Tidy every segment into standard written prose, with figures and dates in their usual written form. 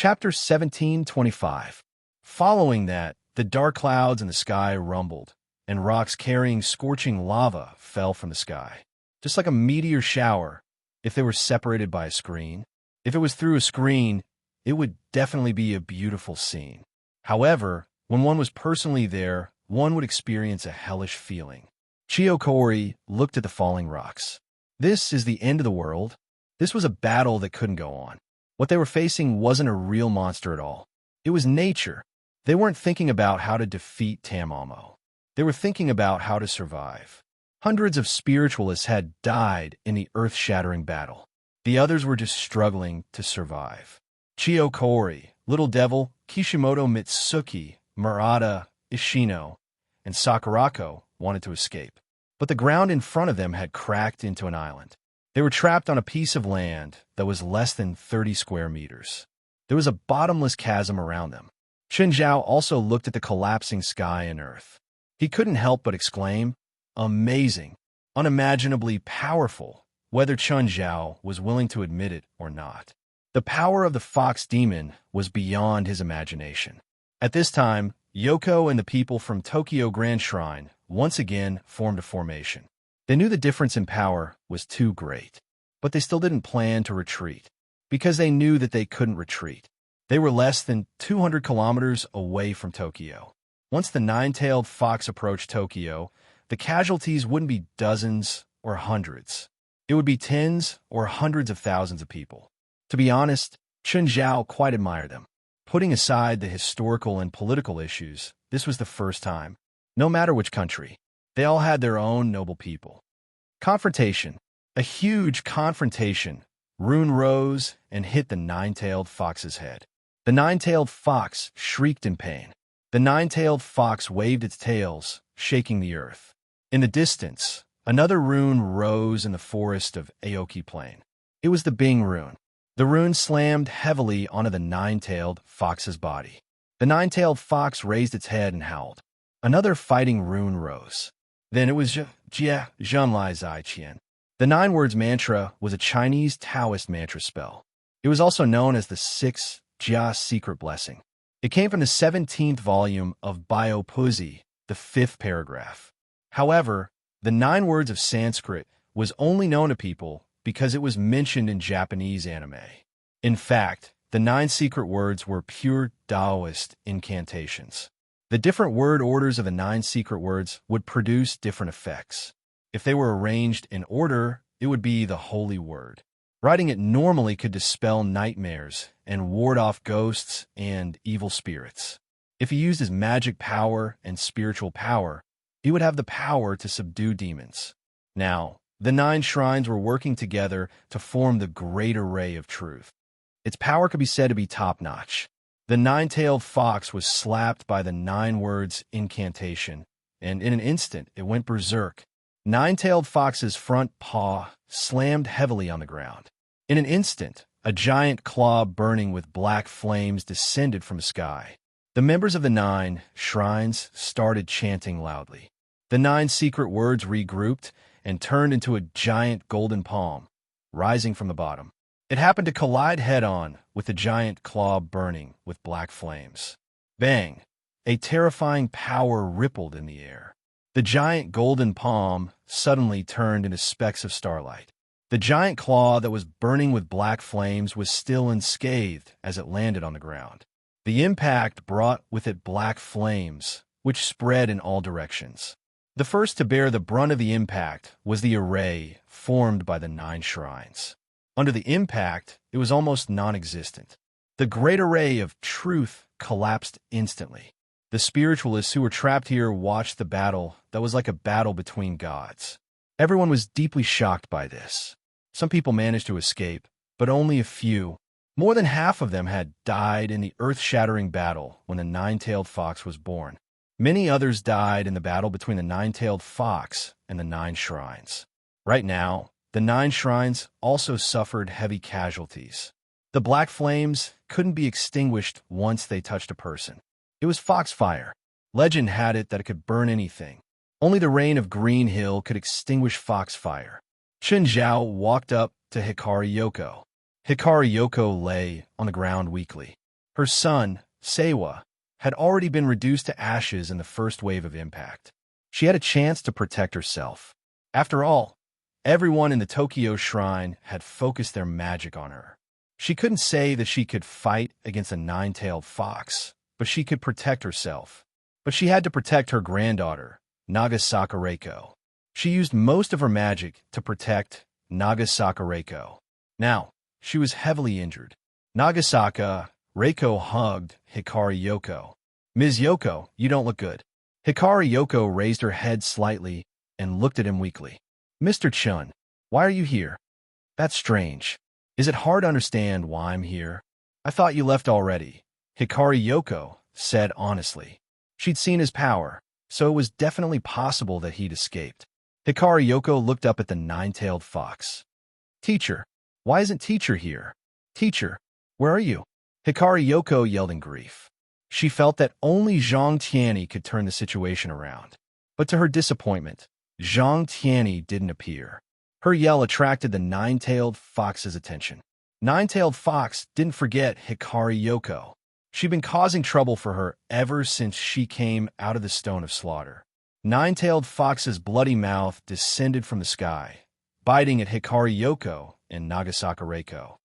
Chapter 1725. Following that, the dark clouds in the sky rumbled, and rocks carrying scorching lava fell from the sky. Just like a meteor shower, if they were separated by a screen. If it was through a screen, it would definitely be a beautiful scene. However, when one was personally there, one would experience a hellish feeling. Chiyokori looked at the falling rocks. This is the end of the world. This was a battle that couldn't go on. What they were facing wasn't a real monster at all. It was nature. They weren't thinking about how to defeat Tamamo. They were thinking about how to survive. Hundreds of spiritualists had died in the earth-shattering battle. The others were just struggling to survive. Chiyokori, Little Devil, Kishimoto Mitsuki, Murata, Ishino, and Sakurako wanted to escape. But the ground in front of them had cracked into an island. They were trapped on a piece of land that was less than 30 square meters. There was a bottomless chasm around them. Chenjiao also looked at the collapsing sky and earth. He couldn't help but exclaim, "Amazing, unimaginably powerful," whether Chenjiao was willing to admit it or not. The power of the fox demon was beyond his imagination. At this time, Yoko and the people from Tokyo Grand Shrine once again formed a formation. They knew the difference in power was too great, but they still didn't plan to retreat, because they knew that they couldn't retreat. They were less than 200 kilometers away from Tokyo. Once the nine-tailed fox approached Tokyo, the casualties wouldn't be dozens or hundreds. It would be tens or hundreds of thousands of people. To be honest, Chenjiao quite admired them. Putting aside the historical and political issues, this was the first time. No matter which country, they all had their own noble people. Confrontation. A huge confrontation. Rune rose and hit the nine-tailed fox's head. The nine-tailed fox shrieked in pain. The nine-tailed fox waved its tails, shaking the earth. In the distance, another rune rose in the forest of Aoki Plain. It was the Bing rune. The rune slammed heavily onto the nine-tailed fox's body. The nine-tailed fox raised its head and howled. Another fighting rune rose. Then it was Jia Zhenlai Zai Qian. The nine words mantra was a Chinese Taoist mantra spell. It was also known as the sixth Jia secret blessing. It came from the 17th volume of Bio Puzi, the 5th paragraph. However, the 9 words of Sanskrit was only known to people because it was mentioned in Japanese anime. In fact, the 9 secret words were pure Taoist incantations. The different word orders of the 9 secret words would produce different effects. If they were arranged in order, it would be the holy word. Writing it normally could dispel nightmares and ward off ghosts and evil spirits. If he used his magic power and spiritual power, he would have the power to subdue demons. Now, the 9 shrines were working together to form the great array of truth. Its power could be said to be top-notch. The nine-tailed fox was slapped by the 9 words incantation, and in an instant it went berserk. Nine-tailed fox's front paw slammed heavily on the ground. In an instant, a giant claw burning with black flames descended from the sky. The members of the 9 shrines started chanting loudly. The 9 secret words regrouped and turned into a giant golden palm, rising from the bottom. It happened to collide head-on with the giant claw burning with black flames. Bang! A terrifying power rippled in the air. The giant golden palm suddenly turned into specks of starlight. The giant claw that was burning with black flames was still unscathed as it landed on the ground. The impact brought with it black flames, which spread in all directions. The first to bear the brunt of the impact was the array formed by the 9 shrines. Under the impact, it was almost non-existent. The great array of truth collapsed instantly. The spiritualists who were trapped here watched the battle that was like a battle between gods. Everyone was deeply shocked by this. Some people managed to escape, but only a few. More than half of them had died in the earth-shattering battle when the nine-tailed fox was born. Many others died in the battle between the nine-tailed fox and the 9 shrines. Right now, the 9 shrines also suffered heavy casualties. The black flames couldn't be extinguished once they touched a person. It was foxfire. Legend had it that it could burn anything. Only the rain of Green Hill could extinguish foxfire. Chenjiao walked up to Hikari Yoko. Hikari Yoko lay on the ground weakly. Her son, Seiwa, had already been reduced to ashes in the first wave of impact. She had a chance to protect herself. After all, everyone in the Tokyo Shrine had focused their magic on her. She couldn't say that she could fight against a nine-tailed fox, but she could protect herself. But she had to protect her granddaughter, Nagasaka Reiko. She used most of her magic to protect Nagasaka Reiko. Now, she was heavily injured. Nagasaka Reiko hugged Hikari Yoko. "Ms. Yoko, you don't look good." Hikari Yoko raised her head slightly and looked at him weakly. "Mr. Chun, why are you here?" "That's strange. Is it hard to understand why I'm here?" "I thought you left already," Hikari Yoko said honestly. She'd seen his power, so it was definitely possible that he'd escaped. Hikari Yoko looked up at the nine-tailed fox. "Teacher, why isn't Teacher here? Teacher, where are you?" Hikari Yoko yelled in grief. She felt that only Zhang Tianyi could turn the situation around. But to her disappointment, Zhang Tianyi didn't appear. Her yell attracted the nine-tailed fox's attention. Nine-tailed fox didn't forget Hikari Yoko. She'd been causing trouble for her ever since she came out of the Stone of Slaughter. Nine-tailed fox's bloody mouth descended from the sky, biting at Hikari Yoko and Nagasaka Reiko.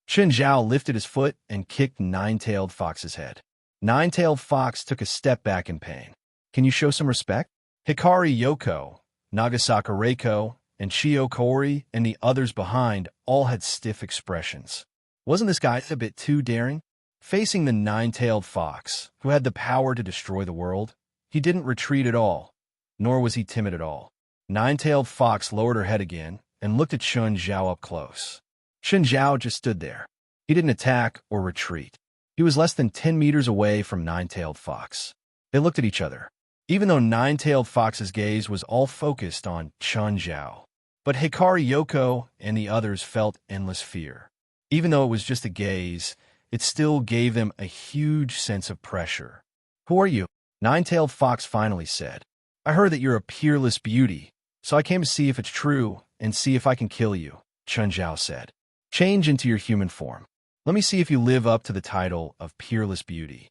Chen Zhao lifted his foot and kicked Nine-tailed Fox's head. Nine-tailed Fox took a step back in pain. "Can you show some respect?" Hikari Yoko, Nagasaka Reiko, and Chiyo Kori and the others behind all had stiff expressions. Wasn't this guy a bit too daring? Facing the Nine-tailed Fox, who had the power to destroy the world, he didn't retreat at all, nor was he timid at all. Nine-tailed Fox lowered her head again and looked at Chen Zhao up close. Chen Zhao just stood there. He didn't attack or retreat. He was less than 10 meters away from Nine-tailed Fox. They looked at each other, even though Nine-tailed Fox's gaze was all focused on Chen Zhao. But Hikari Yoko and the others felt endless fear. Even though it was just a gaze, it still gave them a huge sense of pressure. "Who are you?" Nine-tailed Fox finally said. "I heard that you're a peerless beauty, so I came to see if it's true and see if I can kill you," Chen Zhao said. "Change into your human form. Let me see if you live up to the title of Peerless Beauty."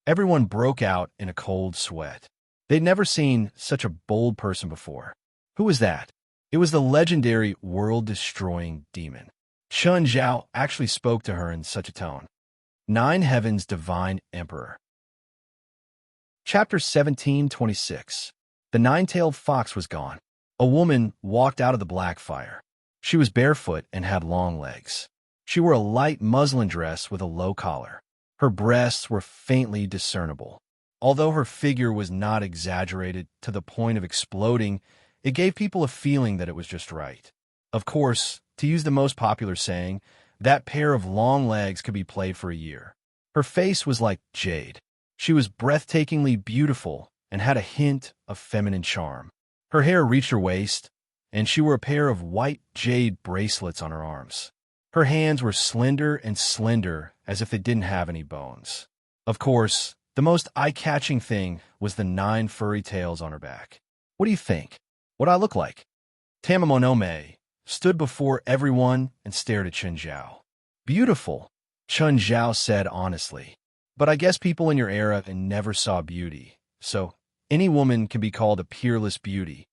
Everyone broke out in a cold sweat. They'd never seen such a bold person before. Who was that? It was the legendary world-destroying demon. Chen Zhao actually spoke to her in such a tone. Nine Heaven's Divine Emperor. Chapter 1726. The Nine-tailed Fox was gone. A woman walked out of the black fire. She was barefoot and had long legs. She wore a light muslin dress with a low collar. Her breasts were faintly discernible. Although her figure was not exaggerated to the point of exploding, it gave people a feeling that it was just right. Of course, to use the most popular saying, that pair of long legs could be played for a year. Her face was like jade. She was breathtakingly beautiful and had a hint of feminine charm. Her hair reached her waist, and she wore a pair of white jade bracelets on her arms. Her hands were slender and slender as if they didn't have any bones. Of course, the most eye-catching thing was the 9 furry tails on her back. "What do you think? What do I look like?" Tamamonome stood before everyone and stared at Chen Zhao. "Beautiful," Chen Zhao said honestly. "But I guess people in your era never saw beauty, so any woman can be called a peerless beauty."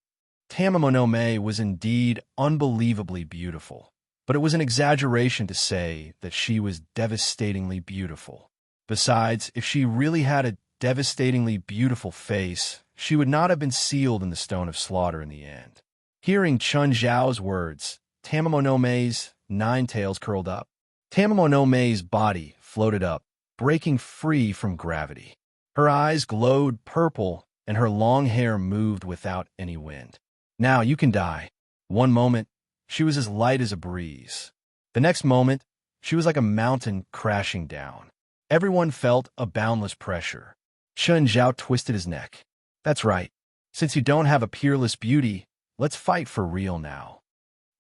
Tamamonome was indeed unbelievably beautiful, but it was an exaggeration to say that she was devastatingly beautiful. Besides, if she really had a devastatingly beautiful face, she would not have been sealed in the Stone of Slaughter in the end. Hearing Chen Zhao's words, Tamamonome's 9 tails curled up. Tamamonome's body floated up, breaking free from gravity. Her eyes glowed purple, and her long hair moved without any wind. "Now you can die." One moment, she was as light as a breeze. The next moment, she was like a mountain crashing down. Everyone felt a boundless pressure. Chen Zhao twisted his neck. "That's right. Since you don't have a peerless beauty, let's fight for real now."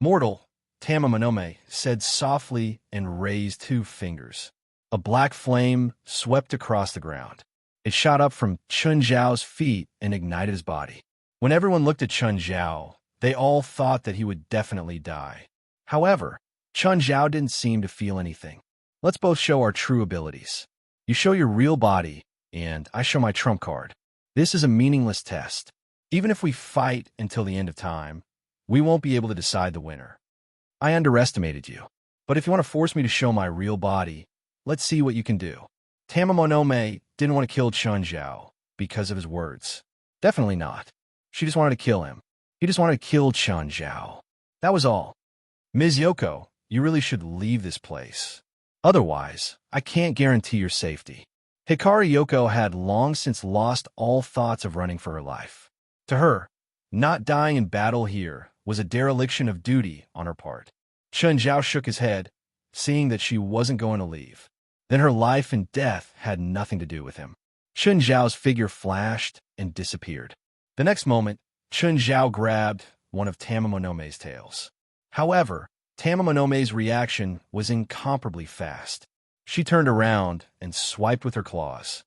"Mortal," Tamamonome said softly and raised 2 fingers. A black flame swept across the ground. It shot up from Chen Zhao's feet and ignited his body. When everyone looked at Chen Zhao, they all thought that he would definitely die. However, Chen Zhao didn't seem to feel anything. "Let's both show our true abilities." You show your real body, and I show my trump card. This is a meaningless test. Even if we fight until the end of time, we won't be able to decide the winner. I underestimated you. But if you want to force me to show my real body, let's see what you can do. Tamamonome didn't want to kill Chun Zhao because of his words. Definitely not. She just wanted to kill him. He just wanted to kill Chun Zhao. That was all. Ms. Yoko, you really should leave this place. Otherwise, I can't guarantee your safety. Hikari Yoko had long since lost all thoughts of running for her life. To her, not dying in battle here was a dereliction of duty on her part. Chun Zhao shook his head, seeing that she wasn't going to leave. Then her life and death had nothing to do with him. Chun Zhao's figure flashed and disappeared. The next moment, Chun Zhao grabbed one of Tamamonome's tails. However, Tamamonome's reaction was incomparably fast. She turned around and swiped with her claws.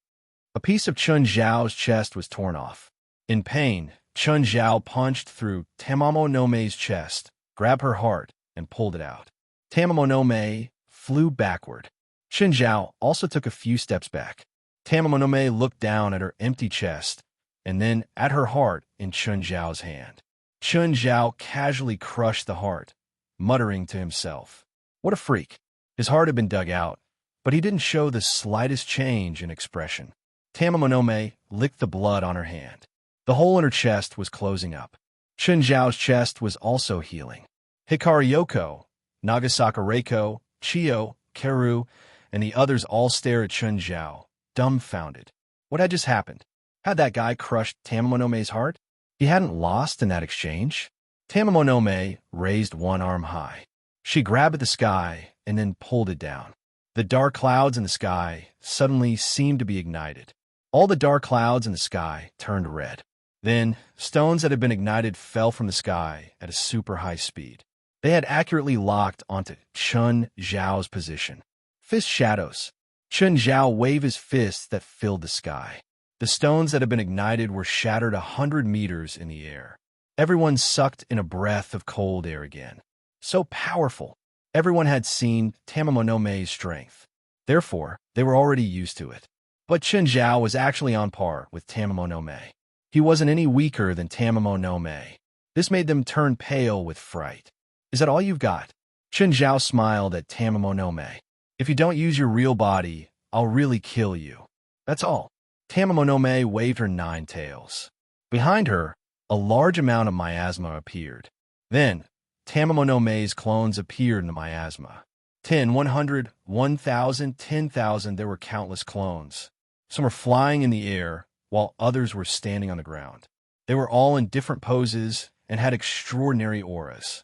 A piece of Chun Zhao's chest was torn off. In pain, Chun Zhao punched through Tamamonome's chest, grabbed her heart, and pulled it out. Tamamonome flew backward. Chun Zhao also took a few steps back. Tamamonome looked down at her empty chest and then at her heart in Chun Zhao's hand. Chun Zhao casually crushed the heart, muttering to himself, "What a freak." His heart had been dug out, but he didn't show the slightest change in expression. Tamamonome licked the blood on her hand. The hole in her chest was closing up. Chun Zhao's chest was also healing. Hikari Yoko, Nagasaka Reiko, Chiyo, Karu, and the others all stared at Chun Zhao, dumbfounded. What had just happened? Had that guy crushed Tamamonome's heart? He hadn't lost in that exchange. Tamamonome raised one arm high. She grabbed at the sky and then pulled it down. The dark clouds in the sky suddenly seemed to be ignited. All the dark clouds in the sky turned red. Then, stones that had been ignited fell from the sky at a super high speed. They had accurately locked onto Chun Zhao's position. Fist shadows. Chun Zhao waved his fists that filled the sky. The stones that had been ignited were shattered 100 meters in the air. Everyone sucked in a breath of cold air again. So powerful. Everyone had seen Tamamonome's strength. Therefore, they were already used to it. But Chun Zhao was actually on par with Tamamonome. He wasn't any weaker than Tamamonome. This made them turn pale with fright. "Is that all you've got?" Chun Zhao smiled at Tamamonome. "If you don't use your real body, I'll really kill you. That's all." Tamamonome waved her 9 tails. Behind her, a large amount of miasma appeared. Then, Tamamonome's clones appeared in the miasma. 10, 100, 1,000, 10,000, there were countless clones. Some were flying in the air, while others were standing on the ground. They were all in different poses and had extraordinary auras.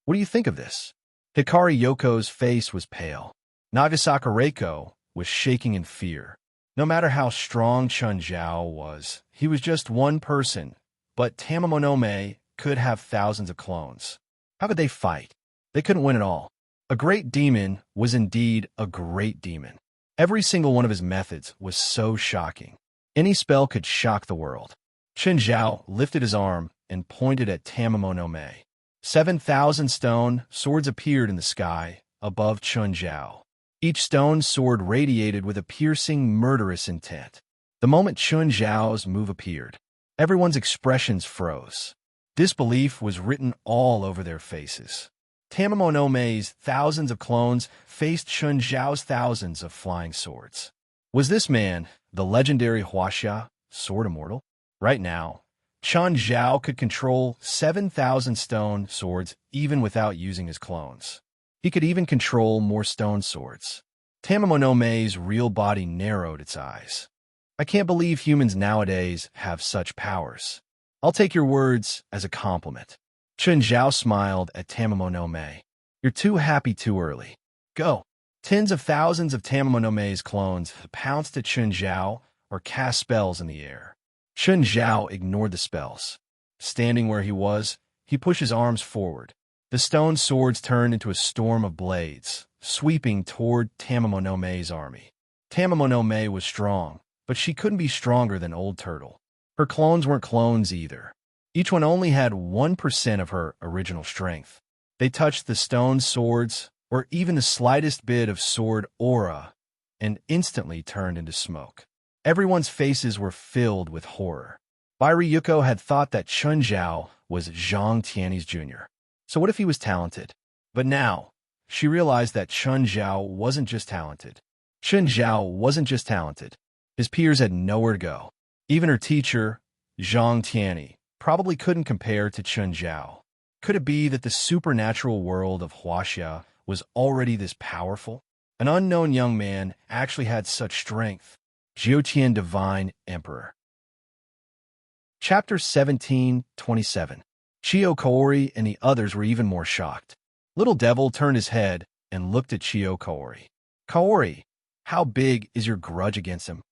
What do you think of this? Hikari Yoko's face was pale. Nagasaka Reiko was shaking in fear. No matter how strong Chun Zhao was, he was just one person, but Tamamonome could have thousands of clones. How could they fight? They couldn't win at all. A great demon was indeed a great demon. Every single one of his methods was so shocking. Any spell could shock the world. Chun Zhao lifted his arm and pointed at Tamamonome. 7,000 stone swords appeared in the sky above Chun Zhao. Each stone sword radiated with a piercing, murderous intent. The moment Chun Zhao's move appeared, everyone's expressions froze. Disbelief was written all over their faces. Tamamonome's thousands of clones faced Chun Zhao's thousands of flying swords. Was this man the legendary Huaxia, Sword Immortal? Right now, Chun Zhao could control 7,000 stone swords even without using his clones. He could even control more stone swords. Tamamonome's real body narrowed its eyes. I can't believe humans nowadays have such powers. I'll take your words as a compliment. Chun Zhao smiled at Tamamonome. You're too happy too early. Go. Tens of thousands of Tamamonome's clones pounced at Chun Zhao or cast spells in the air. Chun Zhao ignored the spells. Standing where he was, he pushed his arms forward. The stone swords turned into a storm of blades, sweeping toward Tamamonome's army. Tamamonome was strong, but she couldn't be stronger than Old Turtle. Her clones weren't clones either. Each one only had 1% of her original strength. They touched the stone swords, or even the slightest bit of sword aura, and instantly turned into smoke. Everyone's faces were filled with horror. Bai Ryuko had thought that Chun Zhao was Zhang Tianyi's junior. So what if he was talented? But now, she realized that Chun Zhao wasn't just talented. Chun Zhao wasn't just talented. His peers had nowhere to go. Even her teacher, Zhang Tianyi, probably couldn't compare to Chun Zhao. Could it be that the supernatural world of Huaxia was already this powerful? An unknown young man actually had such strength. Jiutian Divine Emperor. Chapter 17:27. Chiyo Kaori and the others were even more shocked. Little Devil turned his head and looked at Chiyo Kaori. Kaori, how big is your grudge against him?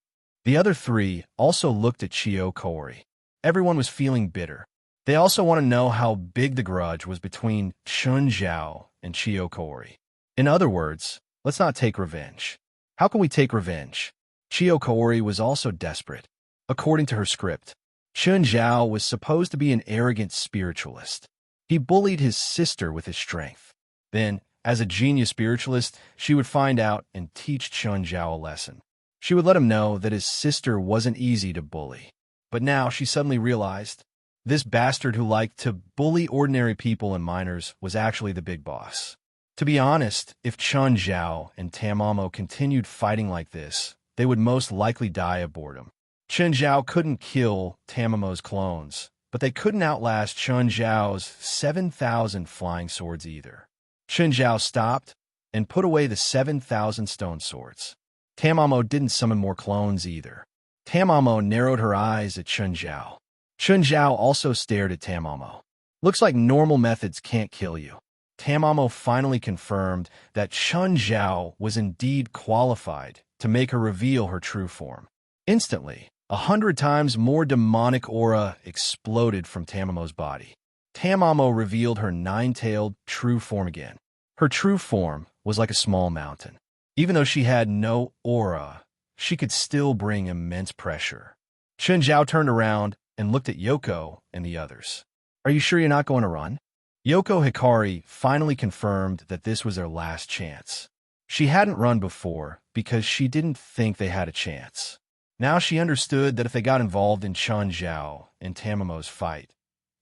The other three also looked at Chiyo Kaori. Everyone was feeling bitter. They also want to know how big the grudge was between Chun Zhao and Chiyo Kaori. In other words, let's not take revenge. How can we take revenge? Chiyo Kaori was also desperate. According to her script, Chun Zhao was supposed to be an arrogant spiritualist. He bullied his sister with his strength. Then, as a genius spiritualist, she would find out and teach Chun Zhao a lesson. She would let him know that his sister wasn't easy to bully. But now she suddenly realized this bastard who liked to bully ordinary people and minors was actually the big boss. To be honest, if Chun Zhao and Tamamo continued fighting like this, they would most likely die of boredom. Chun Zhao couldn't kill Tamamo's clones, but they couldn't outlast Chun Zhao's 7,000 flying swords either. Chun Zhao stopped and put away the 7,000 stone swords. Tamamo didn't summon more clones either. Tamamo narrowed her eyes at Chun Zhao. Chun Zhao also stared at Tamamo. Looks like normal methods can't kill you. Tamamo finally confirmed that Chun Zhao was indeed qualified to make her reveal her true form. Instantly, 100 times more demonic aura exploded from Tamamo's body. Tamamo revealed her nine-tailed true form again. Her true form was like a small mountain. Even though she had no aura, she could still bring immense pressure. Chun Zhao turned around and looked at Yoko and the others. Are you sure you're not going to run? Yoko Hikari finally confirmed that this was their last chance. She hadn't run before because she didn't think they had a chance. Now she understood that if they got involved in Chun Zhao and Tamamo's fight,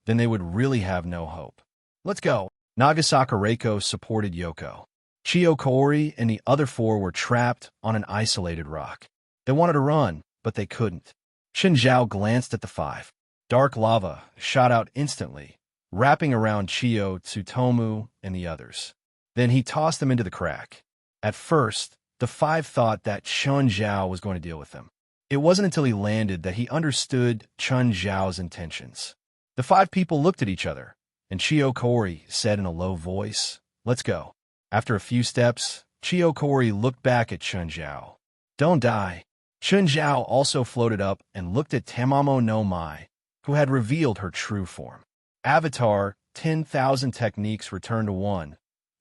then they would really have no hope. Let's go. Nagasaka Reiko supported Yoko. Chiyo Kaori and the other four were trapped on an isolated rock. They wanted to run, but they couldn't. Chun Zhao glanced at the five. Dark lava shot out instantly, wrapping around Chiyo, Tsutomu, and the others. Then he tossed them into the crack. At first, the five thought that Chun Zhao was going to deal with them. It wasn't until he landed that he understood Chun Zhao's intentions. The five people looked at each other, and Chiyo Kaori said in a low voice, "Let's go." After a few steps, Chiyo Kaori looked back at Chun Zhao. "Don't die." Chun Zhao also floated up and looked at Tamamo no Mai, who had revealed her true form. Avatar, 10,000 techniques return to one.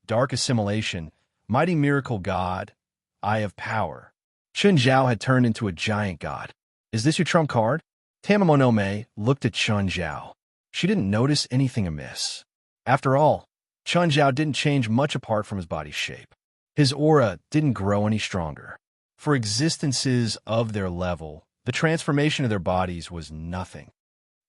Dark assimilation, mighty miracle god, eye of power. Chun Zhao had turned into a giant god. Is this your trump card? Tamamo no Mai looked at Chun Zhao. She didn't notice anything amiss. After all, Chun Zhao didn't change much apart from his body's shape. His aura didn't grow any stronger. For existences of their level, the transformation of their bodies was nothing.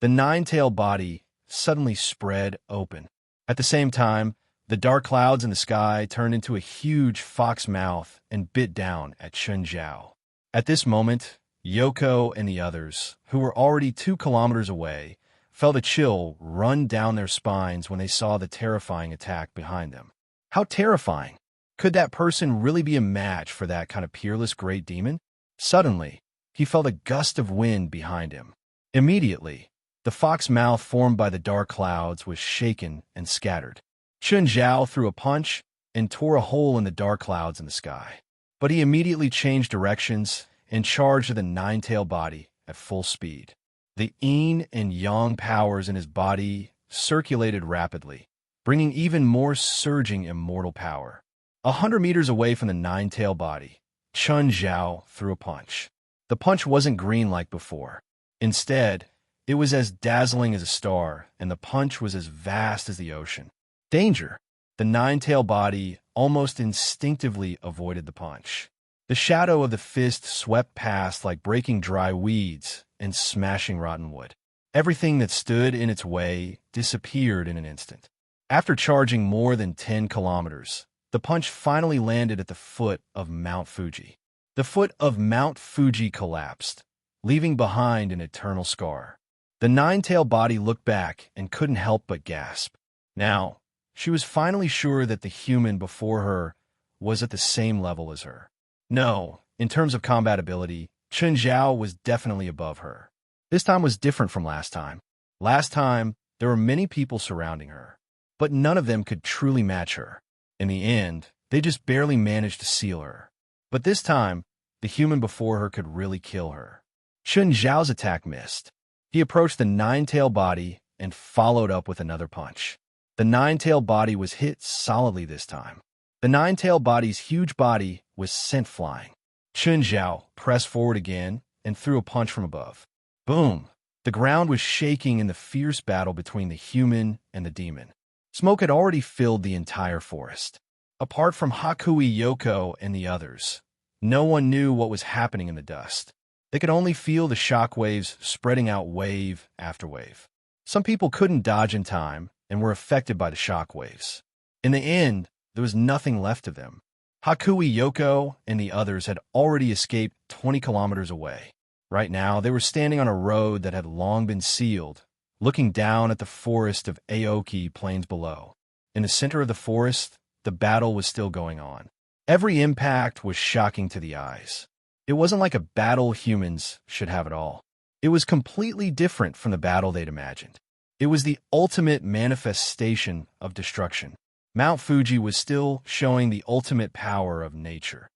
The nine-tailed body suddenly spread open. At the same time, the dark clouds in the sky turned into a huge fox mouth and bit down at Chun Zhao. At this moment, Yoko and the others, who were already 2 kilometers away, felt a chill run down their spines when they saw the terrifying attack behind them. How terrifying! Could that person really be a match for that kind of peerless great demon? Suddenly, he felt a gust of wind behind him. Immediately, the fox mouth formed by the dark clouds was shaken and scattered. Chun Zhao threw a punch and tore a hole in the dark clouds in the sky. But he immediately changed directions and charged the nine-tailed body at full speed. The yin and yang powers in his body circulated rapidly, bringing even more surging immortal power. 100 meters away from the nine-tailed body, Chun Zhao threw a punch. The punch wasn't green like before. Instead, it was as dazzling as a star, and the punch was as vast as the ocean. Danger! The nine-tailed body almost instinctively avoided the punch. The shadow of the fist swept past like breaking dry weeds and smashing rotten wood. Everything that stood in its way disappeared in an instant. After charging more than 10 kilometers, the punch finally landed at the foot of Mount Fuji. The foot of Mount Fuji collapsed, leaving behind an eternal scar. The nine-tailed body looked back and couldn't help but gasp. Now, she was finally sure that the human before her was at the same level as her. No, in terms of combat ability, Chun Zhao was definitely above her. This time was different from last time. Last time, there were many people surrounding her, but none of them could truly match her. In the end, they just barely managed to seal her. But this time, the human before her could really kill her. Chun Zhao's attack missed. He approached the nine-tailed body and followed up with another punch. The nine-tailed body was hit solidly this time. The nine-tailed body's huge body was sent flying. Chun Zhao pressed forward again and threw a punch from above. Boom! The ground was shaking in the fierce battle between the human and the demon. Smoke had already filled the entire forest. Apart from Hakui Yoko and the others, no one knew what was happening in the dust. They could only feel the shockwaves spreading out wave after wave. Some people couldn't dodge in time and were affected by the shockwaves. In the end, there was nothing left of them. Hakui Yoko and the others had already escaped 20 kilometers away. Right now, they were standing on a road that had long been sealed, looking down at the forest of Aoki plains below. In the center of the forest, the battle was still going on. Every impact was shocking to the eyes. It wasn't like a battle humans should have at all. It was completely different from the battle they'd imagined. It was the ultimate manifestation of destruction. Mount Fuji was still showing the ultimate power of nature.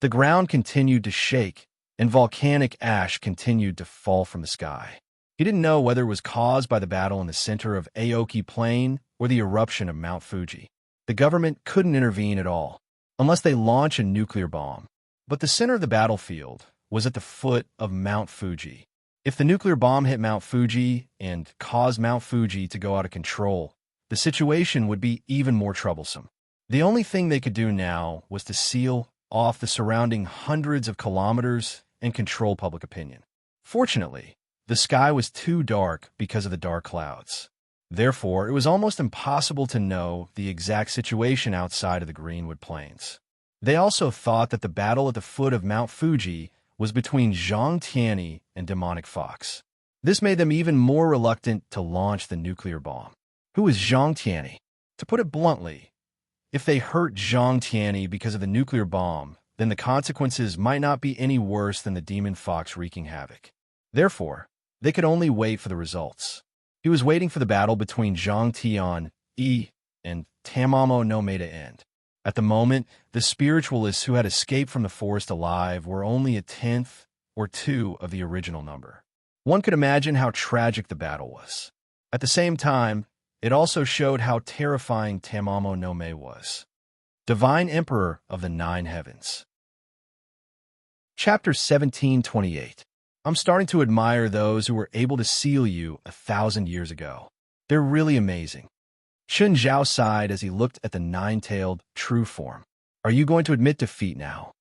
The ground continued to shake, and volcanic ash continued to fall from the sky. He didn't know whether it was caused by the battle in the center of Aoki Plain or the eruption of Mount Fuji. The government couldn't intervene at all, unless they launch a nuclear bomb. But the center of the battlefield was at the foot of Mount Fuji. If the nuclear bomb hit Mount Fuji and caused Mount Fuji to go out of control, the situation would be even more troublesome. The only thing they could do now was to seal off the surrounding hundreds of kilometers and control public opinion. Fortunately, the sky was too dark because of the dark clouds. Therefore, it was almost impossible to know the exact situation outside of the Greenwood Plains. They also thought that the battle at the foot of Mount Fuji was between Zhang Tianyi and Demonic Fox. This made them even more reluctant to launch the nuclear bomb. Who is Zhang Tianyi? To put it bluntly, if they hurt Zhang Tianyi because of the nuclear bomb, then the consequences might not be any worse than the Demon Fox wreaking havoc. Therefore, they could only wait for the results. He was waiting for the battle between Zhang Tianyi and Tamamo no Mae to end. At the moment, the spiritualists who had escaped from the forest alive were only a tenth or two of the original number. One could imagine how tragic the battle was. At the same time, it also showed how terrifying Tamamo no Mae was. Divine Emperor of the Nine Heavens. Chapter 1728. I'm starting to admire those who were able to seal you 1,000 years ago. They're really amazing. Chun Zhao sighed as he looked at the nine-tailed true form. Are you going to admit defeat now?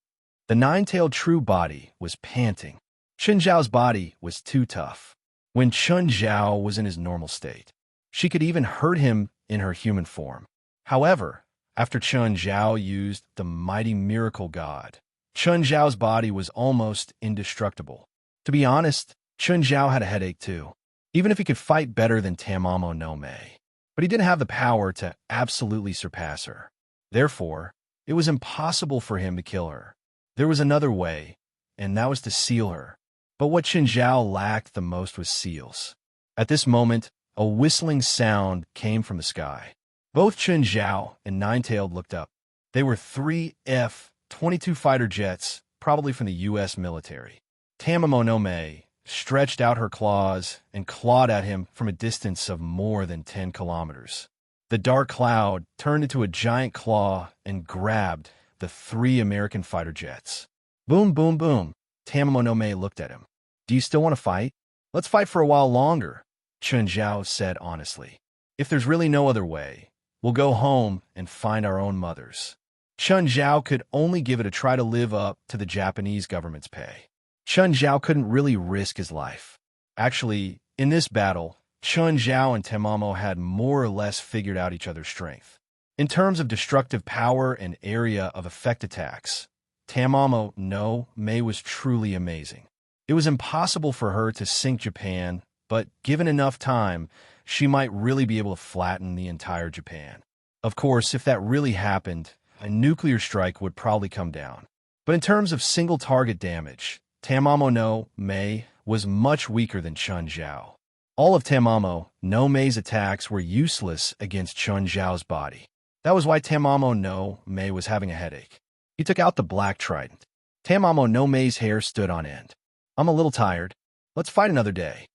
The nine-tailed true body was panting. Chun Zhao's body was too tough. When Chun Zhao was in his normal state, she could even hurt him in her human form. However, after Chun Zhao used the mighty miracle god, Chun Zhao's body was almost indestructible. To be honest, Chun Zhao had a headache too, even if he could fight better than Tamamo no Mae. But he didn't have the power to absolutely surpass her. Therefore, it was impossible for him to kill her. There was another way, and that was to seal her. But what Chun Zhao lacked the most was seals. At this moment, a whistling sound came from the sky. Both Chun Zhao and Nine-Tailed looked up. They were three F-22 fighter jets, probably from the U.S. military. Tamamo no Mae stretched out her claws and clawed at him from a distance of more than 10 kilometers. The dark cloud turned into a giant claw and grabbed the three American fighter jets. Boom, boom, boom. Tamamo no Mae looked at him. Do you still want to fight? Let's fight for a while longer, Chun Zhao said honestly. If there's really no other way, we'll go home and find our own mothers. Chun Zhao could only give it a try to live up to the Japanese government's pay. Chun Zhao couldn't really risk his life. Actually, in this battle, Chun Zhao and Tamamo had more or less figured out each other's strength. In terms of destructive power and area of effect attacks, Tamamo no Mei was truly amazing. It was impossible for her to sink Japan, but given enough time, she might really be able to flatten the entire Japan. Of course, if that really happened, a nuclear strike would probably come down. But in terms of single target damage, Tamamo no Mei was much weaker than Chun Zhao. All of Tamamo no Mei's attacks were useless against Chun Zhao's body. That was why Tamamo no Mei was having a headache. He took out the black trident. Tamamo no Mei's hair stood on end. I'm a little tired. Let's fight another day.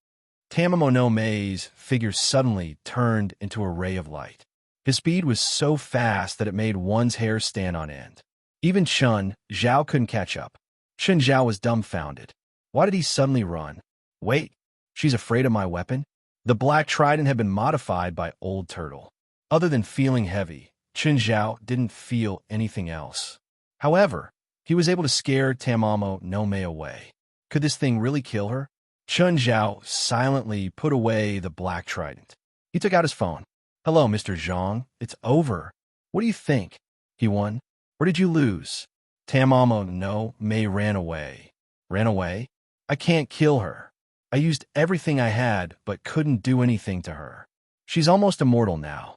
Tamamo no Mei's figure suddenly turned into a ray of light. His speed was so fast that it made one's hair stand on end. Even Chun Zhao couldn't catch up. Chun Zhao was dumbfounded. Why did he suddenly run? Wait, she's afraid of my weapon? The black trident had been modified by Old Turtle. Other than feeling heavy, Chun Zhao didn't feel anything else. However, he was able to scare Tamamo no Mei away. Could this thing really kill her? Chun Zhao silently put away the black trident. He took out his phone. Hello, Mr. Zhang. It's over. What do you think? He won? Or did you lose? Tamamo no Mei ran away. Ran away? I can't kill her. I used everything I had, but couldn't do anything to her. She's almost immortal now.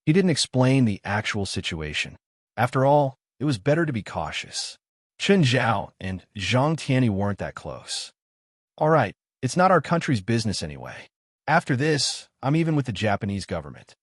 He didn't explain the actual situation. After all, it was better to be cautious. Chun Zhao and Zhang Tianyi weren't that close. All right, it's not our country's business anyway. After this, I'm even with the Japanese government.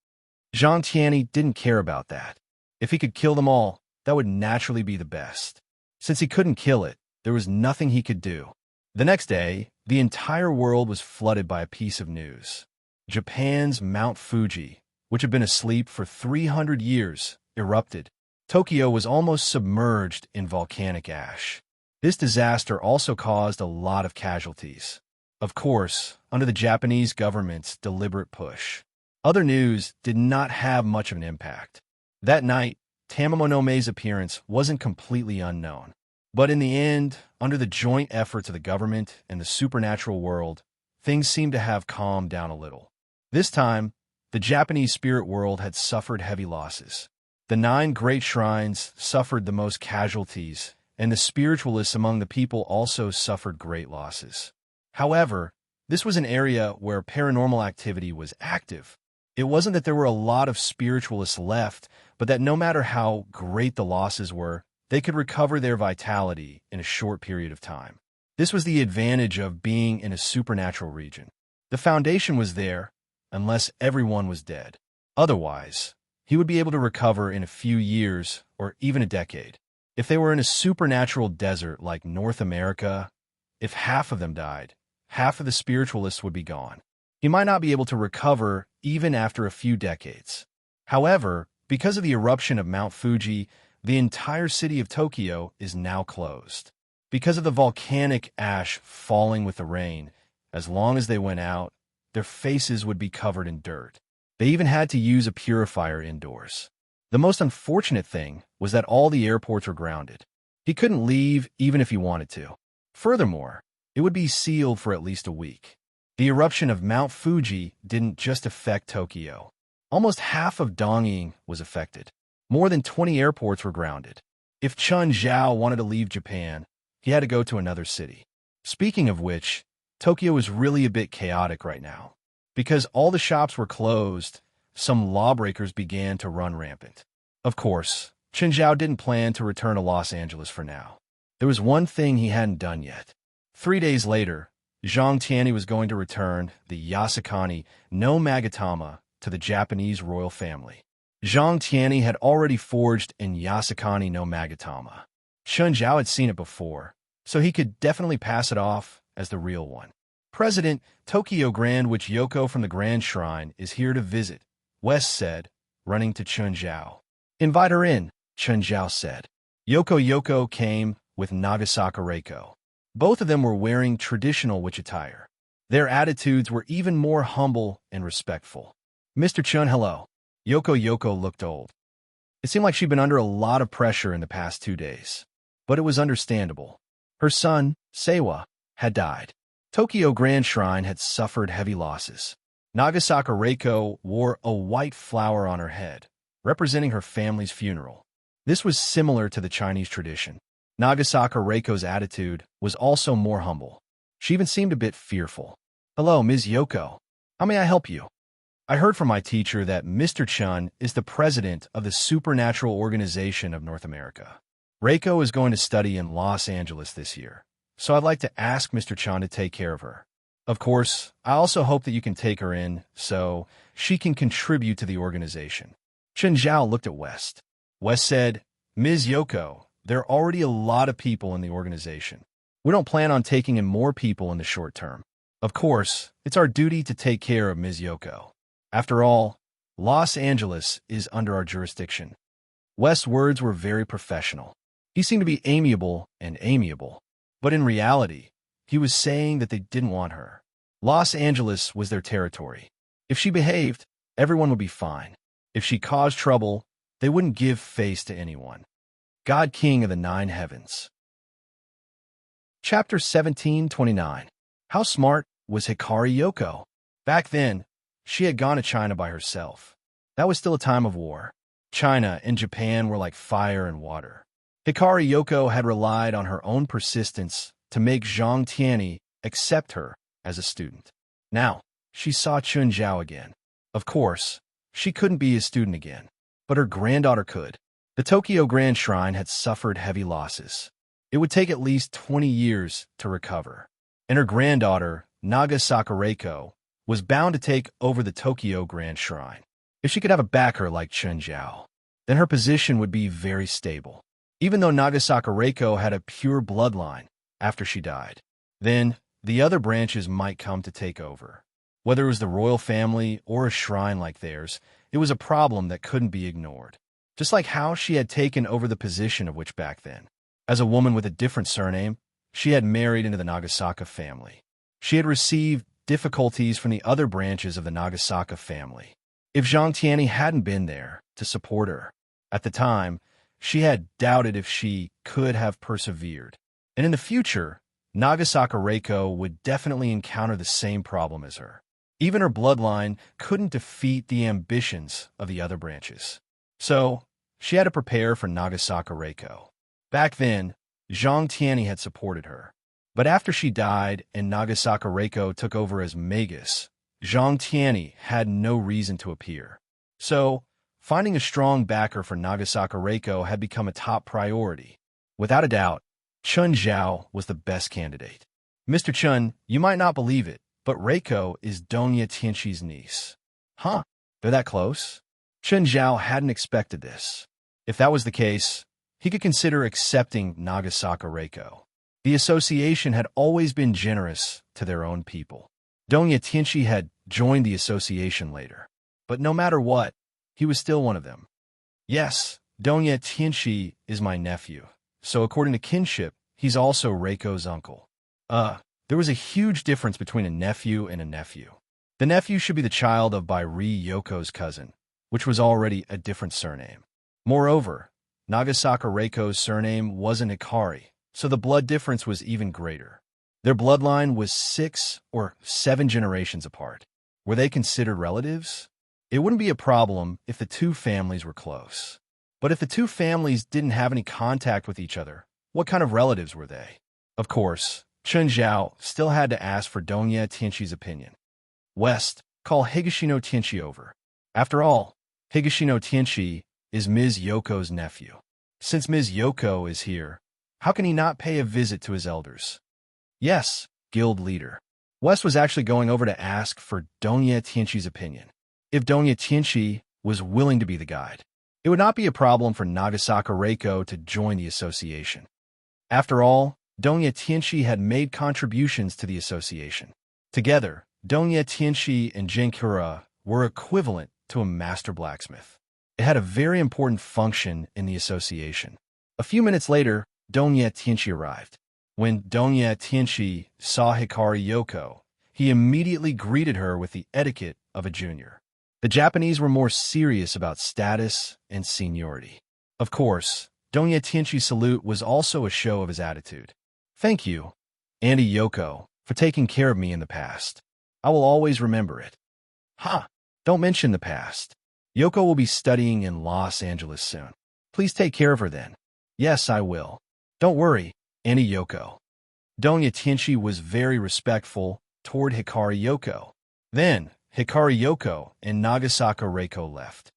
Zhang Tianyi didn't care about that. If he could kill them all, that would naturally be the best. Since he couldn't kill it, there was nothing he could do. The next day, the entire world was flooded by a piece of news. Japan's Mount Fuji, which had been asleep for 300 years, erupted. Tokyo was almost submerged in volcanic ash. This disaster also caused a lot of casualties. Of course, under the Japanese government's deliberate push. Other news did not have much of an impact. That night, Tamamo no Mei's appearance wasn't completely unknown. But in the end, under the joint efforts of the government and the supernatural world, things seemed to have calmed down a little. This time, the Japanese spirit world had suffered heavy losses. The 9 great shrines suffered the most casualties, and the spiritualists among the people also suffered great losses. However, this was an area where paranormal activity was active. It wasn't that there were a lot of spiritualists left, but that no matter how great the losses were, they could recover their vitality in a short period of time. This was the advantage of being in a supernatural region. The foundation was there, unless everyone was dead. Otherwise, he would be able to recover in a few years or even a decade. If they were in a supernatural desert like North America, if half of them died, half of the spiritualists would be gone. He might not be able to recover even after a few decades. However, because of the eruption of Mount Fuji, the entire city of Tokyo is now closed. Because of the volcanic ash falling with the rain, as long as they went out, their faces would be covered in dirt. They even had to use a purifier indoors. The most unfortunate thing was that all the airports were grounded. He couldn't leave even if he wanted to. Furthermore, it would be sealed for at least a week. The eruption of Mount Fuji didn't just affect Tokyo. Almost half of Dongying was affected. More than 20 airports were grounded. If Chun Zhao wanted to leave Japan, he had to go to another city. Speaking of which, Tokyo is really a bit chaotic right now. Because all the shops were closed, some lawbreakers began to run rampant. Of course, Chun Zhao didn't plan to return to Los Angeles for now. There was one thing he hadn't done yet. 3 days later, Zhang Tianyi was going to return the Yasukani no Magatama to the Japanese royal family. Zhang Tianyi had already forged in Yasukani no Magatama. Chun Zhao had seen it before, so he could definitely pass it off as the real one. President Tokyo Grand Witch Yoko from the Grand Shrine is here to visit, West said, running to Chun Zhao. Invite her in, Chun Zhao said. Yoko came with Nagasaka Reiko. Both of them were wearing traditional witch attire. Their attitudes were even more humble and respectful. Mr. Chun, hello. Yoko looked old. It seemed like she'd been under a lot of pressure in the past 2 days. But it was understandable. Her son, Seiwa, had died. Tokyo Grand Shrine had suffered heavy losses. Nagasaka Reiko wore a white flower on her head, representing her family's funeral. This was similar to the Chinese tradition. Nagasaka Reiko's attitude was also more humble. She even seemed a bit fearful. "Hello, Ms. Yoko. How may I help you?" "I heard from my teacher that Mr. Chun is the president of the Supernatural Organization of North America. Reiko is going to study in Los Angeles this year, so I'd like to ask Mr. Chun to take care of her. Of course, I also hope that you can take her in so she can contribute to the organization." Chen Zhao looked at West. West said, "Ms. Yoko, there are already a lot of people in the organization. We don't plan on taking in more people in the short term. Of course, it's our duty to take care of Ms. Yoko. After all, Los Angeles is under our jurisdiction." West's words were very professional. He seemed to be amiable, but in reality, he was saying that they didn't want her. Los Angeles was their territory. If she behaved, everyone would be fine. If she caused trouble, they wouldn't give face to anyone. God King of the Nine Heavens. Chapter 1729. How smart was Hikari Yoko? Back then, she had gone to China by herself. That was still a time of war. China and Japan were like fire and water. Hikari Yoko had relied on her own persistence to make Zhang Tianyi accept her as a student. Now, she saw Chun Zhao again. Of course, she couldn't be his student again, but her granddaughter could. The Tokyo Grand Shrine had suffered heavy losses. It would take at least 20 years to recover, and her granddaughter, Nagasaka Reiko, was bound to take over the Tokyo Grand Shrine. If she could have a backer like Chun Zhao, then her position would be very stable. Even though Nagasaka Reiko had a pure bloodline after she died, then the other branches might come to take over. Whether it was the royal family or a shrine like theirs, it was a problem that couldn't be ignored. Just like how she had taken over the position of which back then. As a woman with a different surname, she had married into the Nagasaka family. She had received difficulties from the other branches of the Nagasaka family. If Zhang Tianyi hadn't been there to support her, at the time, she had doubted if she could have persevered. And in the future, Nagasaka Reiko would definitely encounter the same problem as her. Even her bloodline couldn't defeat the ambitions of the other branches. So, she had to prepare for Nagasaka Reiko. Back then, Zhang Tianyi had supported her. But after she died and Nagasaka Reiko took over as Magus, Zhang Tianyi had no reason to appear. So, finding a strong backer for Nagasaka Reiko had become a top priority. Without a doubt, Chun Zhao was the best candidate. "Mr. Chun, you might not believe it, but Reiko is Donya Tianxi's niece." "Huh? They're that close?" Chun Zhao hadn't expected this. If that was the case, he could consider accepting Nagasaka Reiko. The association had always been generous to their own people. Donya Tianxi had joined the association later. But no matter what, he was still one of them. "Yes, Donya Tianxi is my nephew. So according to kinship, he's also Reiko's uncle." There was a huge difference between a nephew and a nephew. The nephew should be the child of Bairi Yoko's cousin, which was already a different surname. Moreover, Nagasaka Reiko's surname wasn't Hikari, so the blood difference was even greater. Their bloodline was 6 or 7 generations apart. Were they considered relatives? It wouldn't be a problem if the two families were close. But if the two families didn't have any contact with each other, what kind of relatives were they? Of course, Chun Zhao still had to ask for Donya Tianxi's opinion. "West, call Higashino Tianxi over. After all, Higashino Tianxi is Ms. Yoko's nephew. Since Ms. Yoko is here, how can he not pay a visit to his elders?" "Yes, guild leader." West was actually going over to ask for Donya Tianxi's opinion. If Donya Tianxi was willing to be the guide, it would not be a problem for Nagasaka Reiko to join the association. After all, Donya Tianxi had made contributions to the association. Together, Donya Tianxi and Genkura were equivalent to a master blacksmith. It had a very important function in the association. A few minutes later, Donya Tianxi arrived. When Donya Tianxi saw Hikari Yoko, he immediately greeted her with the etiquette of a junior. The Japanese were more serious about status and seniority. Of course, Donya Tianchi's salute was also a show of his attitude. Thank you, Auntie Yoko, for taking care of me in the past. I will always remember it. Ha! Don't mention the past. Yoko will be studying in Los Angeles soon. Please take care of her then. Yes, I will. Don't worry, Auntie Yoko. Donya Tianchi was very respectful toward Hikari Yoko. Then, Hikari Yoko and Nagasaka Reiko left.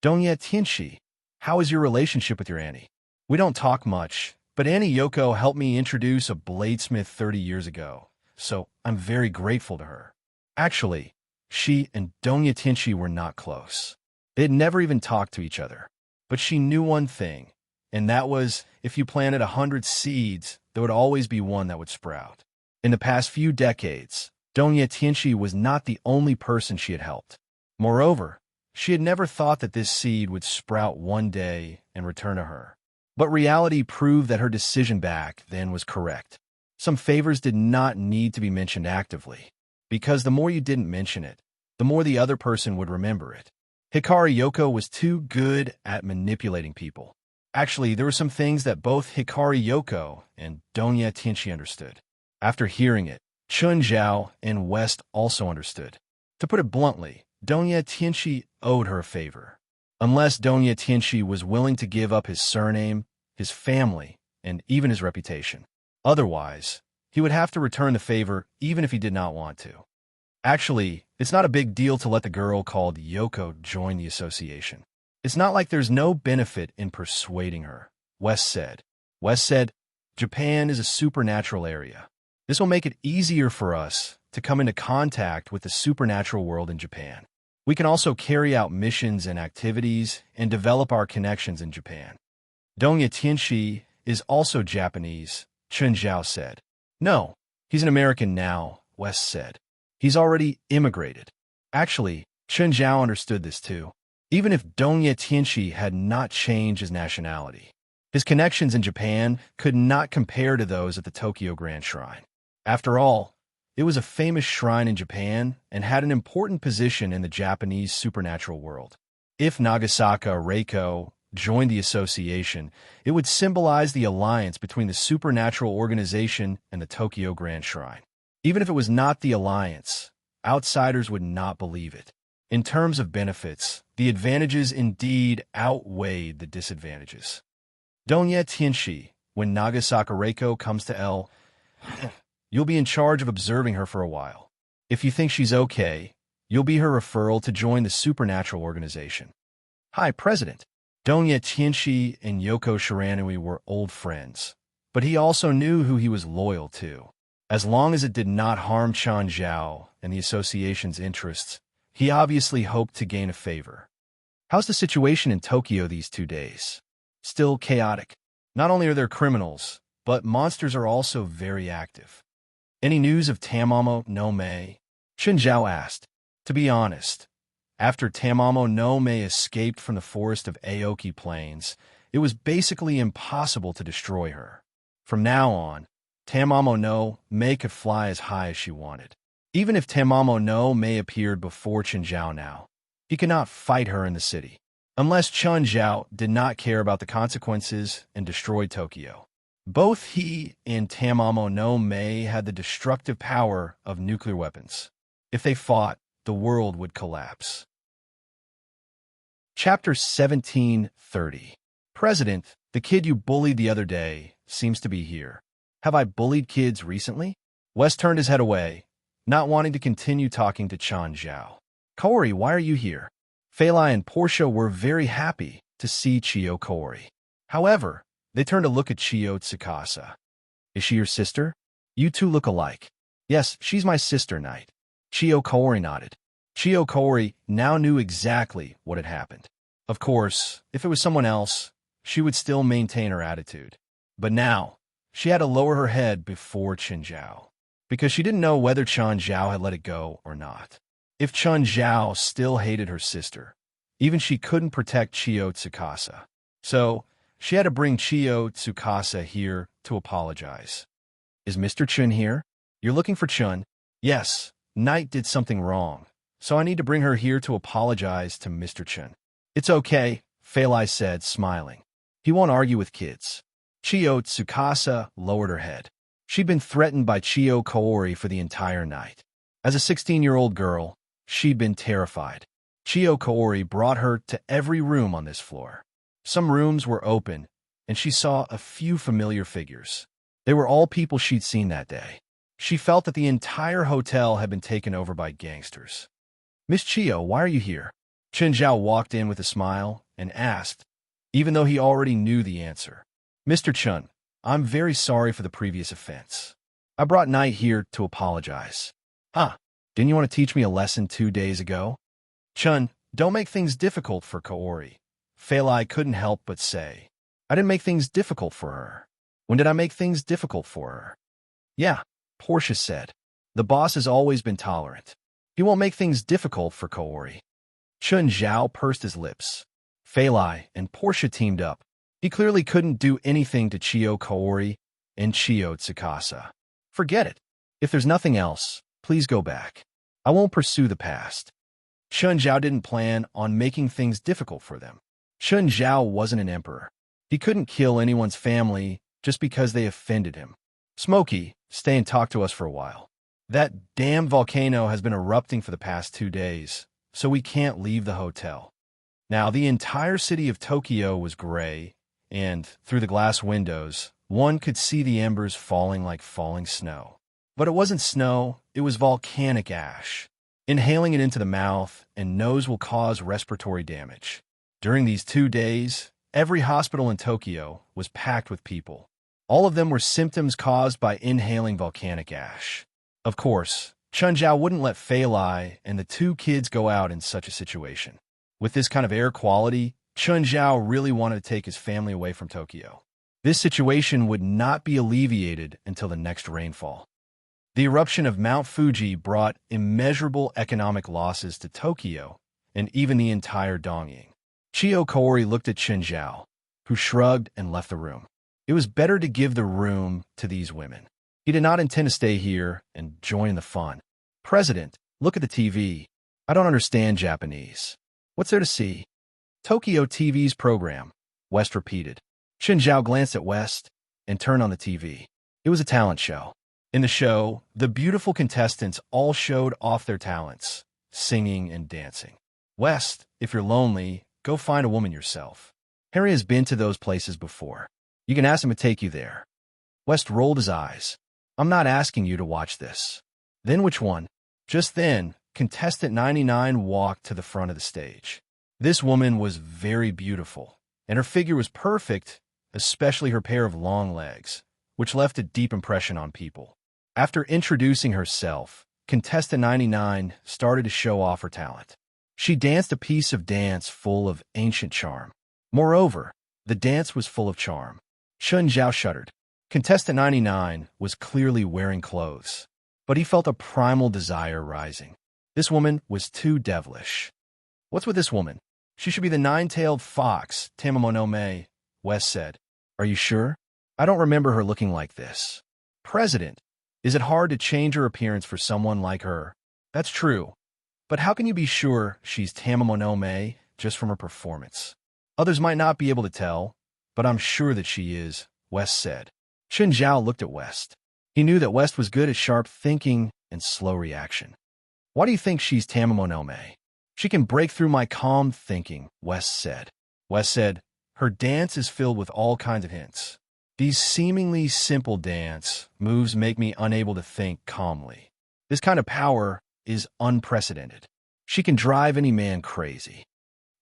Donya Tianchi, how is your relationship with your auntie? We don't talk much, but Auntie Yoko helped me introduce a bladesmith 30 years ago, so I'm very grateful to her. Actually, she and Donya Tianchi were not close. They had never even talked to each other. But she knew one thing, and that was, if you planted 100 seeds, there would always be one that would sprout. In the past few decades, Donya Tianchi was not the only person she had helped. Moreover, she had never thought that this seed would sprout one day and return to her. But reality proved that her decision back then was correct. Some favors did not need to be mentioned actively, because the more you didn't mention it, the more the other person would remember it. Hikari Yoko was too good at manipulating people. Actually, there were some things that both Hikari Yoko and Donya Tianchi understood. After hearing it, Chun Zhao and West also understood. To put it bluntly, Donya Tianchi owed her a favor. Unless Donya Tianchi was willing to give up his surname, his family, and even his reputation. Otherwise, he would have to return the favor even if he did not want to. Actually, it's not a big deal to let the girl called Yoko join the association. It's not like there's no benefit in persuading her, West said. West said, Japan is a supernatural area. This will make it easier for us to come into contact with the supernatural world in Japan. We can also carry out missions and activities and develop our connections in Japan. Donya Tianchi is also Japanese, Chun Zhao said. No, he's an American now, West said. He's already immigrated. Actually, Chun Zhao understood this too, even if Donya Tianchi had not changed his nationality. His connections in Japan could not compare to those at the Tokyo Grand Shrine. After all, it was a famous shrine in Japan and had an important position in the Japanese supernatural world. If Nagasaka Reiko joined the association, it would symbolize the alliance between the supernatural organization and the Tokyo Grand Shrine. Even if it was not the alliance, outsiders would not believe it. In terms of benefits, the advantages indeed outweighed the disadvantages. Donya Tianchi, when Nagasaka Reiko comes to L, you'll be in charge of observing her for a while. If you think she's okay, you'll be her referral to join the supernatural organization. Hi, President. Donya Tianchi and Yoko Shiranui were old friends, but he also knew who he was loyal to. As long as it did not harm Chun Zhao and the association's interests, he obviously hoped to gain a favor. How's the situation in Tokyo these 2 days? Still chaotic. Not only are there criminals, but monsters are also very active. Any news of Tamamo no Mae? Chun Zhao asked. To be honest, after Tamamo no Mae escaped from the forest of Aoki Plains, it was basically impossible to destroy her. From now on, Tamamo no Mae could fly as high as she wanted. Even if Tamamo no Mae appeared before Chun Zhao now, he could not fight her in the city, unless Chun Zhao did not care about the consequences and destroyed Tokyo. Both he and Tamamo no Mae had the destructive power of nuclear weapons. If they fought, the world would collapse. Chapter 1730. President, the kid you bullied the other day seems to be here. Have I bullied kids recently? West turned his head away, not wanting to continue talking to Chun Zhao. Kaori, why are you here? Feilai and Portia were very happy to see Chiyo Kaori. However, they turned to look at Chiyo Tsukasa. Is she your sister? You two look alike. Yes, she's my sister, Knight. Chiyo Kaori nodded. Chiyo Kaori now knew exactly what had happened. Of course, if it was someone else, she would still maintain her attitude. But now, she had to lower her head before Chun Zhao, because she didn't know whether Chun Zhao had let it go or not. If Chun Zhao still hated her sister, even she couldn't protect Chiyo Tsukasa. So, she had to bring Chiyo Tsukasa here to apologize. Is Mr. Chun here? You're looking for Chun? Yes, Knight did something wrong, so I need to bring her here to apologize to Mr. Chen. It's okay, Feilai said, smiling. He won't argue with kids. Chiyo Tsukasa lowered her head. She'd been threatened by Chiyo Kaori for the entire night. As a 16-year-old girl, she'd been terrified. Chiyo Kaori brought her to every room on this floor. Some rooms were open, and she saw a few familiar figures. They were all people she'd seen that day. She felt that the entire hotel had been taken over by gangsters. Miss Chiyo, why are you here? Chen Zhao walked in with a smile and asked, even though he already knew the answer. Mr. Chen, I'm very sorry for the previous offense. I brought Knight here to apologize. Huh, didn't you want to teach me a lesson 2 days ago? Chen, don't make things difficult for Kaori. Feilai couldn't help but say. I didn't make things difficult for her. When did I make things difficult for her? Yeah, Portia said. The boss has always been tolerant. He won't make things difficult for Kaori. Chen Zhao pursed his lips. Feilai and Portia teamed up. He clearly couldn't do anything to Chiyo Kaori and Chiyo Tsukasa. Forget it. If there's nothing else, please go back. I won't pursue the past. Chen Zhao didn't plan on making things difficult for them. Chen Zhao wasn't an emperor. He couldn't kill anyone's family just because they offended him. Smokey, stay and talk to us for a while. That damn volcano has been erupting for the past 2 days, so we can't leave the hotel. Now, the entire city of Tokyo was gray, and through the glass windows, one could see the embers falling like falling snow. But it wasn't snow, it was volcanic ash. Inhaling it into the mouth and nose will cause respiratory damage. During these 2 days, every hospital in Tokyo was packed with people. All of them were symptoms caused by inhaling volcanic ash. Of course, Chen Zhao wouldn't let Feilai and the 2 kids go out in such a situation. With this kind of air quality, Chen Zhao really wanted to take his family away from Tokyo. This situation would not be alleviated until the next rainfall. The eruption of Mount Fuji brought immeasurable economic losses to Tokyo and even the entire Dongying. Chiyo Kaori looked at Chen Zhao, who shrugged and left the room. It was better to give the room to these women. He did not intend to stay here and join the fun. President, look at the TV. I don't understand Japanese. What's there to see? Tokyo TV's program, West repeated. Chen Zhao glanced at West and turned on the TV. It was a talent show. In the show, the beautiful contestants all showed off their talents, singing and dancing. West, if you're lonely, go find a woman yourself. Harry has been to those places before. You can ask him to take you there. West rolled his eyes. I'm not asking you to watch this. Then which one? Just then, contestant 99 walked to the front of the stage. This woman was very beautiful, and her figure was perfect, especially her pair of long legs, which left a deep impression on people. After introducing herself, contestant 99 started to show off her talent. She danced a piece of dance full of ancient charm. Moreover, the dance was full of charm. Chen Zhao shuddered. Contestant 99 was clearly wearing clothes, but he felt a primal desire rising. This woman was too devilish. What's with this woman? She should be the 9-tailed fox, Tamamonome, West said. Are you sure? I don't remember her looking like this. President, is it hard to change her appearance for someone like her? That's true. But how can you be sure she's Tamamonome just from her performance? Others might not be able to tell, but I'm sure that she is, West said. Chen Zhao looked at West. He knew that West was good at sharp thinking and slow reaction. Why do you think she's Tamamonome? She can break through my calm thinking, West said. West said, her dance is filled with all kinds of hints. These seemingly simple dance moves make me unable to think calmly. This kind of power is unprecedented. She can drive any man crazy.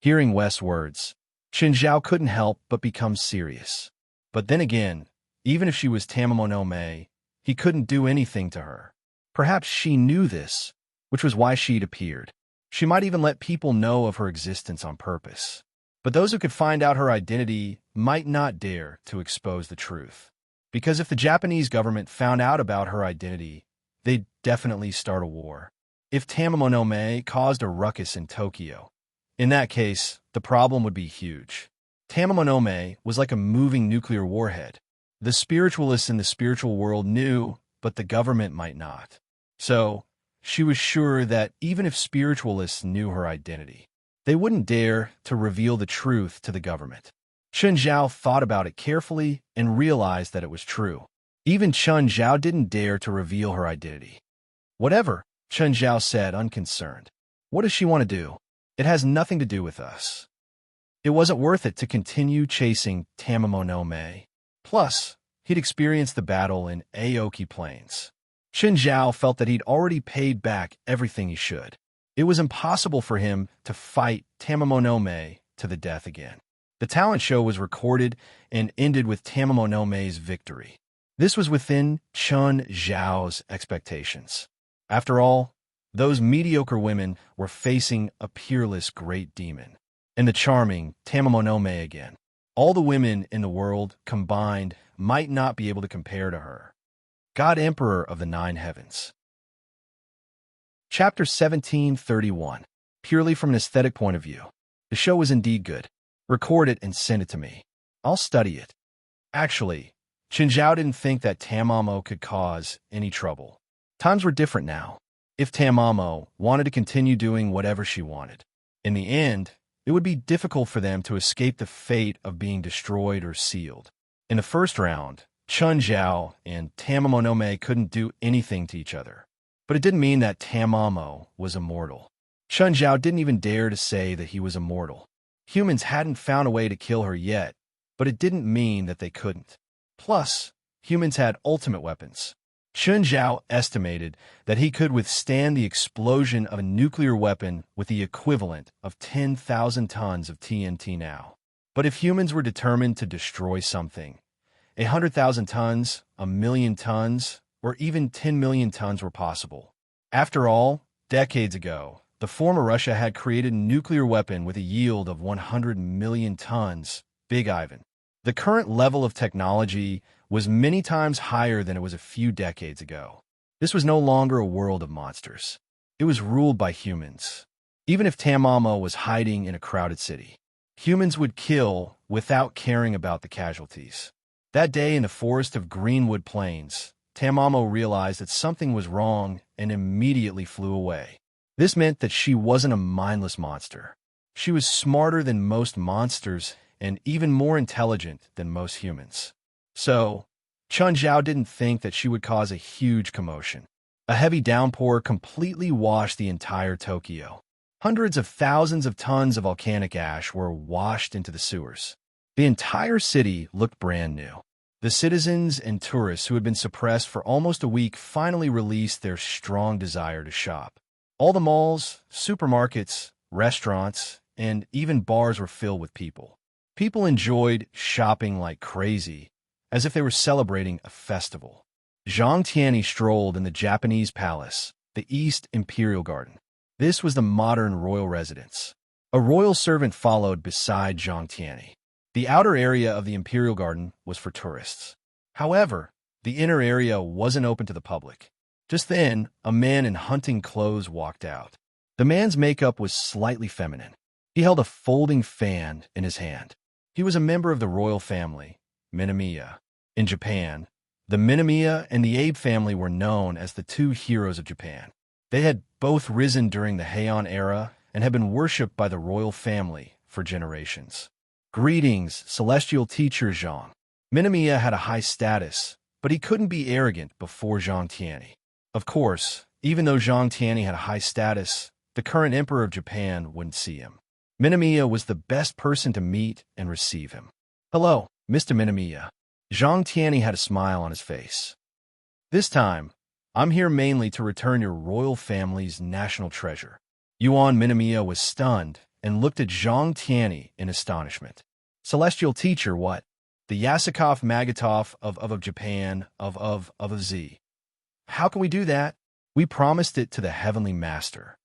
Hearing West's words, Chen Zhao couldn't help but become serious. But then again, even if she was Tamamonome, he couldn't do anything to her. Perhaps she knew this, which was why she'd appeared. She might even let people know of her existence on purpose. But those who could find out her identity might not dare to expose the truth. Because if the Japanese government found out about her identity, they'd definitely start a war. If Tamamonome caused a ruckus in Tokyo, in that case, the problem would be huge. Tamamonome was like a moving nuclear warhead. The spiritualists in the spiritual world knew, but the government might not. So, she was sure that even if spiritualists knew her identity, they wouldn't dare to reveal the truth to the government. Chen Zhao thought about it carefully and realized that it was true. Even Chen Zhao didn't dare to reveal her identity. Whatever, Chen Zhao said, unconcerned. What does she want to do? It has nothing to do with us. It wasn't worth it to continue chasing Tamamo no Mae. Plus, he'd experienced the battle in Aoki Plains. Chen Zhao felt that he'd already paid back everything he should. It was impossible for him to fight Tamamo no Mae to the death again. The talent show was recorded and ended with Tamamo no Mae's victory. This was within Chen Zhao's expectations. After all, those mediocre women were facing a peerless great demon, and the charming Tamamo no Mae again. All the women in the world combined might not be able to compare to her. God Emperor of the Nine Heavens. Chapter 1731. Purely from an aesthetic point of view, the show was indeed good. Record it and send it to me. I'll study it. Actually, Chen Zhao didn't think that Tamamo could cause any trouble. Times were different now. If Tamamo wanted to continue doing whatever she wanted, in the end, it would be difficult for them to escape the fate of being destroyed or sealed. In the first round, Chen Zhao and Tamamo no Mae couldn't do anything to each other. But it didn't mean that Tamamo was immortal. Chen Zhao didn't even dare to say that he was immortal. Humans hadn't found a way to kill her yet, but it didn't mean that they couldn't. Plus, humans had ultimate weapons. Chen Zhao estimated that he could withstand the explosion of a nuclear weapon with the equivalent of 10,000 tons of TNT now. But if humans were determined to destroy something, 100,000 tons, 1,000,000 tons, or even 10 million tons were possible. After all, decades ago, the former Russia had created a nuclear weapon with a yield of 100 million tons, Big Ivan. The current level of technology was many times higher than it was a few decades ago. This was no longer a world of monsters. It was ruled by humans. Even if Tamamo was hiding in a crowded city, humans would kill without caring about the casualties. That day in the forest of Greenwood Plains, Tamamo realized that something was wrong and immediately flew away. This meant that she wasn't a mindless monster. She was smarter than most monsters and even more intelligent than most humans. So, Chen Zhao didn't think that she would cause a huge commotion. A heavy downpour completely washed the entire Tokyo. Hundreds of thousands of tons of volcanic ash were washed into the sewers. The entire city looked brand new. The citizens and tourists who had been suppressed for almost a week finally released their strong desire to shop. All the malls, supermarkets, restaurants, and even bars were filled with people. People enjoyed shopping like crazy, as if they were celebrating a festival. Zhang Tianyi strolled in the Japanese palace, the East Imperial Garden. This was the modern royal residence. A royal servant followed beside Zhang Tianyi. The outer area of the Imperial Garden was for tourists. However, the inner area wasn't open to the public. Just then, a man in hunting clothes walked out. The man's makeup was slightly feminine. He held a folding fan in his hand. He was a member of the royal family, Minamiya. In Japan, the Minamiya and the Abe family were known as the two heroes of Japan. They had both risen during the Heian era and had been worshipped by the royal family for generations. Greetings, celestial teacher Zhang. Minamiya had a high status, but he couldn't be arrogant before Zhang Tianyi. Of course, even though Zhang Tianyi had a high status, the current emperor of Japan wouldn't see him. Minamiya was the best person to meet and receive him. Hello, Mr. Minamiya. Zhang Tianyi had a smile on his face. This time, I'm here mainly to return your royal family's national treasure. Yuan Minamiya was stunned and looked at Zhang Tianyi in astonishment. Celestial teacher, what? The Yasukov Magatov of Japan, of Z. How can we do that? We promised it to the heavenly master.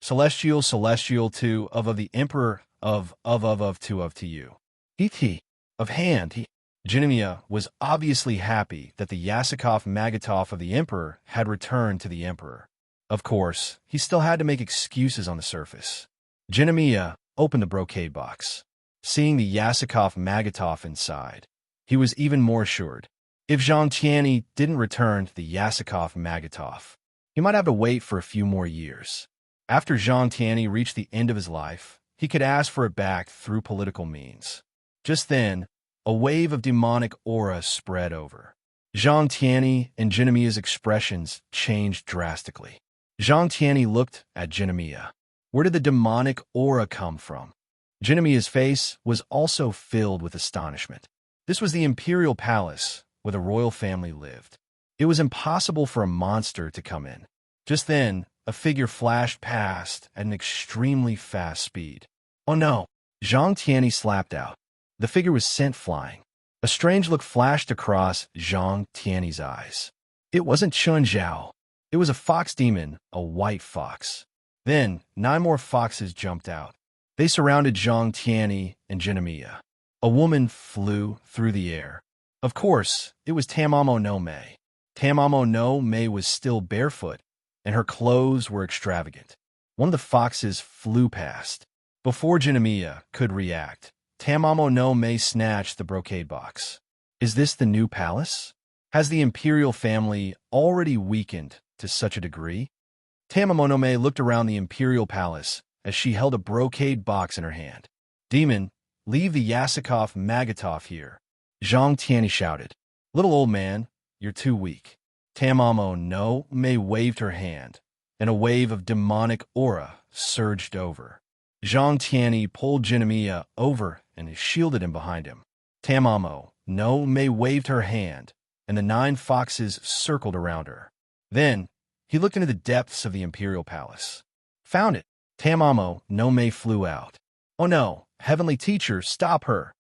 Celestial to of the emperor to you. He of hand he. Jinemiya was obviously happy that the Yasukov Magatov of the emperor had returned to the emperor. Of course, he still had to make excuses on the surface. Jinemiya opened the brocade box. Seeing the Yasukov Magatov inside, he was even more assured. If Zhang Tianyi didn't return the Yasukov Magatov, He might have to wait for a few more years. After Zhang Tianyi reached the end of his life, he could ask for it back through political means. Just then, a wave of demonic aura spread over. Zhang Tianyi and Jinemia's expressions changed drastically. Zhang Tianyi looked at Jinemia. Where did the demonic aura come from? Jinemia's face was also filled with astonishment. This was the imperial palace where the royal family lived. It was impossible for a monster to come in. Just then, a figure flashed past at an extremely fast speed. Oh no! Zhang Tianyi slapped out. The figure was sent flying. A strange look flashed across Zhang Tianyi's eyes. It wasn't Chun Zhao. It was a fox demon, a white fox. Then, 9 more foxes jumped out. They surrounded Zhang Tianyi and Jinemia. A woman flew through the air. Of course, it was Tamamo no Mei. Tamamo no Mei was still barefoot, and her clothes were extravagant. One of the foxes flew past. Before Jinemia could react, Tamamo no Mei snatched the brocade box. Is this the new palace? Has the imperial family already weakened to such a degree? Tamamo no Mei looked around the imperial palace as she held a brocade box in her hand. Demon, leave the Yasukov Magatov here. Zhang Tianyi shouted. Little old man, you're too weak. Tamamo no Mei waved her hand, and a wave of demonic aura surged over. Zhang Tianyi pulled Jinemia over and shielded him behind him. Tamamo no Mei waved her hand, and the 9 foxes circled around her. Then, he looked into the depths of the imperial palace. Found it. Tamamo no Mei flew out. Oh no, heavenly teacher, stop her.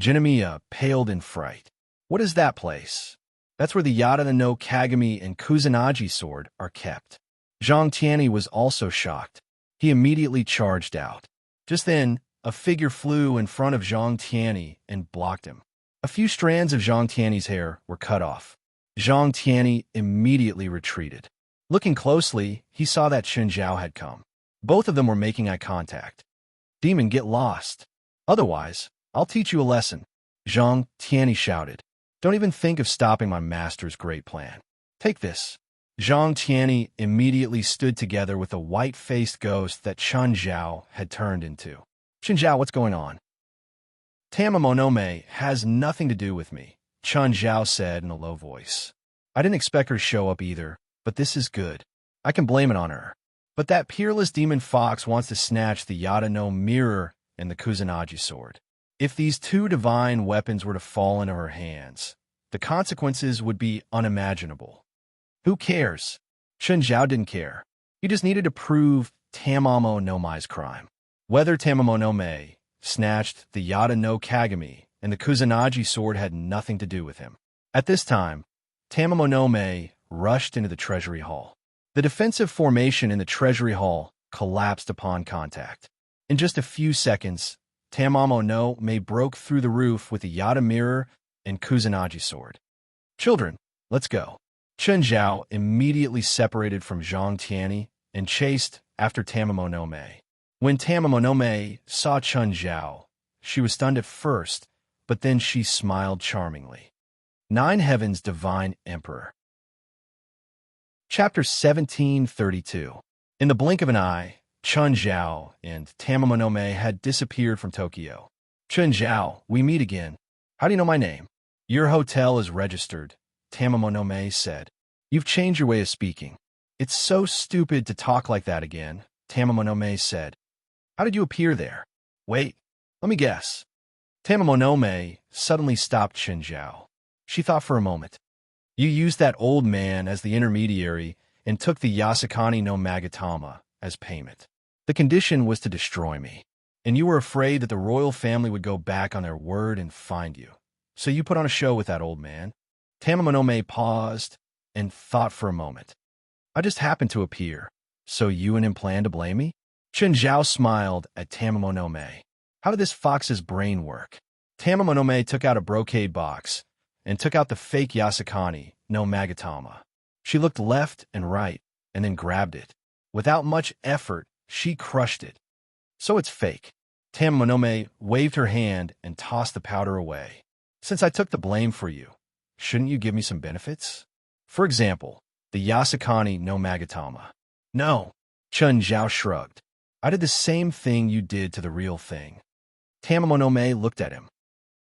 Jinemia paled in fright. What is that place? That's where the Yada no Kagami and Kusanagi sword are kept. Zhang Tianyi was also shocked. He immediately charged out. Just then, a figure flew in front of Zhang Tianyi and blocked him. A few strands of Zhang Tianyi's hair were cut off. Zhang Tianyi immediately retreated. Looking closely, he saw that Chun Zhao had come. Both of them were making eye contact. Demon, get lost. Otherwise, I'll teach you a lesson. Zhang Tianyi shouted. Don't even think of stopping my master's great plan. Take this. Zhang Tianyi immediately stood together with a white-faced ghost that Chun Zhao had turned into. Chun Zhao, what's going on? Tamamo no Mei has nothing to do with me, Chun Zhao said in a low voice. I didn't expect her to show up either, but this is good. I can blame it on her. But that peerless demon fox wants to snatch the Yada no mirror and the Kusanagi sword. If these 2 divine weapons were to fall into her hands, the consequences would be unimaginable. Who cares? Chun Zhao didn't care. He just needed to prove Tamamo no Mei's crime. Whether Tamamo no Mei snatched the Yada no Kagami and the Kusanagi sword had nothing to do with him. At this time, Tamamo no Mei rushed into the treasury hall. The defensive formation in the treasury hall collapsed upon contact. In just a few seconds, Tamamo no Mei broke through the roof with the Yada mirror and Kusanagi sword. Children, let's go. Chun Zhao immediately separated from Zhang Tianyi and chased after Tamamo no Mei. When Tamamo no Mei saw Chun Zhao, she was stunned at first, but then she smiled charmingly. 9 Heavens Divine Emperor. Chapter 1732. In the blink of an eye, Chun Zhao and Tamamo no Mei had disappeared from Tokyo. Chun Zhao, we meet again. How do you know my name? Your hotel is registered, Tamamo no Mei said. You've changed your way of speaking. It's so stupid to talk like that again, Tamamo no Mei said. How did you appear there? Wait, let me guess. Tamamo no Mei suddenly stopped Chun Zhao. She thought for a moment. You used that old man as the intermediary and took the Yasukani no Magatama as payment. The condition was to destroy me, and you were afraid that the royal family would go back on their word and find you. So you put on a show with that old man. Tamamo no Mei paused and thought for a moment. I just happened to appear, so you and him plan to blame me? Chun Zhao smiled at Tamamo no Mei. How did this fox's brain work? Tamamo no Mei took out a brocade box and took out the fake Yasukani no Magatama. She looked left and right and then grabbed it. Without much effort, she crushed it. So it's fake. Tamamo no Mei waved her hand and tossed the powder away. Since I took the blame for you, shouldn't you give me some benefits? For example, the Yasukani no Magatama. No, Chun Zhao shrugged. I did the same thing you did to the real thing. Tamamo looked at him.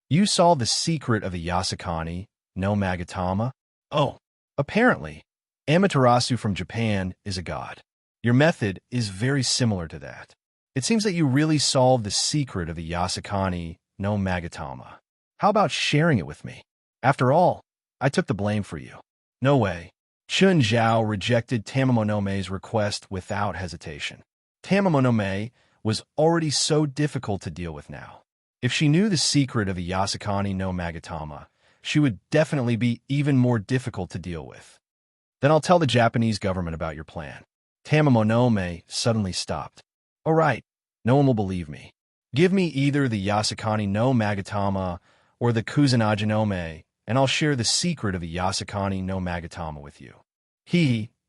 You saw the secret of the Yasukani no Magatama? Oh, apparently, Amaterasu from Japan is a god. Your method is very similar to that. It seems that you really solved the secret of the Yasukani no Magatama. How about sharing it with me? After all, I took the blame for you. No way. Chun Zhao rejected Tamamonome's request without hesitation. Tamamonome was already so difficult to deal with now. If she knew the secret of the Yasukani no Magatama, she would definitely be even more difficult to deal with. Then I'll tell the Japanese government about your plan. Tamamonome suddenly stopped. All right, no one will believe me. Give me either the Yasukani no Magatama or the Kusanagi Nome, and I'll share the secret of the Yasukani no Magatama with you.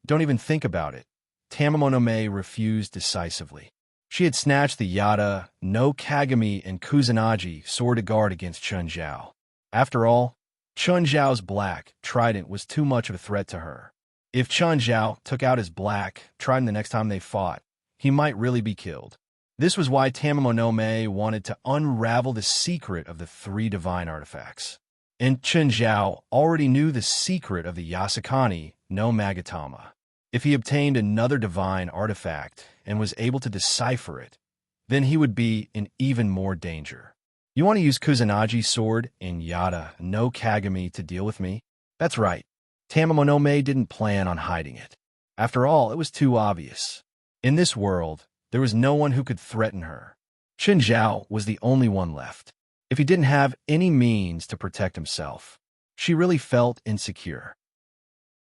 Don't even think about it. Tamamonome refused decisively. She had snatched the Yada, no Kagami, and Kusanagi sword to guard against Chun Zhao. After all, Chun Zhao's black trident was too much of a threat to her. If Chun Zhao took out his black trident the next time they fought, he might really be killed. This was why Tamamonome wanted to unravel the secret of the 3 divine artifacts. And Chun Zhao already knew the secret of the Yasukani no Magatama. If he obtained another divine artifact and was able to decipher it, then he would be in even more danger. You want to use Kusanagi's sword and Yada no Kagami to deal with me? That's right. Tamamonome didn't plan on hiding it. After all, it was too obvious. In this world, there was no one who could threaten her. Chun Zhao was the only one left. If he didn't have any means to protect himself, she really felt insecure.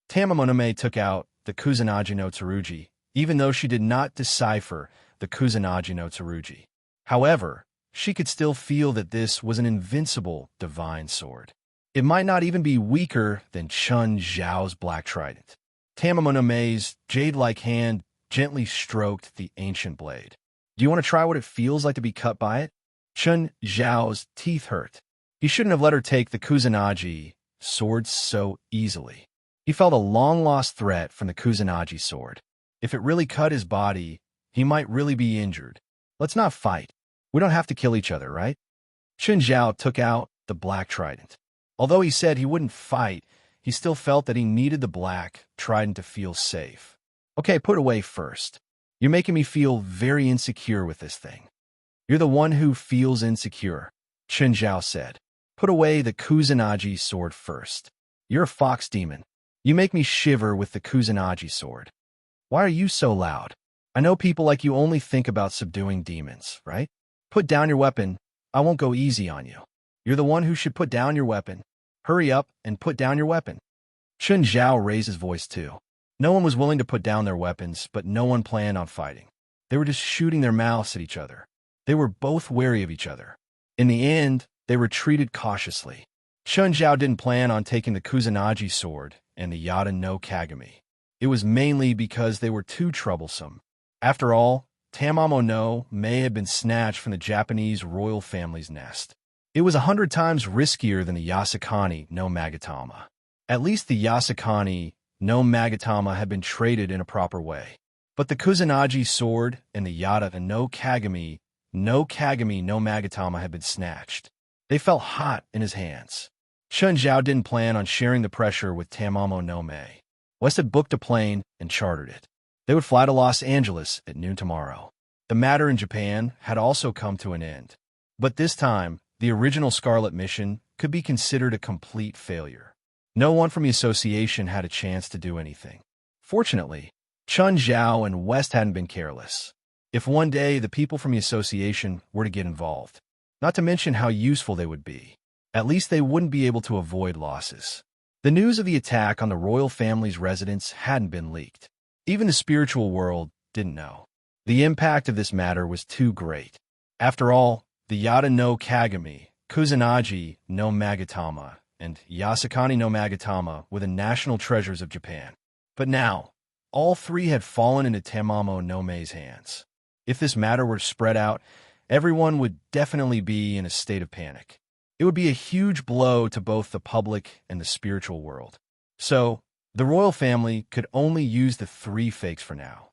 Tamamonome took out the Kusanagi no Tsurugi, even though she did not decipher the Kusanagi no Tsurugi. However, she could still feel that this was an invincible divine sword. It might not even be weaker than Chun Zhao's black trident. Tamamonome's jade-like hand gently stroked the ancient blade. Do you want to try what it feels like to be cut by it? Chun Zhao's teeth hurt. He shouldn't have let her take the Kusanagi sword so easily. He felt a long-lost threat from the Kusanagi sword. If it really cut his body, he might really be injured. Let's not fight. We don't have to kill each other, right? Chun Zhao took out the black trident. Although he said he wouldn't fight, he still felt that he needed the black trident to feel safe. Okay, put away first. You're making me feel very insecure with this thing. You're the one who feels insecure, Chun Zhao said. Put away the Kusanagi sword first. You're a fox demon. You make me shiver with the Kusanagi sword. Why are you so loud? I know people like you only think about subduing demons, right? Put down your weapon. I won't go easy on you. You're the one who should put down your weapon. Hurry up and put down your weapon. Chun Zhao raised his voice too. No one was willing to put down their weapons, but no one planned on fighting. They were just shooting their mouths at each other. They were both wary of each other. In the end, they retreated cautiously. Chun Zhao didn't plan on taking the Kusanagi sword and the Yada no Kagami. It was mainly because they were too troublesome. After all, Tamamo may have been snatched from the Japanese royal family's nest. It was 100 times riskier than the Yasukani no Magatama. At least the Yasukani no Magatama had been traded in a proper way. But the Kusanagi sword and the Yada no Kagami no Magatama had been snatched. They felt hot in his hands. Chun Zhao didn't plan on sharing the pressure with Tamamonome. West had booked a plane and chartered it. They would fly to Los Angeles at noon tomorrow. The matter in Japan had also come to an end. But this time, the original Scarlet mission could be considered a complete failure. No one from the association had a chance to do anything. Fortunately, Chun Zhao and West hadn't been careless. If one day the people from the association were to get involved, not to mention how useful they would be, at least they wouldn't be able to avoid losses. The news of the attack on the royal family's residence hadn't been leaked. Even the spiritual world didn't know. The impact of this matter was too great. After all, the Yada no Kagami, Kusanagi no Magatama, and Yasukani no Magatama were the national treasures of Japan. But now, all 3 had fallen into Tamamonome's hands. If this matter were spread out, everyone would definitely be in a state of panic. It would be a huge blow to both the public and the spiritual world. So, The royal family could only use the 3 fakes for now.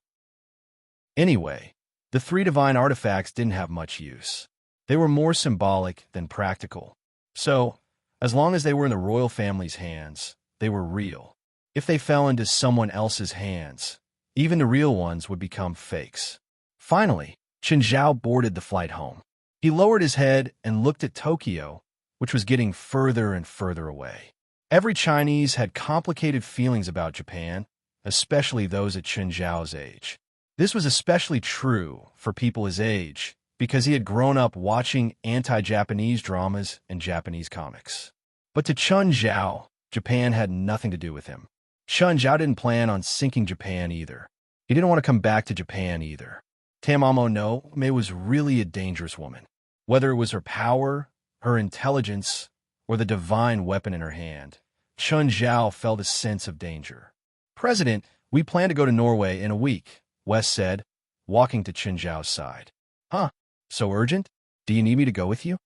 Anyway, the 3 divine artifacts didn't have much use. They were more symbolic than practical. So, as long as they were in the royal family's hands, they were real. If they fell into someone else's hands, even the real ones would become fakes. Finally, Chen Zhao boarded the flight home. He lowered his head and looked at Tokyo, which was getting further and further away. Every Chinese had complicated feelings about Japan, especially those at Chen Zhao's age. This was especially true for people his age, because he had grown up watching anti-Japanese dramas and Japanese comics. But to Chen Zhao, Japan had nothing to do with him. Chen Zhao didn't plan on sinking Japan either. He didn't want to come back to Japan either. Tamamo no Mae was really a dangerous woman. Whether it was her power, her intelligence, or the divine weapon in her hand, Chen Zhao felt a sense of danger. "President, we plan to go to Norway in a week," West said, walking to Chen Zhao's side. "Huh? So urgent? Do you need me to go with you?"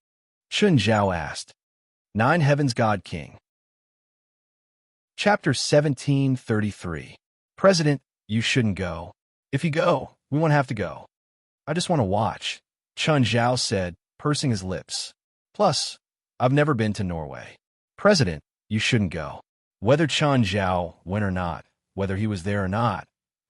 Chen Zhao asked. 9 Heavens God King. Chapter 1733. "President, you shouldn't go. If you go, we won't have to go. I just want to watch," Chen Zhao said, pursing his lips. "Plus, I've never been to Norway." "President, you shouldn't go." Whether Chen Zhao went or not, whether he was there or not,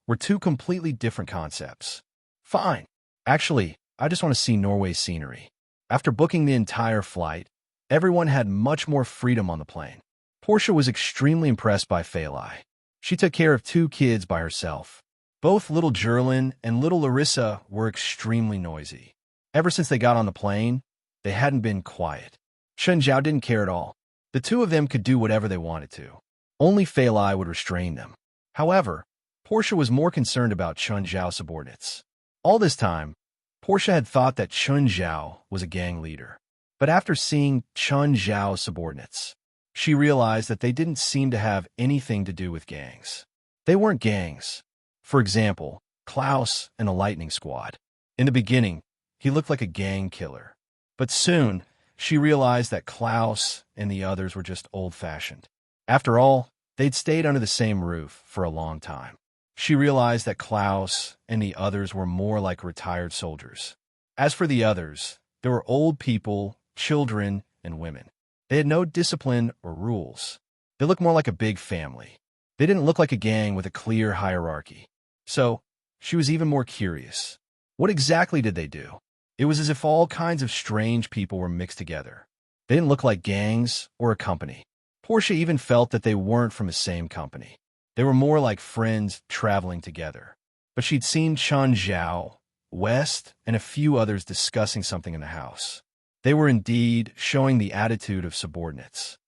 were 2 completely different concepts. "Fine. Actually, I just want to see Norway's scenery." After booking the entire flight, everyone had much more freedom on the plane. Portia was extremely impressed by Fei Lai. She took care of 2 kids by herself. Both little Jerlin and little Larissa were extremely noisy. Ever since they got on the plane, they hadn't been quiet. Chen Zhao didn't care at all. The 2 of them could do whatever they wanted to. Only Fei Lai would restrain them. However, Portia was more concerned about Chen Zhao's subordinates. All this time, Portia had thought that Chen Zhao was a gang leader. But after seeing Chen Zhao's subordinates, she realized that they didn't seem to have anything to do with gangs. They weren't gangs. For example, Klaus and the Lightning Squad. In the beginning, he looked like a gang killer. But soon, she realized that Klaus and the others were just old-fashioned. After all, they'd stayed under the same roof for a long time. She realized that Klaus and the others were more like retired soldiers. As for the others, there were old people, children, and women. They had no discipline or rules. They looked more like a big family. They didn't look like a gang with a clear hierarchy. So, she was even more curious. What exactly did they do? It was as if all kinds of strange people were mixed together. They didn't look like gangs or a company. Portia even felt that they weren't from the same company. They were more like friends traveling together. But she'd seen Chen Zhao, West, and a few others discussing something in the house. They were indeed showing the attitude of subordinates.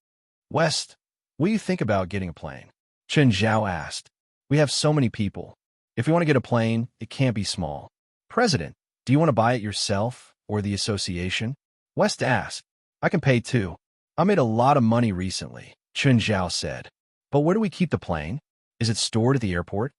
"West, what do you think about getting a plane?" Chen Zhao asked. "We have so many people. If we want to get a plane, it can't be small." "President, do you want to buy it yourself or the association?" West asked. "I can pay too. I made a lot of money recently," Chen Zhao said. "But where do we keep the plane? Is it stored at the airport?"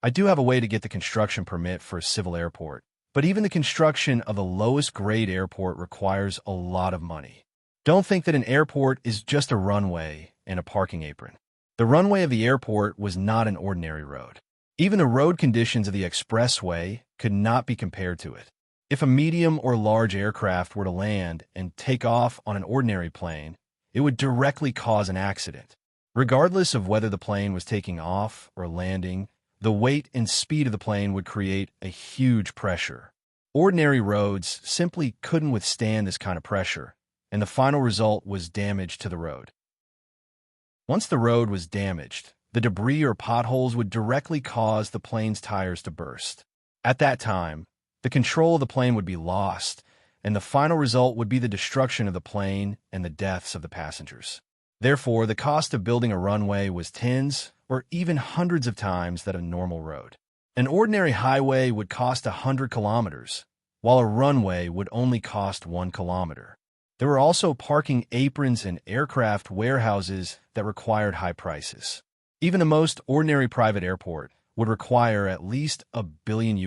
"I do have a way to get the construction permit for a civil airport, but even the construction of the lowest grade airport requires a lot of money. Don't think that an airport is just a runway and a parking apron. The runway of the airport was not an ordinary road. Even the road conditions of the expressway could not be compared to it. If a medium or large aircraft were to land and take off on an ordinary plane, it would directly cause an accident. Regardless of whether the plane was taking off or landing, the weight and speed of the plane would create a huge pressure. Ordinary roads simply couldn't withstand this kind of pressure, and the final result was damage to the road. Once the road was damaged, the debris or potholes would directly cause the plane's tires to burst. At that time, the control of the plane would be lost, and the final result would be the destruction of the plane and the deaths of the passengers. Therefore, the cost of building a runway was tens or even hundreds of times that of a normal road. An ordinary highway would cost 100 kilometers, while a runway would only cost 1 kilometer. There were also parking aprons and aircraft warehouses that required high prices. Even the most ordinary private airport would require at least $1 billion.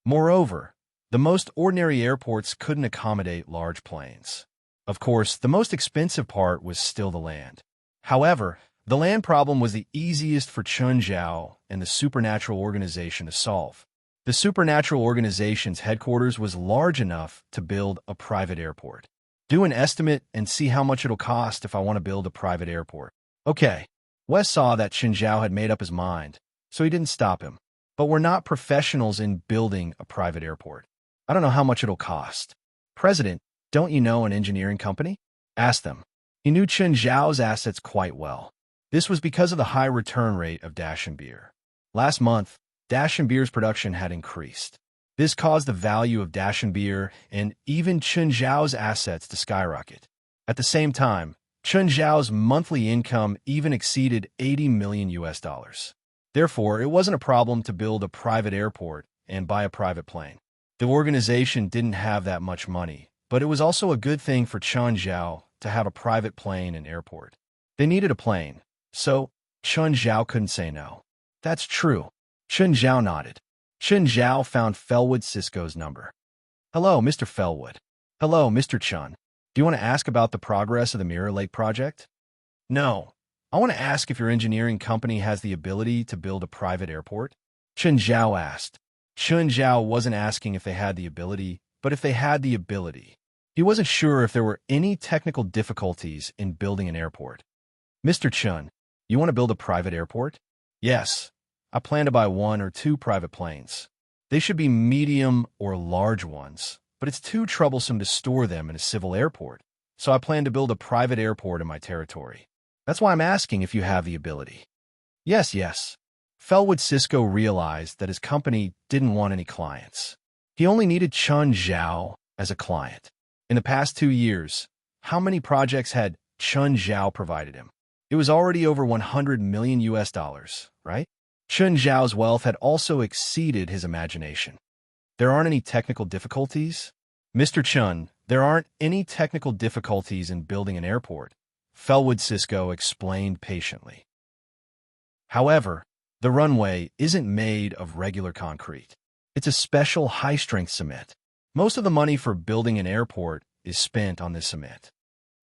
Moreover, the most ordinary airports couldn't accommodate large planes. Of course, the most expensive part was still the land. However, The land problem was the easiest for Chun Zhao and the Supernatural Organization to solve. The Supernatural Organization's headquarters was large enough to build a private airport. Do an estimate and see how much it'll cost if I want to build a private airport. Okay. Wes saw that Chun Zhao had made up his mind, so he didn't stop him. But we're not professionals in building a private airport. I don't know how much it'll cost. President, don't you know an engineering company? Ask them. He knew Chun Zhao's assets quite well. This was because of the high return rate of Dash and Beer. Last month, Dash and Beer's production had increased. This caused the value of Dash and Beer and even Chun Zhao's assets to skyrocket. At the same time, Chun Zhao's monthly income even exceeded $80 million. Therefore, it wasn't a problem to build a private airport and buy a private plane. The organization didn't have that much money, but it was also a good thing for Chun Zhao to have a private plane and airport. They needed a plane, so Chun Zhao couldn't say no. That's true. Chun Zhao nodded. Chun Zhao found Felwood Cisco's number. Hello, Mr. Felwood. Hello, Mr. Chun. Do you want to ask about the progress of the Mirror Lake project? No. I want to ask if your engineering company has the ability to build a private airport? Chun Zhao asked. Chun Zhao wasn't asking if they had the ability, but if they had the ability. He wasn't sure if there were any technical difficulties in building an airport. Mr. Chun, you want to build a private airport? Yes. I plan to buy 1 or 2 private planes. They should be medium or large ones, but it's too troublesome to store them in a civil airport, so I plan to build a private airport in my territory. That's why I'm asking if you have the ability. Yes. Felwood Cisco realized that his company didn't want any clients. He only needed Chun Zhao as a client. In the past 2 years, how many projects had Chun Zhao provided him? It was already over $100 million, right? Chun Zhao's wealth had also exceeded his imagination. There aren't any technical difficulties? Mr. Chun, there aren't any technical difficulties in building an airport, Felwood Cisco explained patiently. However, the runway isn't made of regular concrete. It's a special high-strength cement. Most of the money for building an airport is spent on this cement.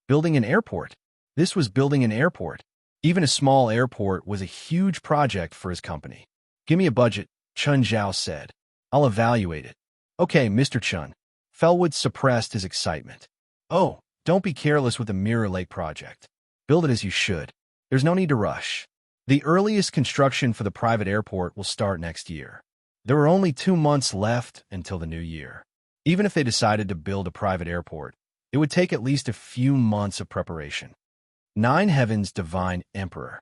Building an airport? This was building an airport. Even a small airport was a huge project for his company. Give me a budget, Chun Zhao said. I'll evaluate it. Okay, Mr. Chun. Felwood suppressed his excitement. Oh, don't be careless with the Mirror Lake project. Build it as you should. There's no need to rush. The earliest construction for the private airport will start next year. There are only 2 months left until the new year. Even if they decided to build a private airport, it would take at least a few months of preparation. Nine Heaven's Divine Emperor.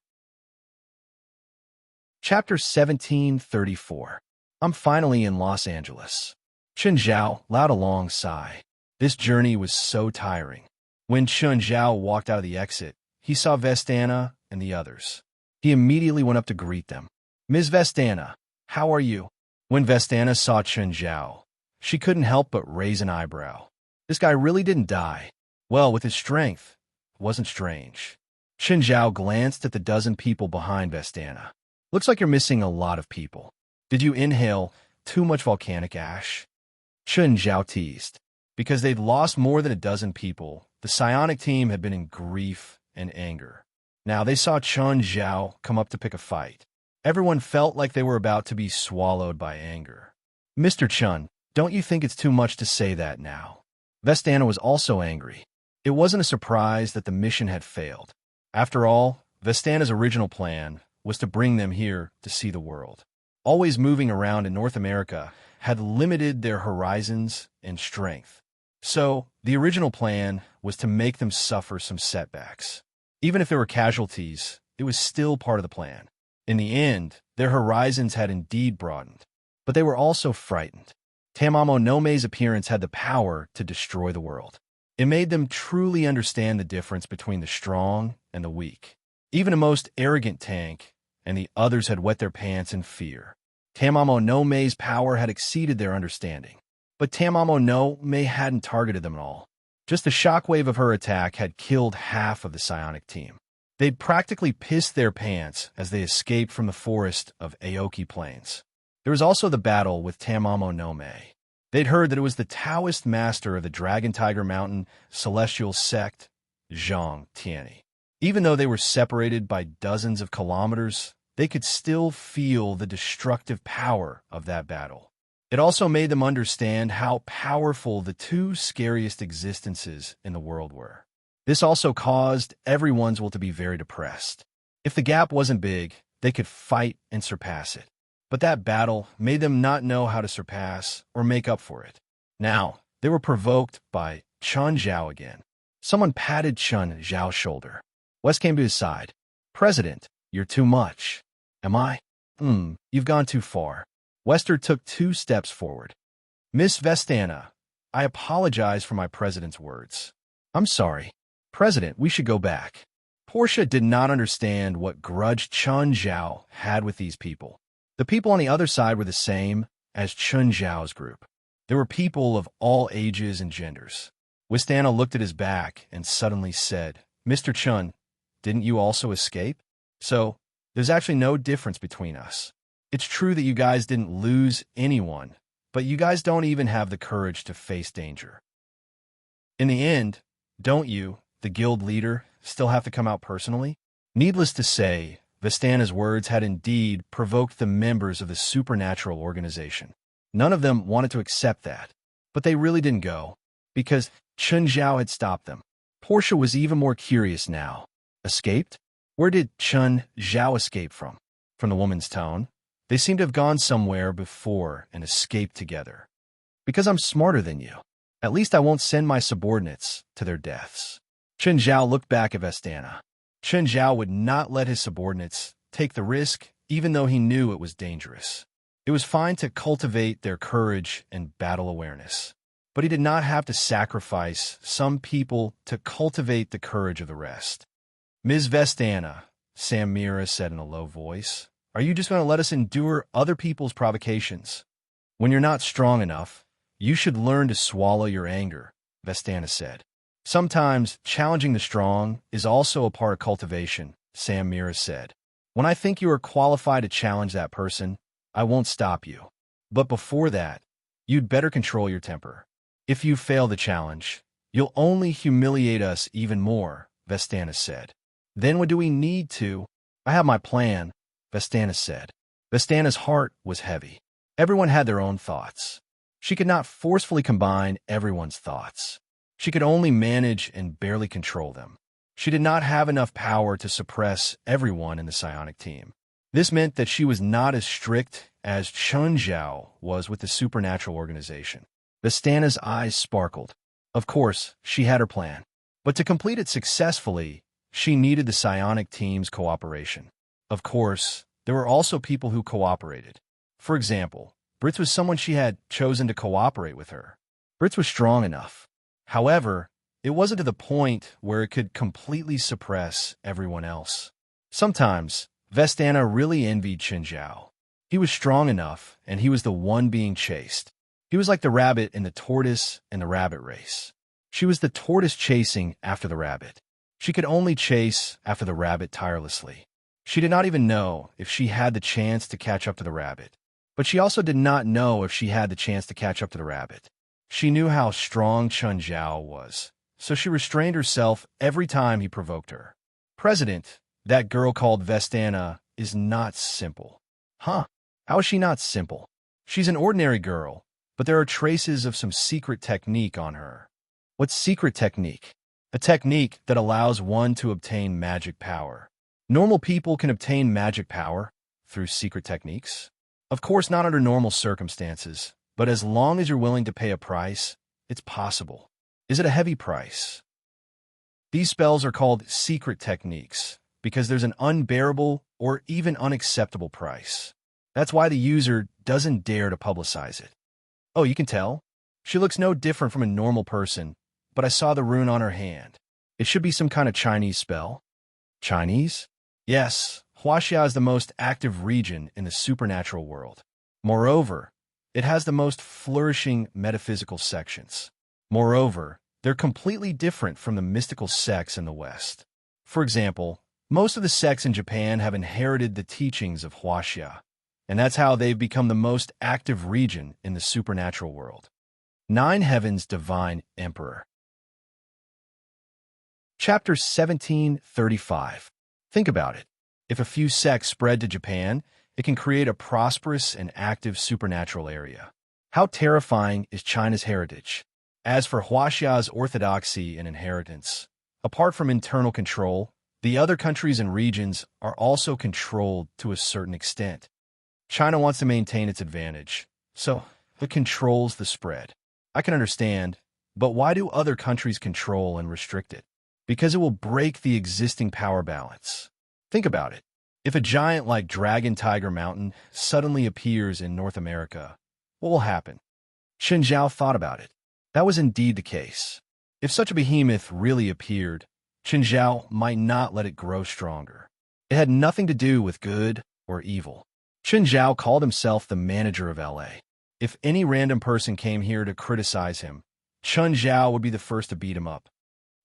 Chapter 1734. I'm finally in Los Angeles. Chun Zhao let out a long sigh. This journey was so tiring. When Chun Zhao walked out of the exit, he saw Vestana and the others. He immediately went up to greet them. Ms. Vestana, how are you? When Vestana saw Chun Zhao, she couldn't help but raise an eyebrow. This guy really didn't die. Well, with his strength, it wasn't strange. Chun Zhao glanced at the dozen people behind Vestana. Looks like you're missing a lot of people. Did you inhale too much volcanic ash? Chun Zhao teased. Because they'd lost more than a dozen people, the psionic team had been in grief and anger. Now they saw Chun Zhao come up to pick a fight. Everyone felt like they were about to be swallowed by anger. Mr. Chun, don't you think it's too much to say that now? Vestana was also angry. It wasn't a surprise that the mission had failed. After all, Vestana's original plan was to bring them here to see the world. Always moving around in North America had limited their horizons and strength. So, the original plan was to make them suffer some setbacks. Even if there were casualties, it was still part of the plan. In the end, their horizons had indeed broadened. But they were also frightened. Tamamo no Mei's appearance had the power to destroy the world. It made them truly understand the difference between the strong and the weak. Even a most arrogant tank and the others had wet their pants in fear. Tamamo no Mei's power had exceeded their understanding. But Tamamo no Mei hadn't targeted them at all. Just the shockwave of her attack had killed half of the psionic team. They'd practically pissed their pants as they escaped from the forest of Aoki Plains. There was also the battle with Tamamo no Mei. They'd heard that it was the Taoist master of the Dragon Tiger Mountain Celestial Sect, Zhang Tianyi. Even though they were separated by dozens of kilometers, they could still feel the destructive power of that battle. It also made them understand how powerful the two scariest existences in the world were. This also caused everyone's will to be very depressed. If the gap wasn't big, they could fight and surpass it. But that battle made them not know how to surpass or make up for it. Now, they were provoked by Chun Zhao again. Someone patted Chun Zhao's shoulder. West came to his side. "President, you're too much." "Am I?" You've gone too far." Wester took 2 steps forward. "Miss Vestana, I apologize for my president's words." "I'm sorry. President, we should go back." Portia did not understand what grudge Chun Zhao had with these people. The people on the other side were the same as Chun Zhao's group. There were people of all ages and genders. Wistana looked at his back and suddenly said, "Mr. Chun, didn't you also escape? So, there's actually no difference between us. It's true that you guys didn't lose anyone, but you guys don't even have the courage to face danger. In the end, don't you, the guild leader, still have to come out personally?" Needless to say, Vistana's words had indeed provoked the members of the supernatural organization. None of them wanted to accept that, but they really didn't go, because Chun Zhao had stopped them. Portia was even more curious now. Escaped? Where did Chun Zhao escape from? From the woman's tone, they seemed to have gone somewhere before and escaped together. "Because I'm smarter than you. At least I won't send my subordinates to their deaths." Chun Zhao looked back at Vestana. Chun Zhao would not let his subordinates take the risk, even though he knew it was dangerous. It was fine to cultivate their courage and battle awareness, but he did not have to sacrifice some people to cultivate the courage of the rest. "Ms. Vestana," Samira said in a low voice, "are you just going to let us endure other people's provocations? When you're not strong enough, you should learn to swallow your anger," Vestana said. "Sometimes challenging the strong is also a part of cultivation," Samira said. "When I think you are qualified to challenge that person, I won't stop you. But before that, you'd better control your temper. If you fail the challenge, you'll only humiliate us even more," Vestana said. "Then what do we need to?" "I have my plan," Vestana said. Vestana's heart was heavy. Everyone had their own thoughts. She could not forcefully combine everyone's thoughts. She could only manage and barely control them. She did not have enough power to suppress everyone in the psionic team. This meant that she was not as strict as Chun Zhao was with the supernatural organization. Vestana's eyes sparkled. Of course, she had her plan. But to complete it successfully, she needed the psionic team's cooperation. Of course, there were also people who cooperated. For example, Britz was someone she had chosen to cooperate with her. Britz was strong enough. However, it wasn't to the point where it could completely suppress everyone else. Sometimes, Vestana really envied Chun Zhao. He was strong enough, and he was the one being chased. He was like the rabbit in the tortoise and the rabbit race. She was the tortoise chasing after the rabbit. She could only chase after the rabbit tirelessly. She did not even know if she had the chance to catch up to the rabbit. But she also did not know if she had the chance to catch up to the rabbit. She knew how strong Chun Zhao was, so she restrained herself every time he provoked her. "President, that girl called Vestana is not simple." "Huh? How is she not simple?" "She's an ordinary girl, but there are traces of some secret technique on her." "What secret technique?" "A technique that allows one to obtain magic power." "Normal people can obtain magic power through secret techniques?" "Of course not under normal circumstances, but as long as you're willing to pay a price, it's possible." "Is it a heavy price?" "These spells are called secret techniques because there's an unbearable or even unacceptable price. That's why the user doesn't dare to publicize it." "Oh, you can tell? She looks no different from a normal person, but I saw the rune on her hand. It should be some kind of Chinese spell." "Chinese?" "Yes, Huaxia is the most active region in the supernatural world. Moreover, it has the most flourishing metaphysical sections. Moreover, they're completely different from the mystical sects in the West. For example, most of the sects in Japan have inherited the teachings of Huaxia, and that's how they've become the most active region in the supernatural world. Nine Heavens Divine Emperor. Chapter 1735. Think about it. If a few sects spread to Japan, it can create a prosperous and active supernatural area. How terrifying is China's heritage? As for Huaxia's orthodoxy and inheritance, apart from internal control, the other countries and regions are also controlled to a certain extent. China wants to maintain its advantage, so it controls the spread. I can understand, but why do other countries control and restrict it? Because it will break the existing power balance. Think about it. If a giant like Dragon Tiger Mountain suddenly appears in North America, what will happen? Chen Zhao thought about it. That was indeed the case. If such a behemoth really appeared, Chen Zhao might not let it grow stronger. It had nothing to do with good or evil. Chen Zhao called himself the manager of LA. If any random person came here to criticize him, Chen Zhao would be the first to beat him up.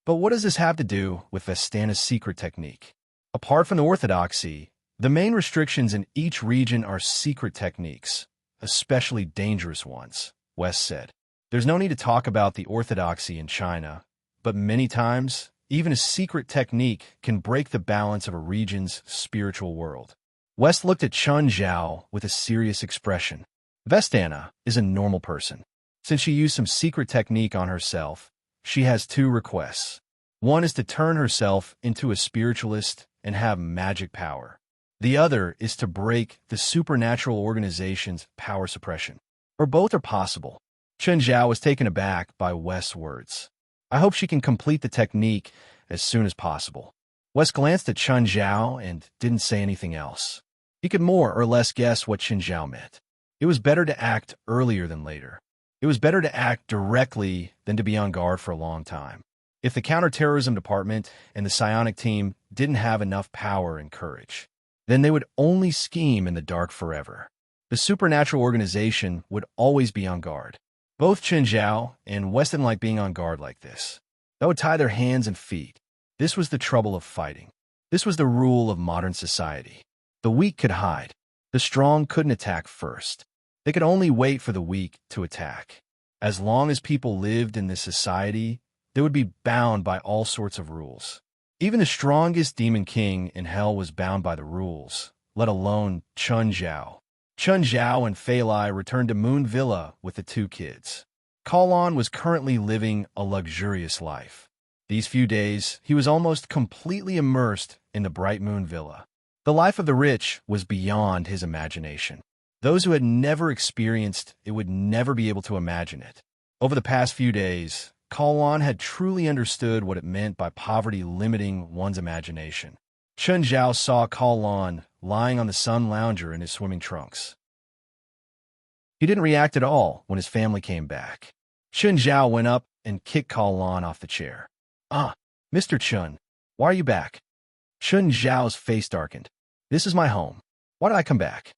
But what does this have to do with Vestana's secret technique? Apart from the orthodoxy, the main restrictions in each region are secret techniques, especially dangerous ones, West said. There's no need to talk about the orthodoxy in China, but many times, even a secret technique can break the balance of a region's spiritual world. West looked at Chen Zhao with a serious expression. Vestana is a normal person. Since she used some secret technique on herself, she has two requests. One is to turn herself into a spiritualist and have magic power. The other is to break the supernatural organization's power suppression. Or both are possible. Chen Zhao was taken aback by West's words. I hope she can complete the technique as soon as possible. West glanced at Chen Zhao and didn't say anything else. He could more or less guess what Chen Zhao meant. It was better to act earlier than later. It was better to act directly than to be on guard for a long time. If the counterterrorism department and the psionic team didn't have enough power and courage, then they would only scheme in the dark forever. The supernatural organization would always be on guard. Both Chen Zhao and West didn't like being on guard like this. That would tie their hands and feet. This was the trouble of fighting. This was the rule of modern society. The weak could hide. The strong couldn't attack first. They could only wait for the weak to attack. As long as people lived in this society, they would be bound by all sorts of rules. Even the strongest demon king in hell was bound by the rules, let alone Chen Zhao. Chen Zhao and Fei Lai returned to Moon Villa with the two kids. Kalon was currently living a luxurious life. These few days, he was almost completely immersed in the bright Moon Villa. The life of the rich was beyond his imagination. Those who had never experienced it would never be able to imagine it. Over the past few days, Kalon had truly understood what it meant by poverty limiting one's imagination. Chen Zhao saw Kalon lying on the sun lounger in his swimming trunks. He didn't react at all when his family came back. Chen Zhao went up and kicked Kalon off the chair. Mr. Chen, why are you back? Chen Zhao's face darkened. This is my home. Why did I come back?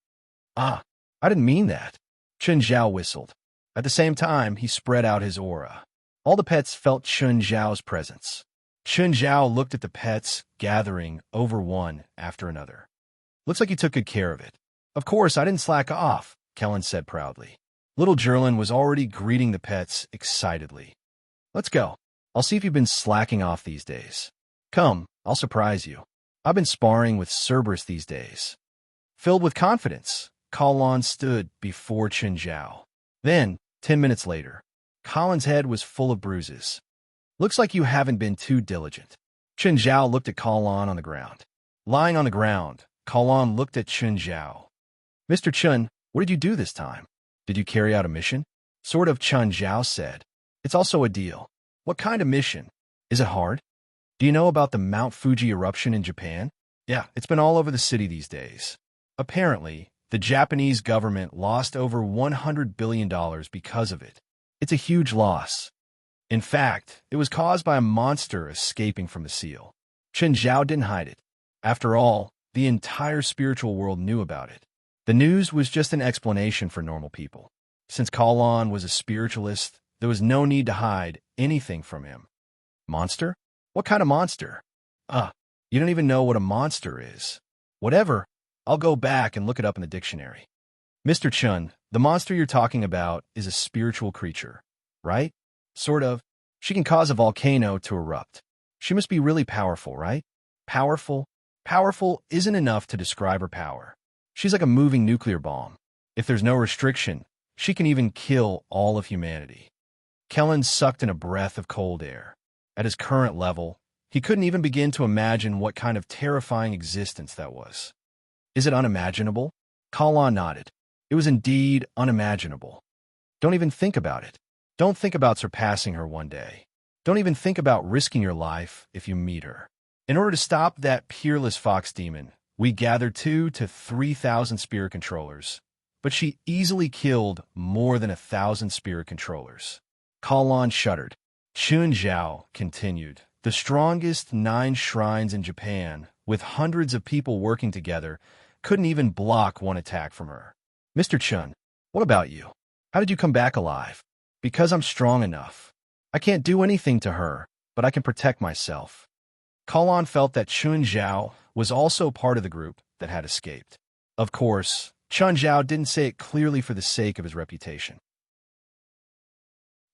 I didn't mean that. Chen Zhao whistled. At the same time, he spread out his aura. All the pets felt Chen Zhao's presence. Chen Zhao looked at the pets, gathering over one after another. Looks like you took good care of it. Of course, I didn't slack off, Kellen said proudly. Little Jerlin was already greeting the pets excitedly. Let's go. I'll see if you've been slacking off these days. Come, I'll surprise you. I've been sparring with Cerberus these days. Filled with confidence, Kalon stood before Chen Zhao. Then, 10 minutes later, Colin's head was full of bruises. Looks like you haven't been too diligent. Chen Zhao looked at Kalon on the ground. Lying on the ground, Kalon looked at Chen Zhao. Mr. Chen, what did you do this time? Did you carry out a mission? Sort of, Chen Zhao said. It's also a deal. What kind of mission? Is it hard? Do you know about the Mount Fuji eruption in Japan? Yeah, it's been all over the city these days. Apparently, the Japanese government lost over $100 billion because of it. It's a huge loss. In fact, it was caused by a monster escaping from the seal. Chen Zhao didn't hide it. After all, the entire spiritual world knew about it. The news was just an explanation for normal people. Since Kalon was a spiritualist, there was no need to hide anything from him. Monster? What kind of monster? You don't even know what a monster is. Whatever, I'll go back and look it up in the dictionary. Mr. Chen, the monster you're talking about is a spiritual creature, right? Sort of. She can cause a volcano to erupt. She must be really powerful, right? Powerful? Powerful isn't enough to describe her power. She's like a moving nuclear bomb. If there's no restriction, she can even kill all of humanity. Kellen sucked in a breath of cold air. At his current level, he couldn't even begin to imagine what kind of terrifying existence that was. Is it unimaginable? Kalon nodded. It was indeed unimaginable. Don't even think about it. Don't think about surpassing her one day. Don't even think about risking your life if you meet her. In order to stop that peerless fox demon, we gathered 2,000 to 3,000 spirit controllers, but she easily killed more than 1,000 spirit controllers. Kalon shuddered. Chun Zhao continued. The strongest 9 shrines in Japan, with hundreds of people working together, couldn't even block one attack from her. Mr. Chun, what about you? How did you come back alive? Because I'm strong enough. I can't do anything to her, but I can protect myself. Kalon felt that Chun Zhao was also part of the group that had escaped. Of course, Chun Zhao didn't say it clearly for the sake of his reputation.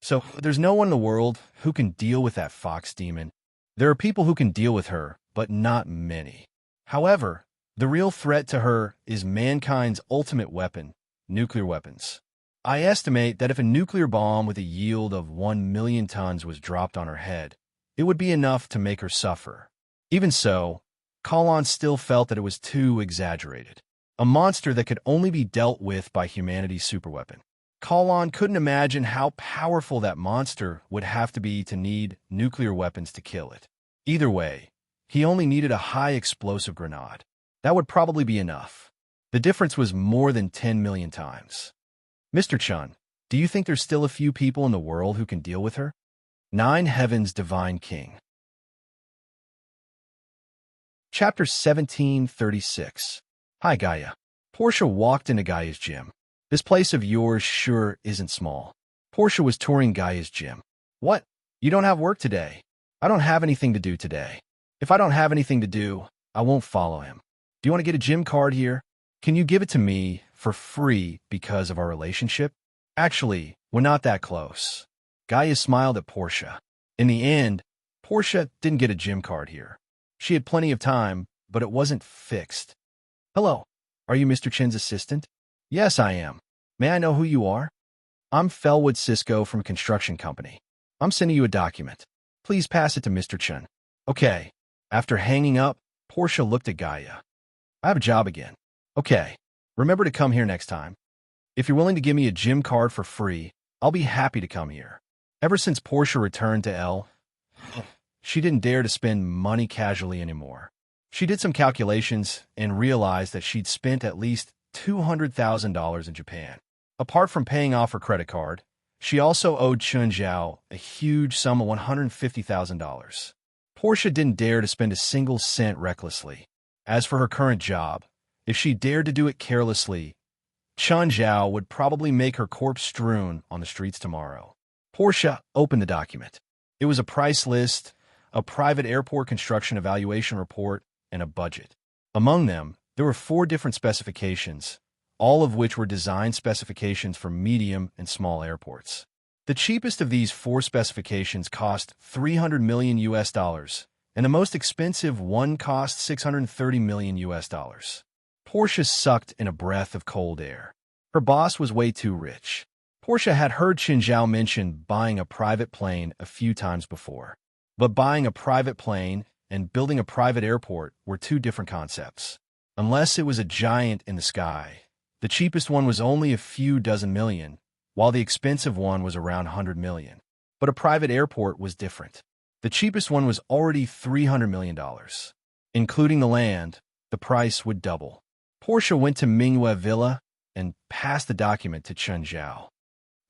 So, there's no one in the world who can deal with that fox demon. There are people who can deal with her, but not many. However, the real threat to her is mankind's ultimate weapon, nuclear weapons. I estimate that if a nuclear bomb with a yield of 1 million tons was dropped on her head, it would be enough to make her suffer. Even so, Kalon still felt that it was too exaggerated. A monster that could only be dealt with by humanity's superweapon. Kalon couldn't imagine how powerful that monster would have to be to need nuclear weapons to kill it. Either way, he only needed a high explosive grenade. That would probably be enough. The difference was more than 10 million times. Mr. Chun, do you think there's still a few people in the world who can deal with her? 9 Heaven's Divine King. Chapter 1736. Hi, Gaia. Portia walked into Gaia's gym. This place of yours sure isn't small. Portia was touring Gaia's gym. What? You don't have work today? I don't have anything to do today. If I don't have anything to do, I won't follow him. Do you want to get a gym card here? Can you give it to me for free because of our relationship? Actually, we're not that close. Gaia smiled at Portia. In the end, Portia didn't get a gym card here. She had plenty of time, but it wasn't fixed. Hello, are you Mr. Chen's assistant? Yes, I am. May I know who you are? I'm Felwood Cisco from a construction company. I'm sending you a document. Please pass it to Mr. Chen. Okay. After hanging up, Portia looked at Gaia. I have a job again. Okay. Remember to come here next time. If you're willing to give me a gym card for free, I'll be happy to come here. Ever since Portia returned to L, she didn't dare to spend money casually anymore. She did some calculations and realized that she'd spent at least $200,000 in Japan. Apart from paying off her credit card, she also owed Chun Zhao a huge sum of $150,000. Portia didn't dare to spend a single cent recklessly. As for her current job, if she dared to do it carelessly, Chun Zhao would probably make her corpse strewn on the streets tomorrow. Portia opened the document. It was a price list, a private airport construction evaluation report, and a budget. Among them, there were 4 different specifications, all of which were design specifications for medium and small airports. The cheapest of these 4 specifications cost $300 million, and the most expensive one cost $630 million. Portia sucked in a breath of cold air. Her boss was way too rich. Portia had heard Chun Zhao mention buying a private plane a few times before. But buying a private plane and building a private airport were 2 different concepts. Unless it was a giant in the sky, the cheapest one was only a few dozen million, while the expensive one was around 100 million. But a private airport was different. The cheapest one was already $300 million. Including the land, the price would double. Portia went to Mingyue Villa and passed the document to Chun Zhao.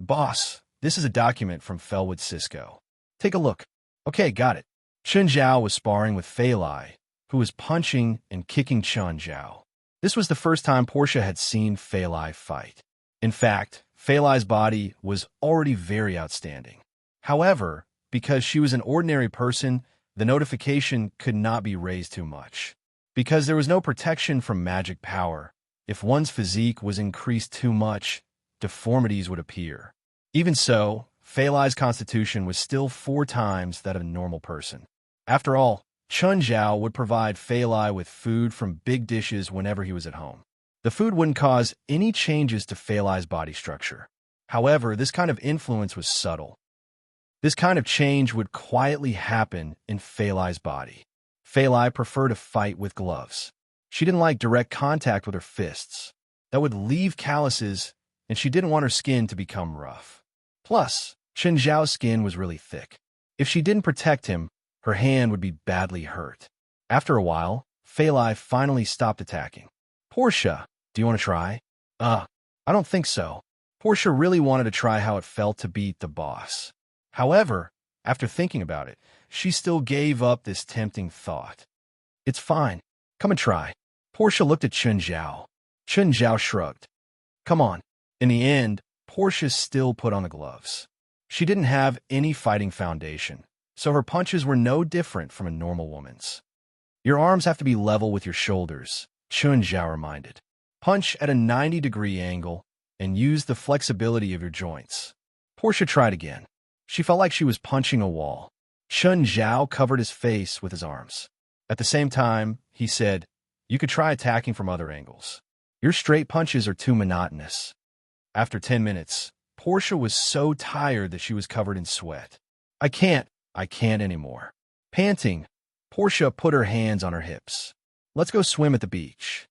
Boss, this is a document from Felwood Cisco. Take a look. Okay, got it. Chun Zhao was sparring with Fei Lai, who was punching and kicking Chun Zhao. This was the first time Portia had seen Fei Lai fight. In fact, Fei Lai's body was already very outstanding. However, because she was an ordinary person, the notification could not be raised too much. Because there was no protection from magic power, if one's physique was increased too much, deformities would appear. Even so, Fei Lai's constitution was still 4 times that of a normal person. After all, Chun Zhao would provide Fei Lai with food from big dishes whenever he was at home. The food wouldn't cause any changes to Fei Lai's body structure. However, this kind of influence was subtle. This kind of change would quietly happen in Fei Lai's body. Fei Lai preferred to fight with gloves. She didn't like direct contact with her fists. That would leave calluses, and she didn't want her skin to become rough. Plus, Chun Zhao's skin was really thick. If she didn't protect him, her hand would be badly hurt. After a while, Fei Lai finally stopped attacking. Portia, do you want to try? I don't think so. Portia really wanted to try how it felt to beat the boss. However, after thinking about it, she still gave up this tempting thought. It's fine. Come and try. Portia looked at Chun Zhao. Chun Zhao shrugged. Come on. In the end, Portia still put on the gloves. She didn't have any fighting foundation, so her punches were no different from a normal woman's. Your arms have to be level with your shoulders, Chun Zhao reminded. Punch at a 90-degree angle and use the flexibility of your joints. Portia tried again. She felt like she was punching a wall. Chun Zhao covered his face with his arms. At the same time, he said, you could try attacking from other angles. Your straight punches are too monotonous. After 10 minutes, Portia was so tired that she was covered in sweat. I can't anymore. Panting, Portia put her hands on her hips. Let's go swim at the beach.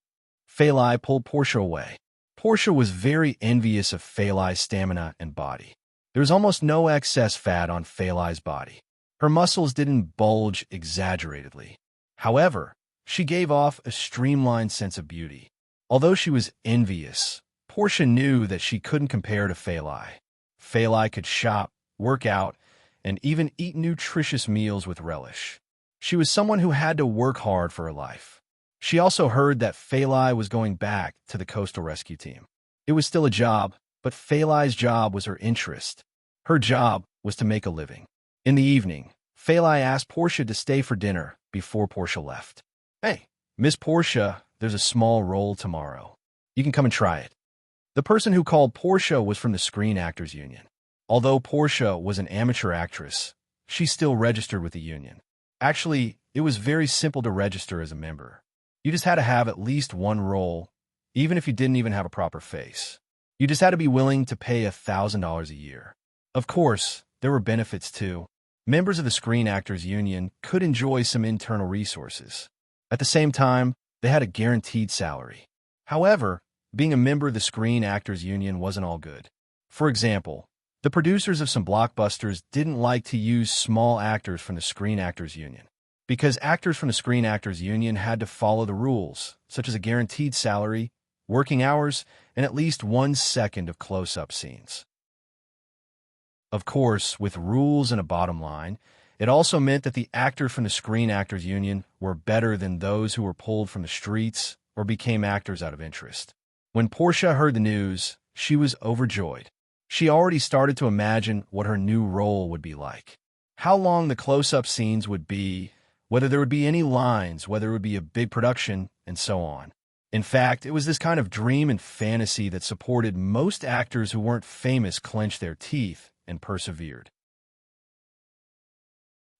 Fei Lai pulled Portia away. Portia was very envious of Fei Lai's stamina and body. There was almost no excess fat on Fei Lai's body. Her muscles didn't bulge exaggeratedly. However, she gave off a streamlined sense of beauty. Although she was envious, Portia knew that she couldn't compare to Fei Lai. Fei Lai could shop, work out, and even eat nutritious meals with relish. She was someone who had to work hard for her life. She also heard that Fei Lai was going back to the coastal rescue team. It was still a job, but Fei Lai's job was her interest. Her job was to make a living. In the evening, Fei Lai asked Portia to stay for dinner before Portia left. Hey, Miss Portia, there's a small role tomorrow. You can come and try it. The person who called Portia was from the Screen Actors Union. Although Portia was an amateur actress, she still registered with the union. Actually, it was very simple to register as a member. You just had to have at least one role, even if you didn't even have a proper face. You just had to be willing to pay $1,000 a year. Of course, there were benefits too. Members of the Screen Actors Union could enjoy some internal resources. At the same time, they had a guaranteed salary. However, being a member of the Screen Actors Union wasn't all good. For example, the producers of some blockbusters didn't like to use small actors from the Screen Actors Union, because actors from the Screen Actors Union had to follow the rules, such as a guaranteed salary, working hours, and at least 1 second of close-up scenes. Of course, with rules and a bottom line, it also meant that the actors from the Screen Actors Union were better than those who were pulled from the streets or became actors out of interest. When Portia heard the news, she was overjoyed. She already started to imagine what her new role would be like. How long the close-up scenes would be, whether there would be any lines, whether it would be a big production, and so on. In fact, it was this kind of dream and fantasy that supported most actors who weren't famous clench their teeth and persevered.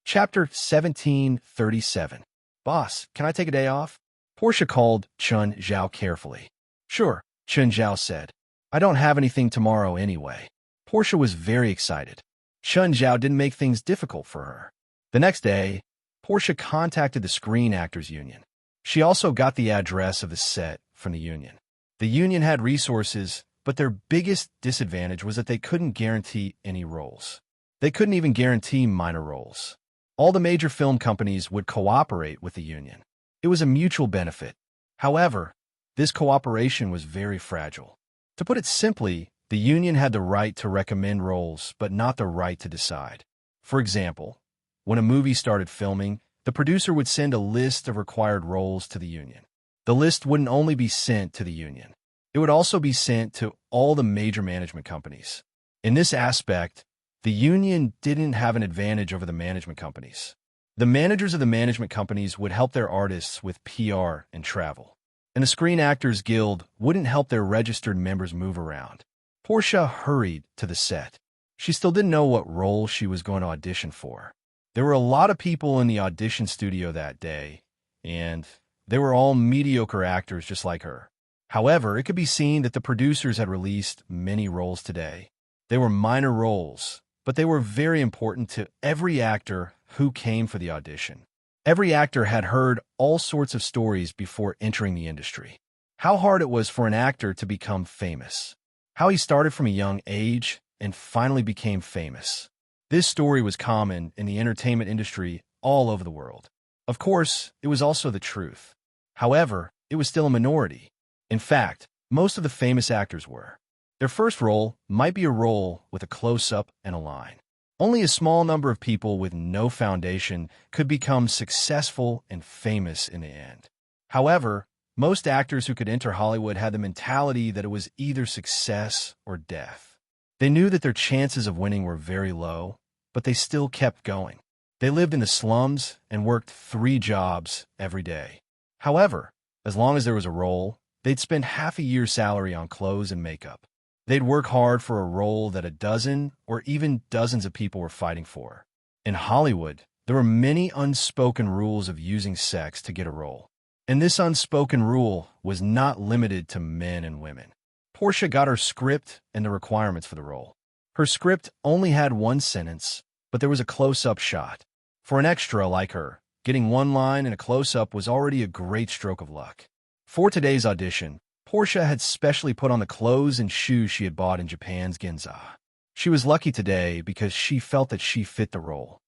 Chapter 1737. Boss, can I take a day off? Portia called Chun Zhao carefully. Sure, Chun Zhao said. I don't have anything tomorrow anyway. Portia was very excited. Chun Zhao didn't make things difficult for her. The next day, Portia contacted the Screen Actors Union. She also got the address of the set from the union. The union had resources, but their biggest disadvantage was that they couldn't guarantee any roles. They couldn't even guarantee minor roles. All the major film companies would cooperate with the union. It was a mutual benefit. However, this cooperation was very fragile. To put it simply, the union had the right to recommend roles, but not the right to decide. For example, when a movie started filming, the producer would send a list of required roles to the union. The list wouldn't only be sent to the union. It would also be sent to all the major management companies. In this aspect, the union didn't have an advantage over the management companies. The managers of the management companies would help their artists with PR and travel. And the Screen Actors Guild wouldn't help their registered members move around. Portia hurried to the set. She still didn't know what role she was going to audition for. There were a lot of people in the audition studio that day, and they were all mediocre actors just like her. However, it could be seen that the producers had released many roles today. They were minor roles, but they were very important to every actor who came for the audition. Every actor had heard all sorts of stories before entering the industry. How hard it was for an actor to become famous. How he started from a young age and finally became famous. This story was common in the entertainment industry all over the world. Of course, it was also the truth. However, it was still a minority. In fact, most of the famous actors were. Their first role might be a role with a close-up and a line. Only a small number of people with no foundation could become successful and famous in the end. However, most actors who could enter Hollywood had the mentality that it was either success or death. They knew that their chances of winning were very low, but they still kept going. They lived in the slums and worked 3 jobs every day. However, as long as there was a role, they'd spend half a year's salary on clothes and makeup. They'd work hard for a role that a dozen or even dozens of people were fighting for. In Hollywood, there were many unspoken rules of using sex to get a role. And this unspoken rule was not limited to men and women. Portia got her script and the requirements for the role. Her script only had 1 sentence, but there was a close-up shot. For an extra like her, getting 1 line and a close-up was already a great stroke of luck. For today's audition, Portia had specially put on the clothes and shoes she had bought in Japan's Ginza. She was lucky today because she felt that she fit the role.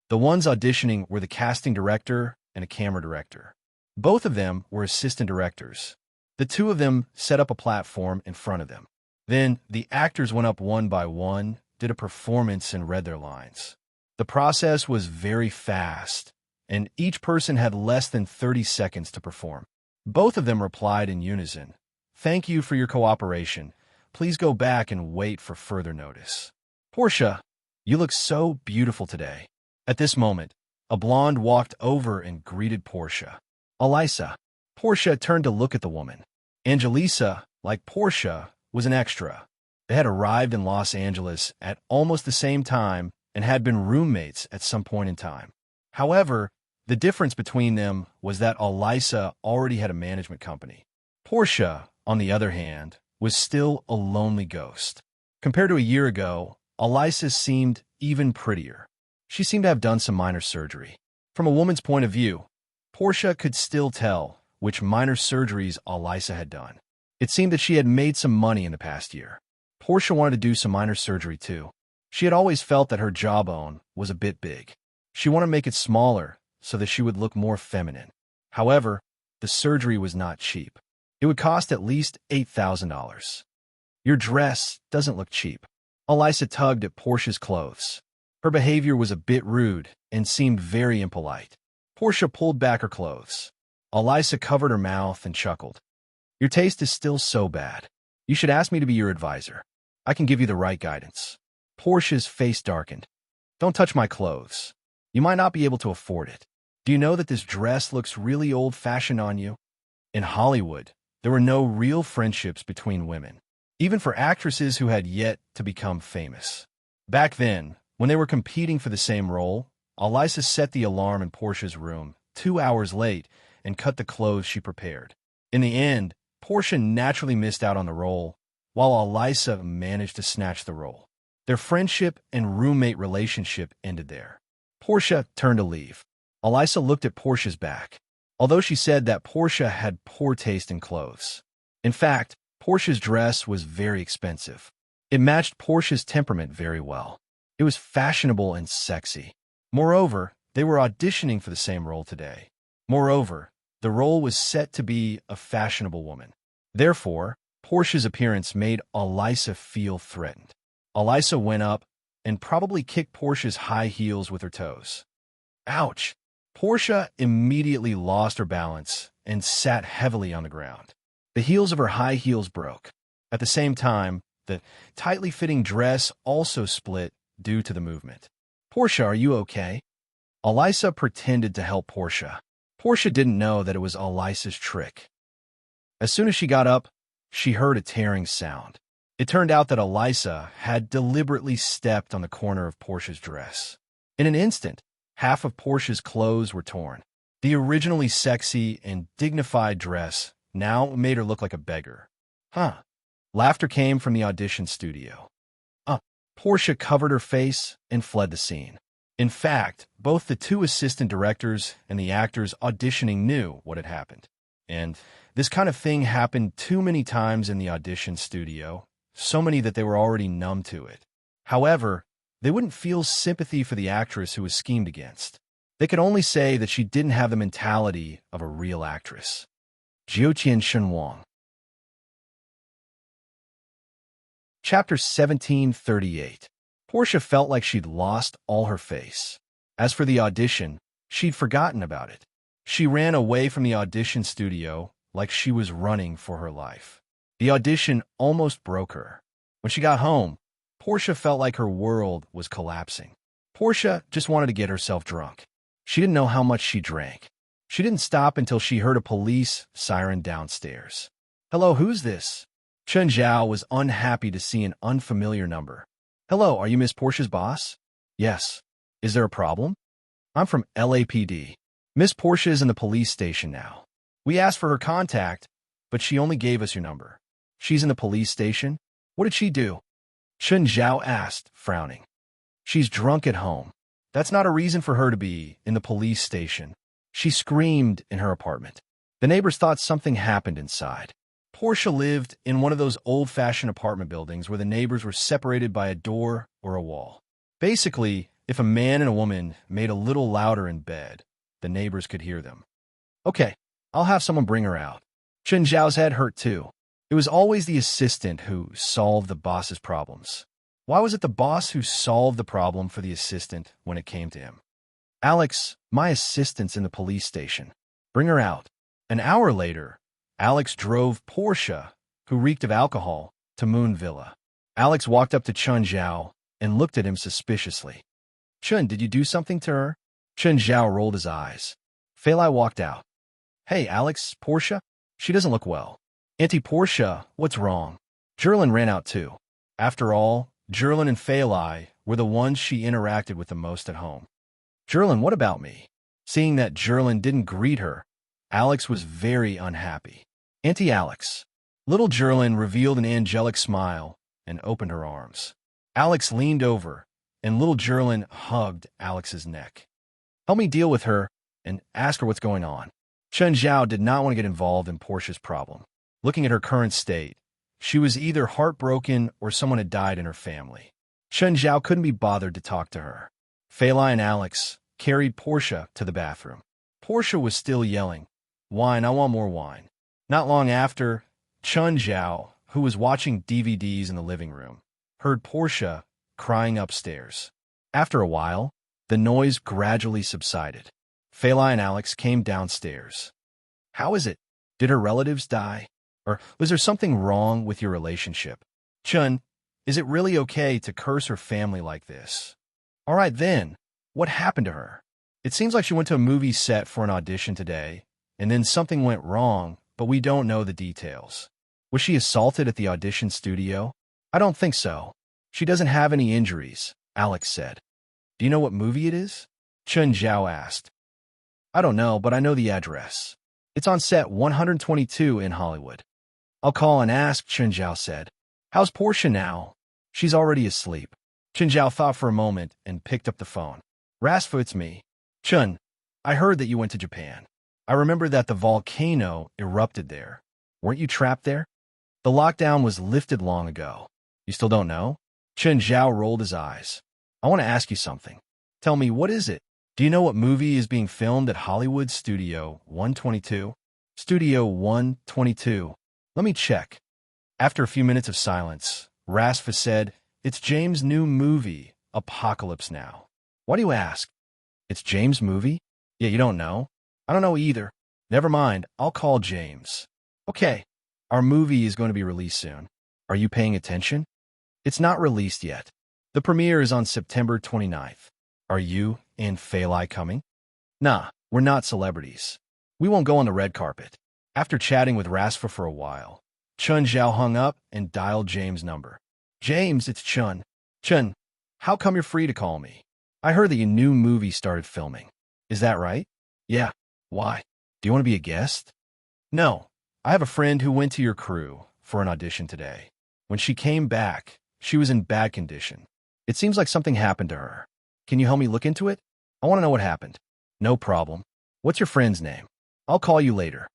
The ones auditioning were the casting director and a camera director. Both of them were assistant directors. The 2 of them set up a platform in front of them. Then the actors went up one by one, did a performance, and read their lines. The process was very fast, and each person had less than 30 seconds to perform. Both of them replied in unison, "Thank you for your cooperation. Please go back and wait for further notice." "Portia, you look so beautiful today." At this moment, a blonde walked over and greeted Portia. "Elisa." Portia turned to look at the woman. Angelisa, like Portia, was an extra. They had arrived in Los Angeles at almost the same time and had been roommates at some point in time. However, the difference between them was that Elisa already had a management company. Portia, on the other hand, was still a lonely ghost. Compared to a year ago, Elisa seemed even prettier. She seemed to have done some minor surgery. From a woman's point of view, Portia could still tell which minor surgeries Elisa had done. It seemed that she had made some money in the past year. Portia wanted to do some minor surgery too. She had always felt that her jawbone was a bit big. She wanted to make it smaller so that she would look more feminine. However, the surgery was not cheap. It would cost at least $8,000. "Your dress doesn't look cheap." Elisa tugged at Portia's clothes. Her behavior was a bit rude and seemed very impolite. Portia pulled back her clothes. Elisa covered her mouth and chuckled. "Your taste is still so bad. You should ask me to be your advisor. I can give you the right guidance." Portia's face darkened. "Don't touch my clothes. You might not be able to afford it. Do you know that this dress looks really old-fashioned on you?" In Hollywood, there were no real friendships between women, even for actresses who had yet to become famous. Back then, when they were competing for the same role, Elisa set the alarm in Portia's room 2 hours late and cut the clothes she prepared. In the end, Portia naturally missed out on the role, while Elisa managed to snatch the role. Their friendship and roommate relationship ended there. Portia turned to leave. Elisa looked at Portia's back, although she said that Portia had poor taste in clothes. In fact, Portia's dress was very expensive. It matched Portia's temperament very well. It was fashionable and sexy. Moreover, they were auditioning for the same role today. Moreover, the role was set to be a fashionable woman. Therefore, Portia's appearance made Elisa feel threatened. Elisa went up and probably kicked Portia's high heels with her toes. Ouch! Portia immediately lost her balance and sat heavily on the ground. The heels of her high heels broke. At the same time, the tightly fitting dress also split due to the movement. "Portia, are you okay?" Elisa pretended to help Portia. Portia didn't know that it was Elisa's trick. As soon as she got up, she heard a tearing sound. It turned out that Elisa had deliberately stepped on the corner of Portia's dress. In an instant, half of Portia's clothes were torn. The originally sexy and dignified dress now made her look like a beggar. Huh. Laughter came from the audition studio. Portia covered her face and fled the scene. In fact, both the two assistant directors and the actors auditioning knew what had happened. And this kind of thing happened too many times in the audition studio, so many that they were already numb to it. However, they wouldn't feel sympathy for the actress who was schemed against. They could only say that she didn't have the mentality of a real actress. Jiuqian Shenwang. Chapter 1738. Portia felt like she'd lost all her face. As for the audition, she'd forgotten about it. She ran away from the audition studio like she was running for her life. The audition almost broke her. When she got home, Portia felt like her world was collapsing. Portia just wanted to get herself drunk. She didn't know how much she drank. She didn't stop until she heard a police siren downstairs. "Hello, who's this?" Chen Zhao was unhappy to see an unfamiliar number. "Hello, are you Miss Portia's boss?" "Yes." "Is there a problem?" "I'm from LAPD. Miss Portia is in the police station now. We asked for her contact, but she only gave us your number." "She's in the police station? What did she do?" Chen Zhao asked, frowning. "She's drunk at home. That's not a reason for her to be in the police station." She screamed in her apartment. The neighbors thought something happened inside. Portia lived in one of those old-fashioned apartment buildings where the neighbors were separated by a door or a wall. Basically, if a man and a woman made a little louder in bed, the neighbors could hear them. "Okay, I'll have someone bring her out." Chen Zhao's head hurt too. It was always the assistant who solved the boss's problems. Why was it the boss who solved the problem for the assistant when it came to him? "Alex, my assistant's in the police station. Bring her out." An hour later, Alex drove Portia, who reeked of alcohol, to Moon Villa. Alex walked up to Chen Zhao and looked at him suspiciously. "Chen, did you do something to her?" Chen Zhao rolled his eyes. Fei Lai walked out. "Hey, Alex, Portia? She doesn't look well." "Auntie Portia, what's wrong?" Jerlin ran out too. After all, Jerlin and Fei Lai were the ones she interacted with the most at home. "Jerlin, what about me?" Seeing that Jerlin didn't greet her, Alex was very unhappy. "Auntie Alex." Little Jerlin revealed an angelic smile and opened her arms. Alex leaned over, and little Jerlin hugged Alex's neck. "Help me deal with her and ask her what's going on." Chen Zhao did not want to get involved in Portia's problem. Looking at her current state, she was either heartbroken or someone had died in her family. Chen Zhao couldn't be bothered to talk to her. Fei Lai and Alex carried Portia to the bathroom. Portia was still yelling, "Wine, I want more wine." Not long after, Chen Zhao, who was watching DVDs in the living room, heard Portia crying upstairs. After a while, the noise gradually subsided. Fei Lai and Alex came downstairs. "How is it? Did her relatives die? Or was there something wrong with your relationship? Chen, is it really okay to curse her family like this?" "All right then, what happened to her?" "It seems like she went to a movie set for an audition today, and then something went wrong, but we don't know the details." "Was she assaulted at the audition studio?" "I don't think so. She doesn't have any injuries," Alex said. "Do you know what movie it is?" Chen Zhao asked. "I don't know, but I know the address. It's on set 122 in Hollywood." "I'll call and ask," Chen Zhao said. "How's Portia now?" "She's already asleep." Chen Zhao thought for a moment and picked up the phone. "Rasfa, it's me. Chen, I heard that you went to Japan. I remember that the volcano erupted there. Weren't you trapped there? The lockdown was lifted long ago. You still don't know?" Chen Zhao rolled his eyes. "I want to ask you something. Tell me, what is it? Do you know what movie is being filmed at Hollywood Studio 122? Studio 122. Let me check." After a few minutes of silence, Rasfa said, "It's James' new movie, Apocalypse Now." "Why do you ask?" "It's James' movie?" "Yeah, you don't know?" "I don't know either." "Never mind, I'll call James." "Okay, our movie is going to be released soon. Are you paying attention?" "It's not released yet. The premiere is on September 29th. Are you and Fei Lai coming?" "Nah, we're not celebrities. We won't go on the red carpet." After chatting with Rasfa for a while, Chen Zhao hung up and dialed James' number. "James, it's Chen. Chen, how come you're free to call me?" I heard that your new movie started filming. Is that right? Yeah. Why? Do you want to be a guest? No. I have a friend who went to your crew for an audition today. When she came back, she was in bad condition. It seems like something happened to her. Can you help me look into it? I want to know what happened. No problem. What's your friend's name? I'll call you later.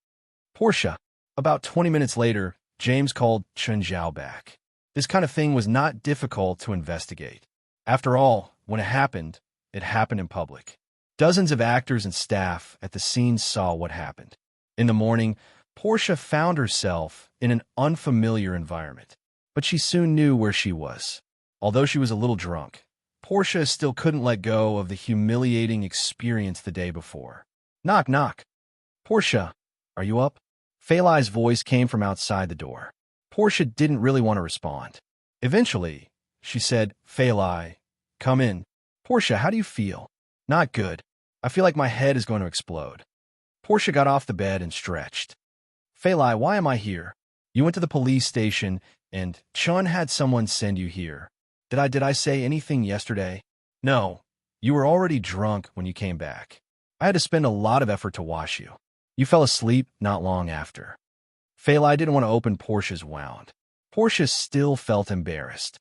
Portia. About 20 minutes later, James called Chun Zhao back. This kind of thing was not difficult to investigate. After all, when it happened in public. Dozens of actors and staff at the scene saw what happened. In the morning, Portia found herself in an unfamiliar environment, but she soon knew where she was. Although she was a little drunk, Portia still couldn't let go of the humiliating experience the day before. Knock, knock. Portia, are you up? Fei Lai's voice came from outside the door. Portia didn't really want to respond. Eventually, she said, Fei Lai, come in. Portia, how do you feel? Not good. I feel like my head is going to explode. Portia got off the bed and stretched. Fei Lai, why am I here? You went to the police station and Chun had someone send you here. Did I say anything yesterday? No. You were already drunk when you came back. I had to spend a lot of effort to wash you. You fell asleep not long after. Fei Lai didn't want to open Portia's wound. Portia still felt embarrassed.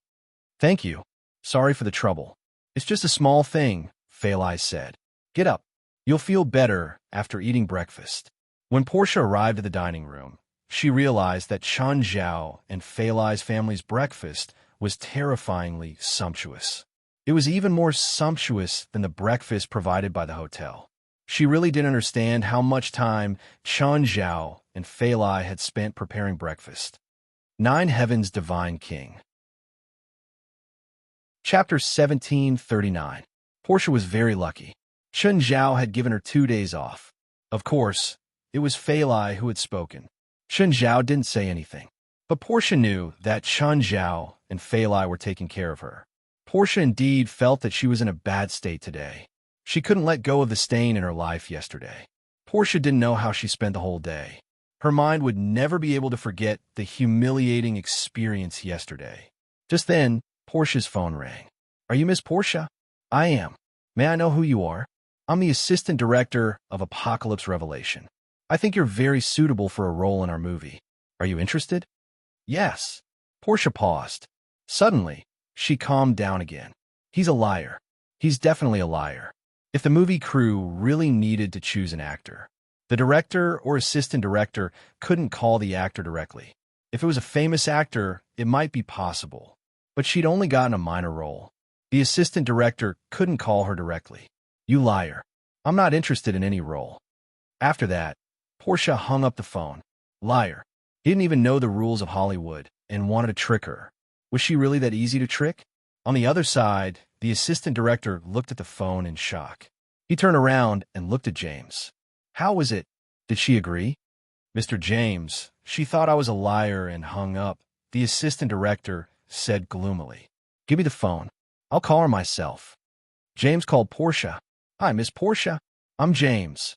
Thank you. Sorry for the trouble. It's just a small thing, Fei Lai said. Get up. You'll feel better after eating breakfast. When Portia arrived at the dining room, she realized that Chun Zhao and Fei Lai's family's breakfast was terrifyingly sumptuous. It was even more sumptuous than the breakfast provided by the hotel. She really didn't understand how much time Chun Zhao and Fei Lai had spent preparing breakfast. 9 Heaven's Divine King. Chapter 1739. Portia was very lucky. Chun Zhao had given her 2 days off. Of course, it was Fei Lai who had spoken. Chun Zhao didn't say anything, but Portia knew that Chun Zhao and Fei Lai were taking care of her. Portia indeed felt that she was in a bad state today. She couldn't let go of the stain in her life yesterday. Portia didn't know how she spent the whole day. Her mind would never be able to forget the humiliating experience yesterday. Just then, Portia's phone rang. Are you Miss Portia? I am. May I know who you are? I'm the assistant director of Apocalypse Revelation. I think you're very suitable for a role in our movie. Are you interested? Yes. Portia paused. Suddenly, she calmed down again. He's a liar. He's definitely a liar. If the movie crew really needed to choose an actor, the director or assistant director couldn't call the actor directly. If it was a famous actor, it might be possible. But she'd only gotten a minor role. The assistant director couldn't call her directly. You liar. I'm not interested in any role. After that, Portia hung up the phone. Liar. He didn't even know the rules of Hollywood and wanted to trick her. Was she really that easy to trick? On the other side, the assistant director looked at the phone in shock. He turned around and looked at James. How was it? Did she agree? Mr. James, she thought I was a liar and hung up, the assistant director said gloomily. Give me the phone. I'll call her myself. James called Portia. Hi, Miss Portia. I'm James.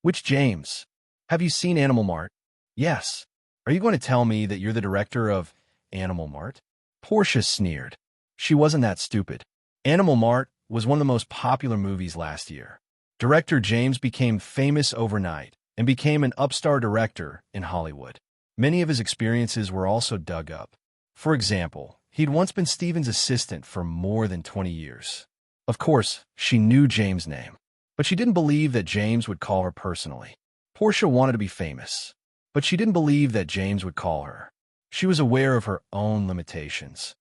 Which James? Have you seen Animal Mart? Yes. Are you going to tell me that you're the director of Animal Mart? Portia sneered. She wasn't that stupid. Animal Mart was one of the most popular movies last year. Director James became famous overnight and became an upstar director in Hollywood. Many of his experiences were also dug up. For example, he'd once been Steven's assistant for more than 20 years. Of course, she knew James' name, but she didn't believe that James would call her personally. Portia wanted to be famous, but she didn't believe that James would call her. She was aware of her own limitations.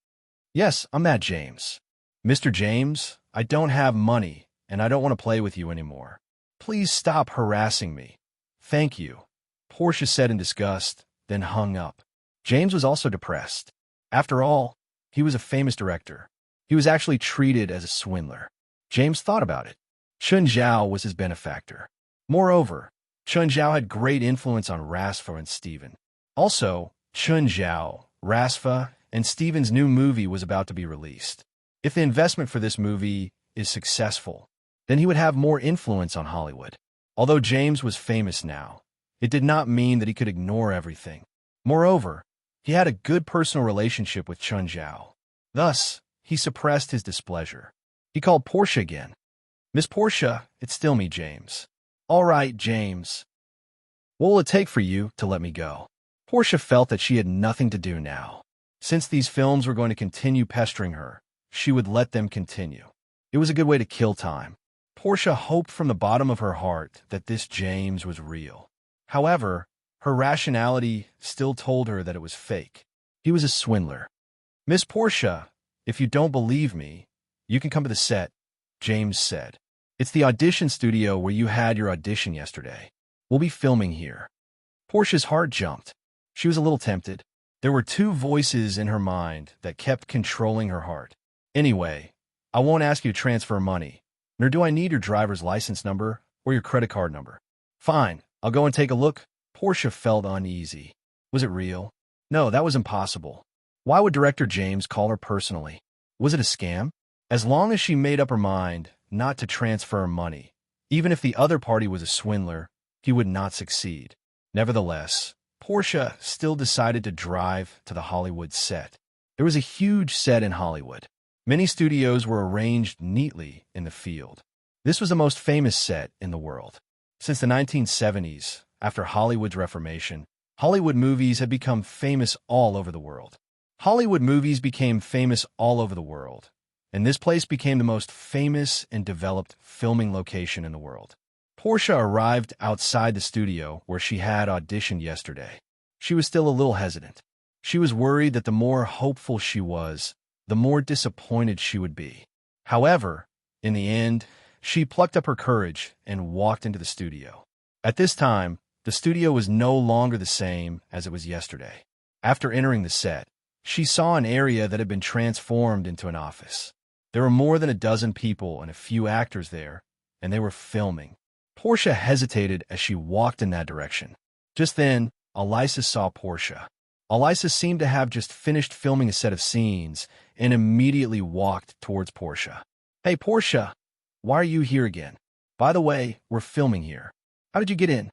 Yes, I'm that James. Mr. James, I don't have money, and I don't want to play with you anymore. Please stop harassing me. Thank you, Portia said in disgust, then hung up. James was also depressed. After all, he was a famous director. He was actually treated as a swindler. James thought about it. Chun Zhao was his benefactor. Moreover, Chun Zhao had great influence on Rasfa and Steven. Also, Chun Zhao, Rasfa, and Steven's new movie was about to be released. If the investment for this movie is successful, then he would have more influence on Hollywood. Although James was famous now, it did not mean that he could ignore everything. Moreover, he had a good personal relationship with Chun Zhao. Thus, he suppressed his displeasure. He called Portia again. Miss Portia, it's still me, James. All right, James. What will it take for you to let me go? Portia felt that she had nothing to do now. Since these films were going to continue pestering her, she would let them continue. It was a good way to kill time. Portia hoped from the bottom of her heart that this James was real. However, her rationality still told her that it was fake. He was a swindler. Miss Portia, if you don't believe me, you can come to the set, James said. It's the audition studio where you had your audition yesterday. We'll be filming here. Portia's heart jumped. She was a little tempted. There were two voices in her mind that kept controlling her heart. Anyway, I won't ask you to transfer money, nor do I need your driver's license number or your credit card number. Fine, I'll go and take a look. Portia felt uneasy. Was it real? No, that was impossible. Why would Director James call her personally? Was it a scam? As long as she made up her mind not to transfer money, even if the other party was a swindler, he would not succeed. Nevertheless, Portia still decided to drive to the Hollywood set. There was a huge set in Hollywood. Many studios were arranged neatly in the field. This was the most famous set in the world. Since the 1970s, after Hollywood's reformation, Hollywood movies had become famous all over the world. Hollywood movies became famous all over the world, and this place became the most famous and developed filming location in the world. Portia arrived outside the studio where she had auditioned yesterday. She was still a little hesitant. She was worried that the more hopeful she was, the more disappointed she would be. However, in the end, she plucked up her courage and walked into the studio. At this time, the studio was no longer the same as it was yesterday. After entering the set, she saw an area that had been transformed into an office. There were more than a dozen people and a few actors there, and they were filming. Portia hesitated as she walked in that direction. Just then, Alyssa saw Portia. Alyssa seemed to have just finished filming a set of scenes and immediately walked towards Portia. Hey, Portia, why are you here again? By the way, we're filming here. How did you get in?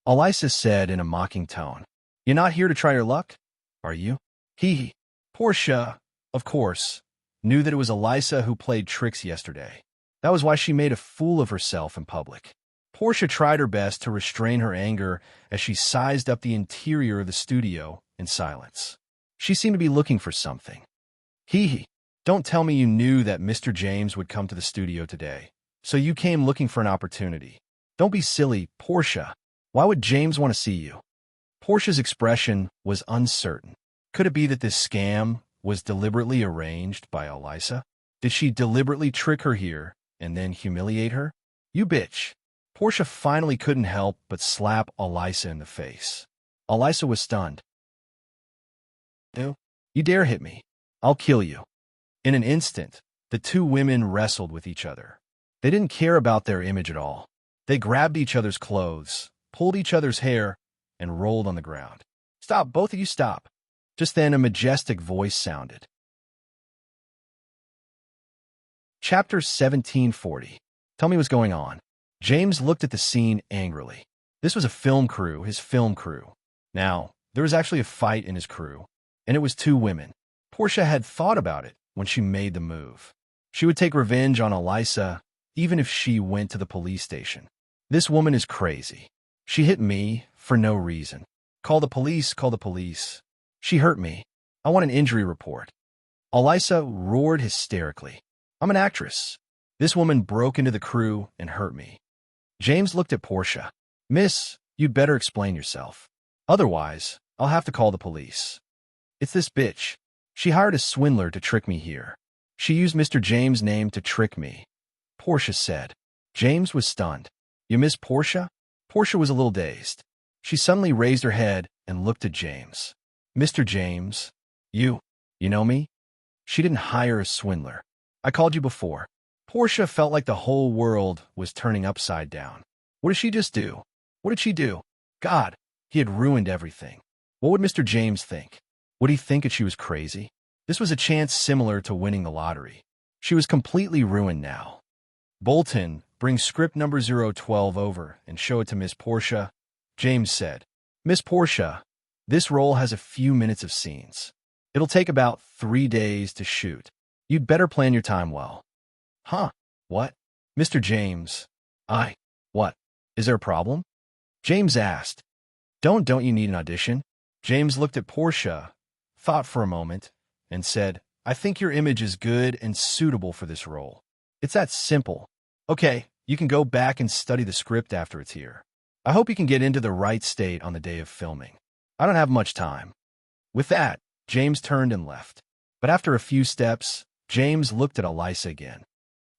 Alyssa said in a mocking tone. You're not here to try your luck, are you? Hee. Portia, of course, knew that it was Alyssa who played tricks yesterday. That was why she made a fool of herself in public. Portia tried her best to restrain her anger as she sized up the interior of the studio in silence. She seemed to be looking for something. Hee. Don't tell me you knew that Mr. James would come to the studio today, so you came looking for an opportunity. Don't be silly, Portia. Why would James want to see you? Portia's expression was uncertain. Could it be that this scam was deliberately arranged by Alyssa? Did she deliberately trick her here and then humiliate her? You bitch. Portia finally couldn't help but slap Alyssa in the face. Alyssa was stunned. You dare hit me. I'll kill you. In an instant, the two women wrestled with each other. They didn't care about their image at all. They grabbed each other's clothes, pulled each other's hair, and rolled on the ground. Stop, both of you stop. Just then a majestic voice sounded. Chapter 1740. Tell me what's going on. James looked at the scene angrily. This was a film crew, his film crew. Now, there was actually a fight in his crew, and it was two women. Portia had thought about it when she made the move. She would take revenge on Alyssa, even if she went to the police station. This woman is crazy. She hit me for no reason. Call the police, call the police. She hurt me. I want an injury report. Alyssa roared hysterically. I'm an actress. This woman broke into the crew and hurt me. James looked at Portia. Miss, you'd better explain yourself. Otherwise, I'll have to call the police. It's this bitch. She hired a swindler to trick me here. She used Mr. James' name to trick me, Portia said. James was stunned. You miss Portia? Portia was a little dazed. She suddenly raised her head and looked at James. Mr. James, you know me? She didn't hire a swindler. I called you before. Portia felt like the whole world was turning upside down. What did she just do? What did she do? God, he had ruined everything. What would Mr. James think? Would he think that she was crazy? This was a chance similar to winning the lottery. She was completely ruined now. Bolton, bring script number 012 over and show it to Miss Portia, James said. Miss Portia, this role has a few minutes of scenes. It'll take about 3 days to shoot. You'd better plan your time well. Huh? What? Mr. James. I. What? Is there a problem? James asked. Don't you need an audition? James looked at Portia, thought for a moment, and said, I think your image is good and suitable for this role. It's that simple. Okay, you can go back and study the script after it's here. I hope you can get into the right state on the day of filming. I don't have much time. With that, James turned and left. But after a few steps, James looked at Elisa again.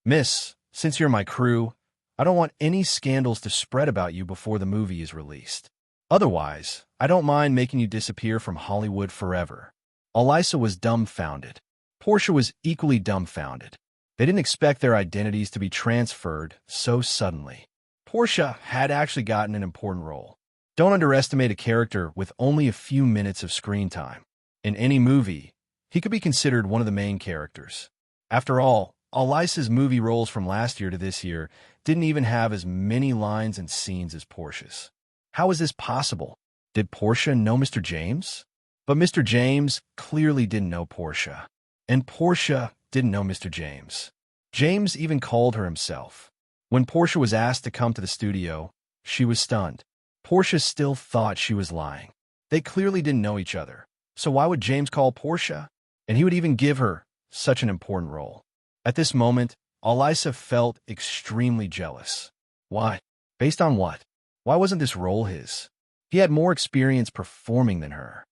Miss, since you're my crew, I don't want any scandals to spread about you before the movie is released. Otherwise, I don't mind making you disappear from Hollywood forever. Elisa was dumbfounded. Portia was equally dumbfounded. They didn't expect their identities to be transferred so suddenly. Portia had actually gotten an important role. Don't underestimate a character with only a few minutes of screen time. In any movie, he could be considered one of the main characters. After all, Elisa's movie roles from last year to this year didn't even have as many lines and scenes as Portia's. How is this possible? Did Portia know Mr. James? But Mr. James clearly didn't know Portia. And Portia didn't know Mr. James. James even called her himself. When Portia was asked to come to the studio, she was stunned. Portia still thought she was lying. They clearly didn't know each other. So why would James call Portia? And he would even give her such an important role. At this moment, Elisa felt extremely jealous. Why? Based on what? Why wasn't this role his? He had more experience performing than her.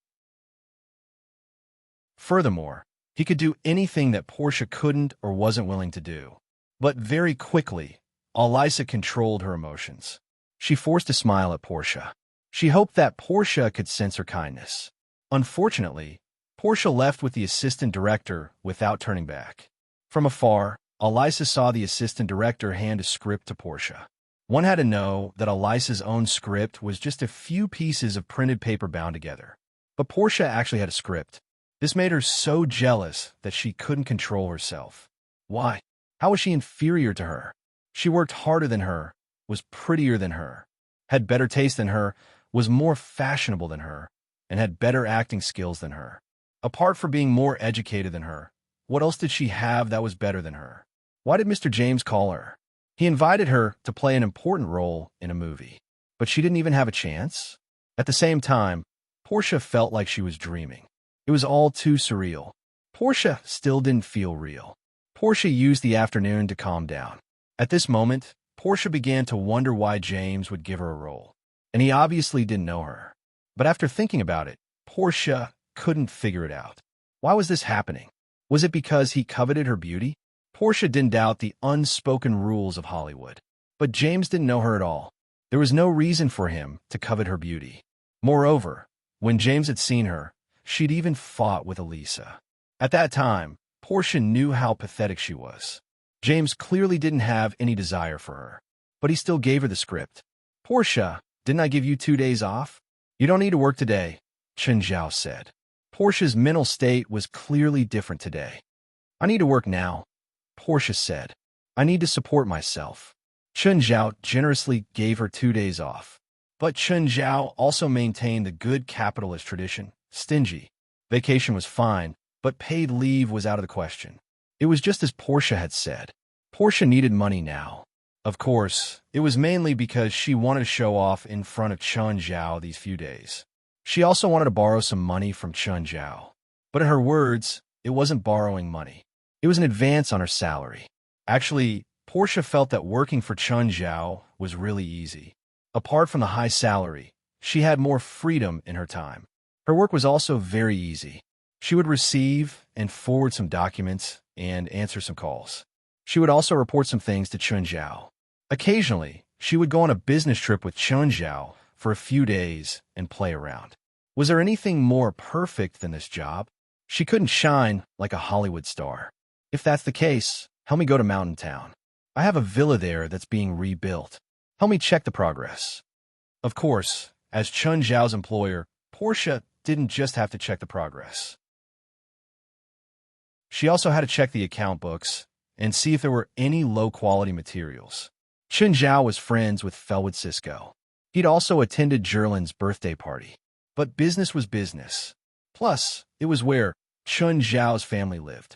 Furthermore, he could do anything that Portia couldn't or wasn't willing to do. But very quickly, Elisa controlled her emotions. She forced a smile at Portia. She hoped that Portia could sense her kindness. Unfortunately, Portia left with the assistant director without turning back. From afar, Elisa saw the assistant director hand a script to Portia. One had to know that Elisa's own script was just a few pieces of printed paper bound together. But Portia actually had a script. This made her so jealous that she couldn't control herself. Why? How was she inferior to her? She worked harder than her, was prettier than her, had better taste than her, was more fashionable than her, and had better acting skills than her. Apart from being more educated than her, what else did she have that was better than her? Why did Mr. James call her? He invited her to play an important role in a movie, but she didn't even have a chance. At the same time, Portia felt like she was dreaming. It was all too surreal. Portia still didn't feel real. Portia used the afternoon to calm down. At this moment, Portia began to wonder why James would give her a role, and he obviously didn't know her. But after thinking about it, Portia couldn't figure it out. Why was this happening? Was it because he coveted her beauty? Portia didn't doubt the unspoken rules of Hollywood. But James didn't know her at all. There was no reason for him to covet her beauty. Moreover, when James had seen her, she'd even fought with Elisa. At that time, Portia knew how pathetic she was. James clearly didn't have any desire for her, but he still gave her the script. Portia, didn't I give you 2 days off? You don't need to work today, Chen Zhao said. Portia's mental state was clearly different today. I need to work now, Portia said. I need to support myself. Chen Zhao generously gave her 2 days off. But Chen Zhao also maintained the good capitalist tradition, stingy. Vacation was fine, but paid leave was out of the question. It was just as Portia had said. Portia needed money now. Of course, it was mainly because she wanted to show off in front of Chen Zhao these few days. She also wanted to borrow some money from Chen Zhao. But in her words, it wasn't borrowing money. It was an advance on her salary. Actually, Portia felt that working for Chen Zhao was really easy. Apart from the high salary, she had more freedom in her time. Her work was also very easy. She would receive and forward some documents and answer some calls. She would also report some things to Chen Zhao. Occasionally, she would go on a business trip with Chen Zhao for a few days and play around. Was there anything more perfect than this job? She couldn't shine like a Hollywood star. If that's the case, help me go to Mountain Town. I have a villa there that's being rebuilt. Help me check the progress. Of course, as Chen Zhao's employer, Portia didn't just have to check the progress. She also had to check the account books and see if there were any low-quality materials. Chen Zhao was friends with Felwood Cisco. He'd also attended Jerlin's birthday party. But business was business. Plus, it was where Chen Zhao's family lived.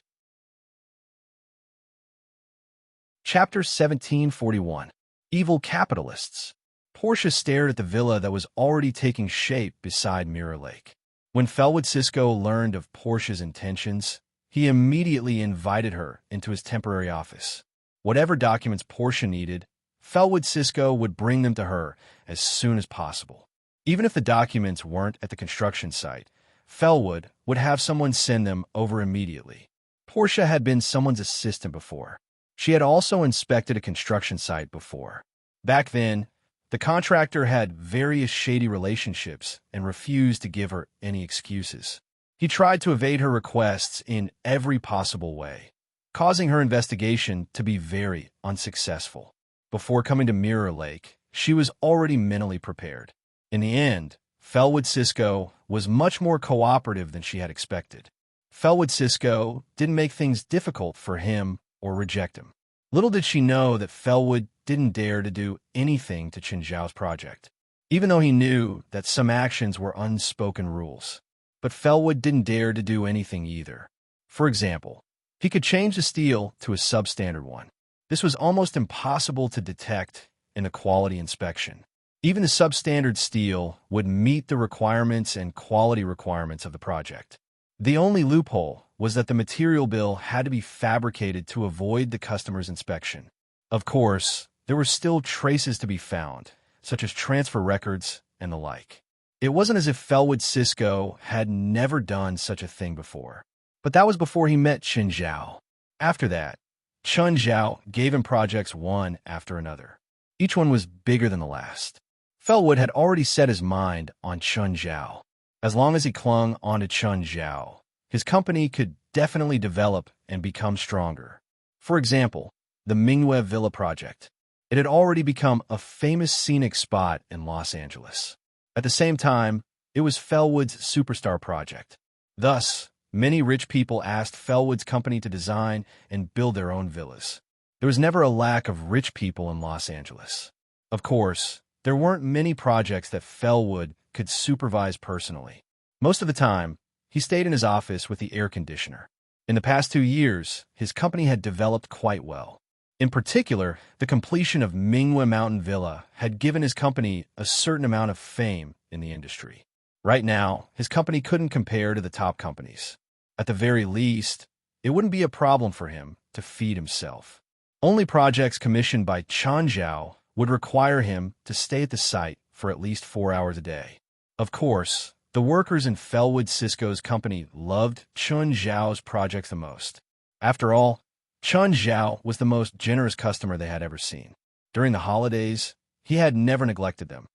Chapter 1741. Evil Capitalists. Portia stared at the villa that was already taking shape beside Mirror Lake. When Felwood Cisco learned of Portia's intentions, he immediately invited her into his temporary office. Whatever documents Portia needed, Felwood Cisco would bring them to her as soon as possible. Even if the documents weren't at the construction site, Felwood would have someone send them over immediately. Portia had been someone's assistant before. She had also inspected a construction site before. Back then, the contractor had various shady relationships and refused to give her any excuses. He tried to evade her requests in every possible way, causing her investigation to be very unsuccessful. Before coming to Mirror Lake, she was already mentally prepared. In the end, Felwood Cisco was much more cooperative than she had expected. Felwood Cisco didn't make things difficult for him or reject him. Little did she know that Felwood didn't dare to do anything to Chen Zhao's project, even though he knew that some actions were unspoken rules. But Felwood didn't dare to do anything either. For example, he could change the steel to a substandard one. This was almost impossible to detect in a quality inspection. Even the substandard steel would meet the requirements and quality requirements of the project. The only loophole was that the material bill had to be fabricated to avoid the customer's inspection. Of course, there were still traces to be found, such as transfer records and the like. It wasn't as if Felwood Cisco had never done such a thing before. But that was before he met Chen Zhao. After that, Chen Zhao gave him projects one after another. Each one was bigger than the last. Felwood had already set his mind on Chen Zhao. As long as he clung onto Chen Zhao, his company could definitely develop and become stronger. For example, the Mingyue Villa project. It had already become a famous scenic spot in Los Angeles. At the same time, it was Felwood's superstar project. Thus, many rich people asked Felwood's company to design and build their own villas. There was never a lack of rich people in Los Angeles. Of course, there weren't many projects that Felwood could supervise personally. Most of the time, he stayed in his office with the air conditioner. In the past 2 years, his company had developed quite well. In particular, the completion of Mingyue Mountain Villa had given his company a certain amount of fame in the industry. Right now, his company couldn't compare to the top companies. At the very least, it wouldn't be a problem for him to feed himself. Only projects commissioned by Chen Zhao would require him to stay at the site for at least 4 hours a day. Of course, the workers in Felwood Cisco's company loved Chen Zhao's projects the most. After all, Chen Zhao was the most generous customer they had ever seen. During the holidays, he had never neglected them.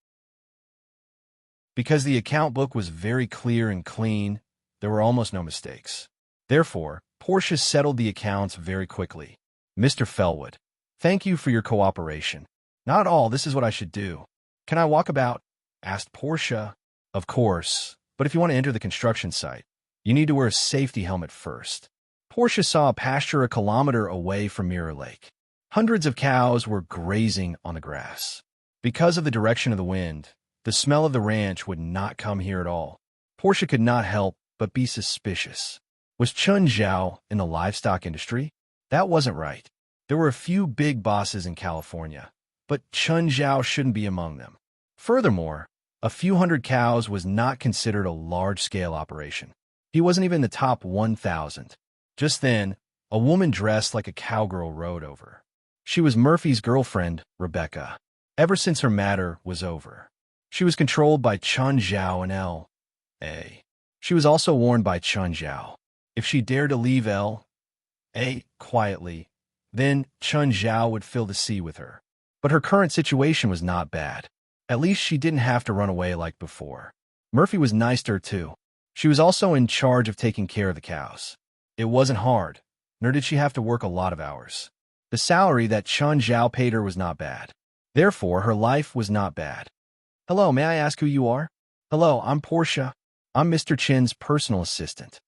Because the account book was very clear and clean, there were almost no mistakes. Therefore, Portia settled the accounts very quickly. Mr. Felwood, thank you for your cooperation. Not at all, this is what I should do. Can I walk about? Asked Portia. Of course, but if you want to enter the construction site, you need to wear a safety helmet first. Portia saw a pasture a kilometer away from Mirror Lake. Hundreds of cows were grazing on the grass. Because of the direction of the wind, the smell of the ranch would not come here at all. Portia could not help but be suspicious. Was Chen Zhao in the livestock industry? That wasn't right. There were a few big bosses in California, but Chen Zhao shouldn't be among them. Furthermore, a few hundred cows was not considered a large-scale operation. He wasn't even in the top 1,000. Just then, a woman dressed like a cowgirl rode over. She was Murphy's girlfriend, Rebecca. Ever since her matter was over, she was controlled by Chen Zhao and L.A. She was also warned by Chen Zhao. If she dared to leave L.A. quietly, then Chen Zhao would fill the sea with her. But her current situation was not bad. At least she didn't have to run away like before. Murphy was nice to her too. She was also in charge of taking care of the cows. It wasn't hard, nor did she have to work a lot of hours. The salary that Chen Zhao paid her was not bad. Therefore, her life was not bad. Hello, may I ask who you are? Hello, I'm Portia. I'm Mr. Chen's personal assistant.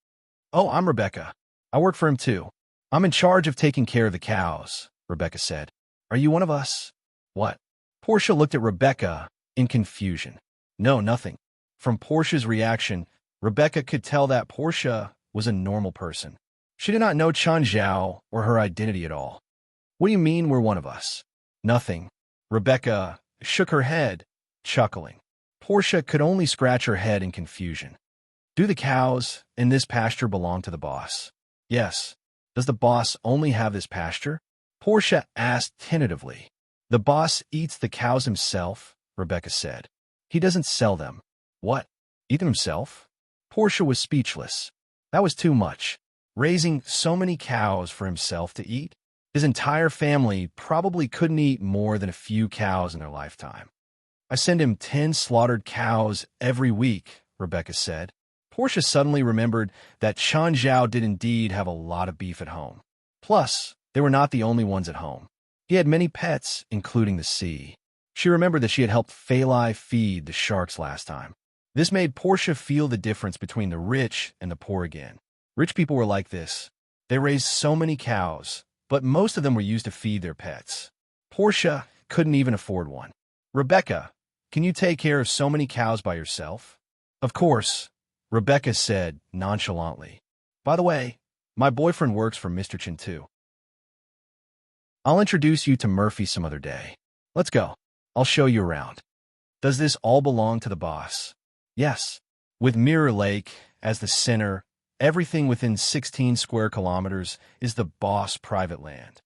Oh, I'm Rebecca. I work for him too. I'm in charge of taking care of the cows, Rebecca said. Are you one of us? What? Portia looked at Rebecca in confusion. No, nothing. From Portia's reaction, Rebecca could tell that Portia was a normal person. She did not know Chen Zhao or her identity at all. What do you mean we're one of us? Nothing. Rebecca shook her head, chuckling. Portia could only scratch her head in confusion. Do the cows in this pasture belong to the boss? Yes. Does the boss only have this pasture? Portia asked tentatively. The boss eats the cows himself, Rebecca said. He doesn't sell them. What? Eat them himself? Portia was speechless. That was too much. Raising so many cows for himself to eat? His entire family probably couldn't eat more than a few cows in their lifetime. I send him 10 slaughtered cows every week, Rebecca said. Portia suddenly remembered that Chen Zhao did indeed have a lot of beef at home. Plus, they were not the only ones at home. He had many pets, including the sea. She remembered that she had helped Fei Lai feed the sharks last time. This made Portia feel the difference between the rich and the poor again. Rich people were like this. They raised so many cows, but most of them were used to feed their pets. Portia couldn't even afford one. Rebecca, can you take care of so many cows by yourself? Of course, Rebecca said nonchalantly. By the way, my boyfriend works for Mr. Chen too. I'll introduce you to Murphy some other day. Let's go. I'll show you around. Does this all belong to the boss? Yes. With Mirror Lake as the center, everything within 16 square kilometers is the boss' private land.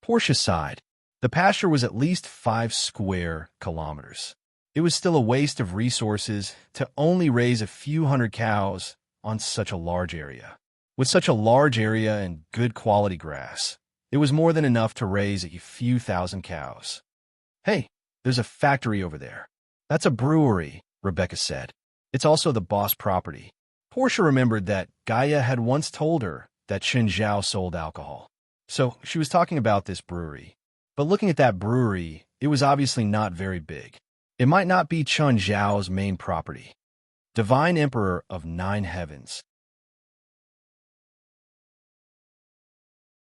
Portia sighed. The pasture was at least 5 square kilometers. It was still a waste of resources to only raise a few hundred cows on such a large area. With such a large area and good quality grass, it was more than enough to raise a few thousand cows. Hey, there's a factory over there. That's a brewery, Rebecca said. It's also the boss property. Portia remembered that Gaia had once told her that Chen Zhao sold alcohol. So she was talking about this brewery. But looking at that brewery, it was obviously not very big. It might not be Chen Zhao's main property. Divine Emperor of 9 Heavens.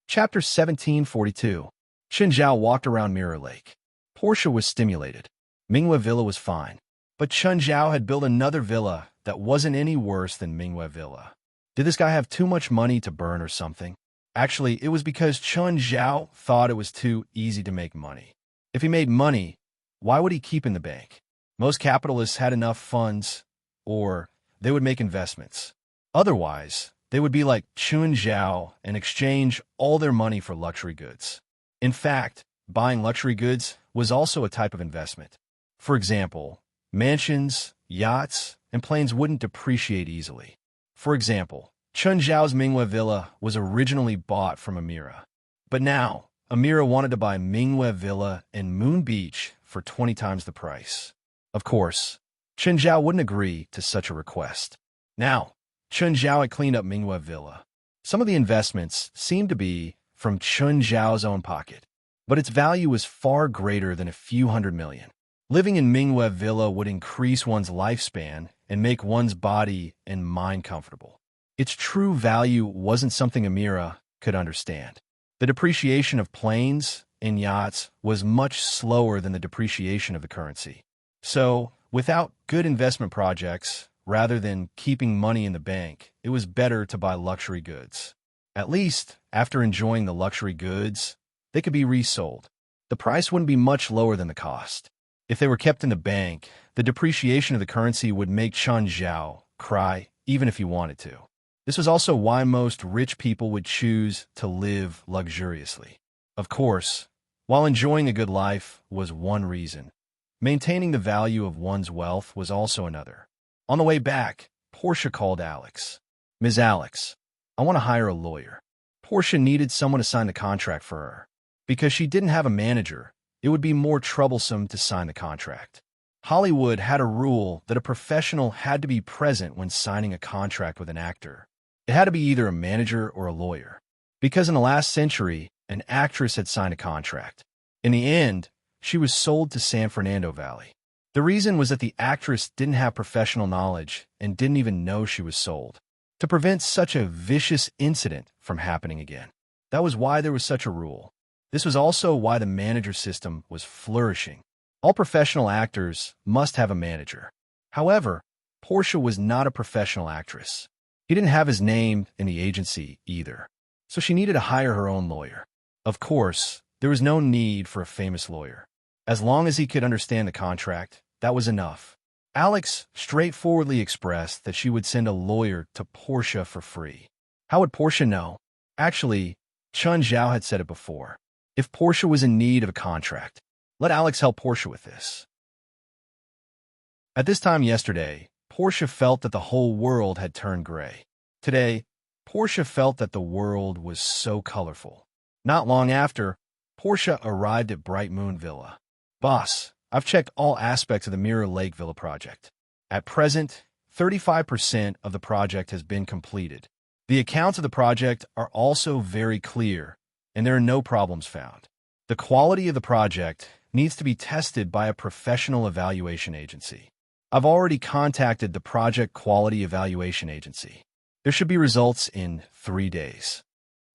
Chapter 1742. Chen Zhao walked around Mirror Lake. Portia was stimulated. Minghua Villa was fine. But Chen Zhao had built another villa that wasn't any worse than Minghua Villa. Did this guy have too much money to burn or something? Actually, it was because Chen Zhao thought it was too easy to make money. If he made money, why would he keep in the bank? Most capitalists had enough funds, or they would make investments. Otherwise, they would be like Chen Zhao and exchange all their money for luxury goods. In fact, buying luxury goods was also a type of investment. For example, mansions, yachts, and planes wouldn't depreciate easily. For example, Chen Zhao's Minghua Villa was originally bought from Amira. But now, Amira wanted to buy Minghua Villa and Moon Beach for 20 times the price. Of course, Chen Zhao wouldn't agree to such a request. Now, Chen Zhao had cleaned up Minghua Villa. Some of the investments seemed to be from Chen Zhao's own pocket, but its value was far greater than a few $100 million. Living in Minghua Villa would increase one's lifespan and make one's body and mind comfortable. Its true value wasn't something Amira could understand. The depreciation of planes and yachts was much slower than the depreciation of the currency. So, without good investment projects, rather than keeping money in the bank, it was better to buy luxury goods. At least, after enjoying the luxury goods, they could be resold. The price wouldn't be much lower than the cost. If they were kept in the bank, the depreciation of the currency would make Chen Zhao cry, even if he wanted to. This was also why most rich people would choose to live luxuriously. Of course, while enjoying a good life was one reason, maintaining the value of one's wealth was also another. On the way back, Portia called Alex. Ms. Alex, I want to hire a lawyer. Portia needed someone to sign the contract for her. Because she didn't have a manager, it would be more troublesome to sign the contract. Hollywood had a rule that a professional had to be present when signing a contract with an actor. It had to be either a manager or a lawyer. Because in the last century, an actress had signed a contract. In the end, she was sold to San Fernando Valley. The reason was that the actress didn't have professional knowledge and didn't even know she was sold. To prevent such a vicious incident from happening again. That was why there was such a rule. This was also why the manager system was flourishing. All professional actors must have a manager. However, Portia was not a professional actress. He didn't have his name in the agency either. So she needed to hire her own lawyer. Of course, There was no need for a famous lawyer. As long as he could understand the contract, that was enough. Alex straightforwardly expressed that she would send a lawyer to Portia for free. How would Portia know? Actually, Chun Zhao had said it before. If Portia was in need of a contract, let Alex help Portia with this. At this time yesterday, Portia felt that the whole world had turned gray. Today, Portia felt that the world was so colorful. Not long after, Portia arrived at Bright Moon Villa. Boss, I've checked all aspects of the Mirror Lake Villa project. At present, 35% of the project has been completed. The accounts of the project are also very clear, and there are no problems found. The quality of the project needs to be tested by a professional evaluation agency. I've already contacted the Project Quality Evaluation Agency. There should be results in 3 days.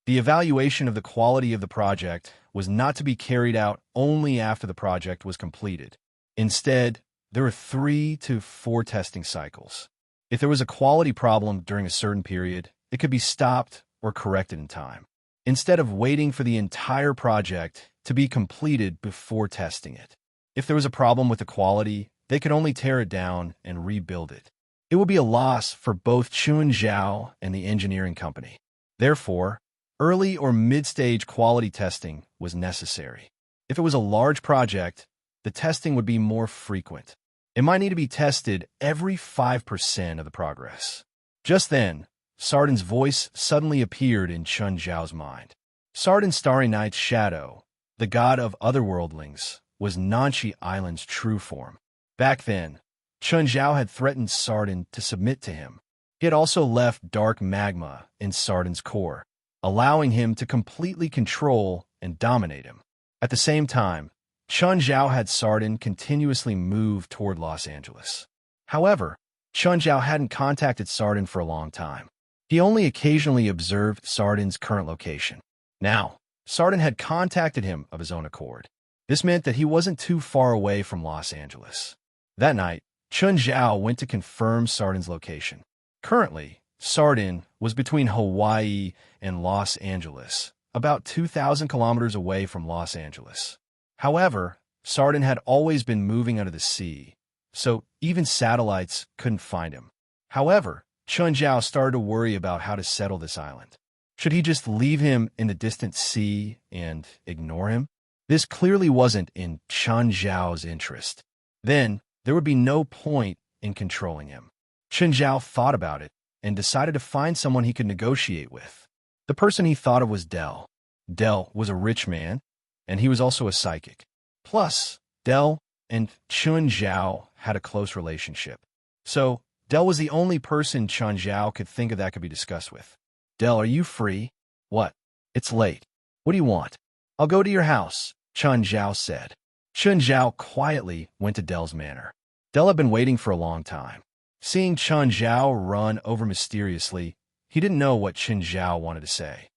The evaluation of the quality of the project was not to be carried out only after the project was completed. Instead, there are 3 to 4 testing cycles. If there was a quality problem during a certain period, it could be stopped or corrected in time, instead of waiting for the entire project to be completed before testing it. If there was a problem with the quality, they could only tear it down and rebuild it. It would be a loss for both Chun Zhao and the engineering company. Therefore, early or mid-stage quality testing was necessary. If it was a large project, the testing would be more frequent. It might need to be tested every 5% of the progress. Just then, Sardin's voice suddenly appeared in Chun Zhao's mind. Sardin Starry Night's shadow, the god of otherworldlings, was Nanchi Island's true form. Back then, Chun Zhao had threatened Sardin to submit to him. He had also left dark magma in Sardin's core, allowing him to completely control and dominate him. At the same time, Chun Zhao had Sardin continuously move toward Los Angeles. However, Chun Zhao hadn't contacted Sardin for a long time. He only occasionally observed Sardin's current location. Now, Sardin had contacted him of his own accord. This meant that he wasn't too far away from Los Angeles. That night, Chun Zhao went to confirm Sardin's location. Currently, Sardin was between Hawaii and Los Angeles, about 2,000 kilometers away from Los Angeles. However, Sardin had always been moving under the sea, so even satellites couldn't find him. However, Chun Zhao started to worry about how to settle this island. Should he just leave him in the distant sea and ignore him? This clearly wasn't in Chun Zhao's interest. Then, there would be no point in controlling him. Chun Zhao thought about it and decided to find someone he could negotiate with. The person he thought of was Dell. Dell was a rich man, and he was also a psychic. Plus, Dell and Chun Zhao had a close relationship. So, Dell was the only person Chun Zhao could think of that could be discussed with. Dell, are you free? What? It's late. What do you want? I'll go to your house, Chun Zhao said. Chun Zhao quietly went to Dell's manor. Dell had been waiting for a long time. Seeing Chun Zhao run over mysteriously, he didn't know what Chun Zhao wanted to say.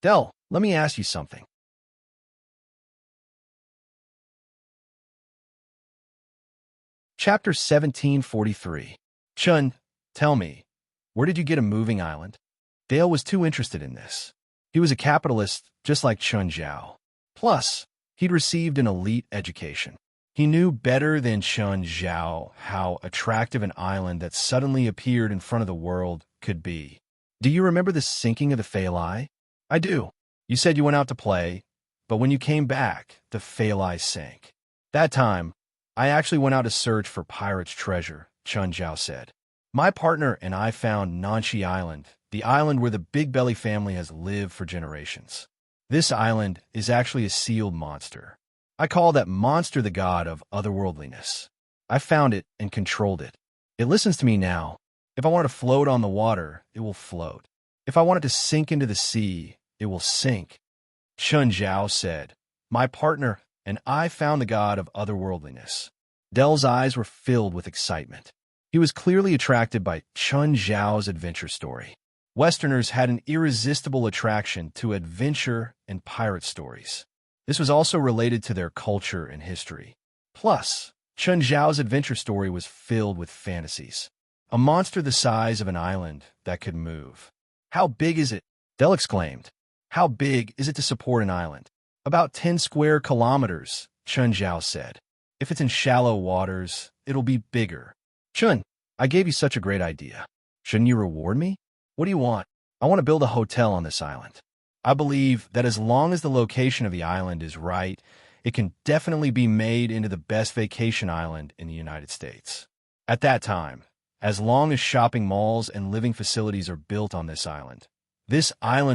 Dell, let me ask you something. Chapter 1743. Chun, tell me, where did you get a moving island? Dale was too interested in this. He was a capitalist just like Chun Zhao. Plus, he'd received an elite education. He knew better than Chun Zhao how attractive an island that suddenly appeared in front of the world could be. Do you remember the sinking of the Phalai? I do. You said you went out to play, but when you came back, the Phalai sank. That time, I actually went out to search for pirates' treasure, Chun Zhao said. My partner and I found Nanchi Island, the island where the Big Belly family has lived for generations. This island is actually a sealed monster. I call that monster the god of otherworldliness. I found it and controlled it. It listens to me now. If I want it to float on the water, it will float. If I want it to sink into the sea, it will sink. Chun Zhao said, my partner and I found the god of otherworldliness. Dell's eyes were filled with excitement. He was clearly attracted by Chun Zhao's adventure story. Westerners had an irresistible attraction to adventure and pirate stories. This was also related to their culture and history. Plus, Chun Zhao's adventure story was filled with fantasies. A monster the size of an island that could move. How big is it? Dell exclaimed. How big is it to support an island? About 10 square kilometers, Chun Zhao said. If it's in shallow waters, it'll be bigger. Chun, I gave you such a great idea. Shouldn't you reward me? What do you want? I want to build a hotel on this island. I believe that as long as the location of the island is right, it can definitely be made into the best vacation island in the United States. At that time, as long as shopping malls and living facilities are built on this island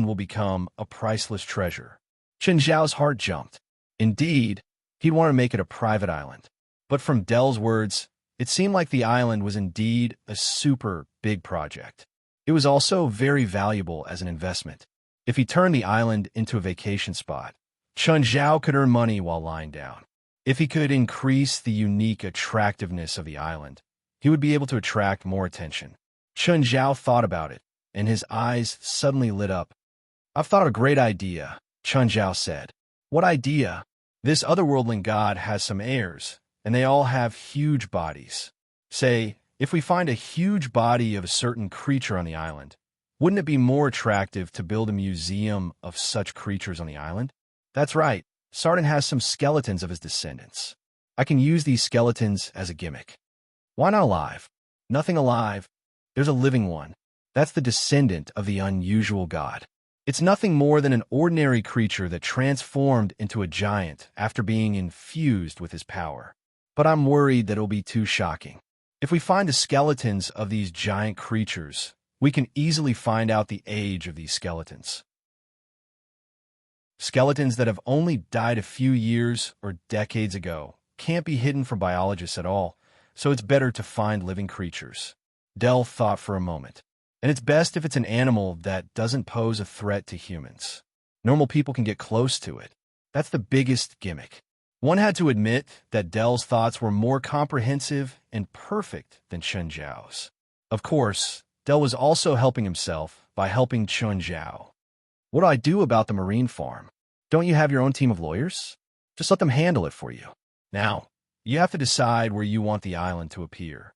will become a priceless treasure. Chun Zhao's heart jumped. Indeed, he'd want to make it a private island. But from Dell's words, it seemed like the island was indeed a super big project. It was also very valuable as an investment. If he turned the island into a vacation spot, Chun Zhao could earn money while lying down. If he could increase the unique attractiveness of the island, he would be able to attract more attention. Chun Zhao thought about it, and his eyes suddenly lit up. I've thought of a great idea, Chun Zhao said. What idea? This otherworldling god has some heirs, and they all have huge bodies. Say, if we find a huge body of a certain creature on the island, wouldn't it be more attractive to build a museum of such creatures on the island? That's right, Sardin has some skeletons of his descendants. I can use these skeletons as a gimmick. Why not alive? Nothing alive. There's a living one. That's the descendant of the unusual god. It's nothing more than an ordinary creature that transformed into a giant after being infused with his power. But I'm worried that it'll be too shocking. If we find the skeletons of these giant creatures, we can easily find out the age of these skeletons. Skeletons that have only died a few years or decades ago can't be hidden from biologists at all, so it's better to find living creatures. Dell thought for a moment. And it's best if it's an animal that doesn't pose a threat to humans. Normal people can get close to it. That's the biggest gimmick. One had to admit that Dell's thoughts were more comprehensive and perfect than Chun Zhao's. Of course, Dell was also helping himself by helping Chun Zhao. What do I do about the marine farm? Don't you have your own team of lawyers? Just let them handle it for you. Now, you have to decide where you want the island to appear.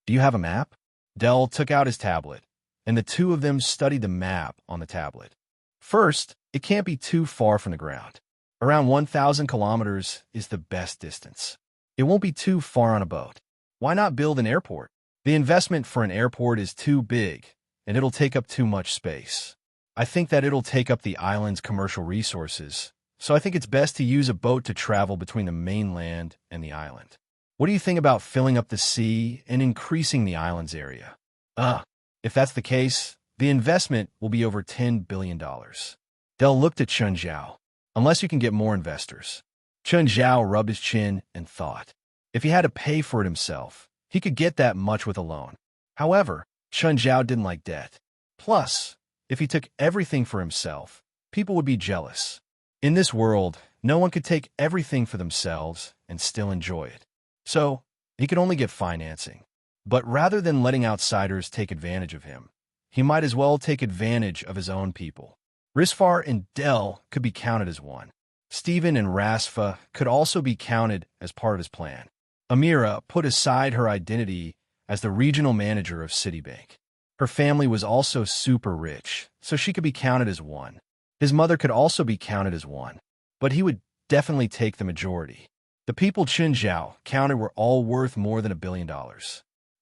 Do you have a map? Dell took out his tablet, and the two of them studied the map on the tablet. First, it can't be too far from the ground. Around 1,000 kilometers is the best distance. It won't be too far on a boat. Why not build an airport? The investment for an airport is too big, and it'll take up too much space. I think that it'll take up the island's commercial resources, so I think it's best to use a boat to travel between the mainland and the island. What do you think about filling up the sea and increasing the island's area? If that's the case, the investment will be over $10 billion. Dell looked at Chun Zhao. Unless you can get more investors. Chun Zhao rubbed his chin and thought. If he had to pay for it himself, he could get that much with a loan. However, Chun Zhao didn't like debt. Plus, if he took everything for himself, people would be jealous. In this world, no one could take everything for themselves and still enjoy it. So, he could only get financing. But rather than letting outsiders take advantage of him, he might as well take advantage of his own people. Risfar and Dell could be counted as one. Stephen and Rasfa could also be counted as part of his plan. Amira put aside her identity as the regional manager of Citibank. Her family was also super rich, so she could be counted as one. His mother could also be counted as one, but he would definitely take the majority. The people Chun Zhao counted were all worth more than $1 billion.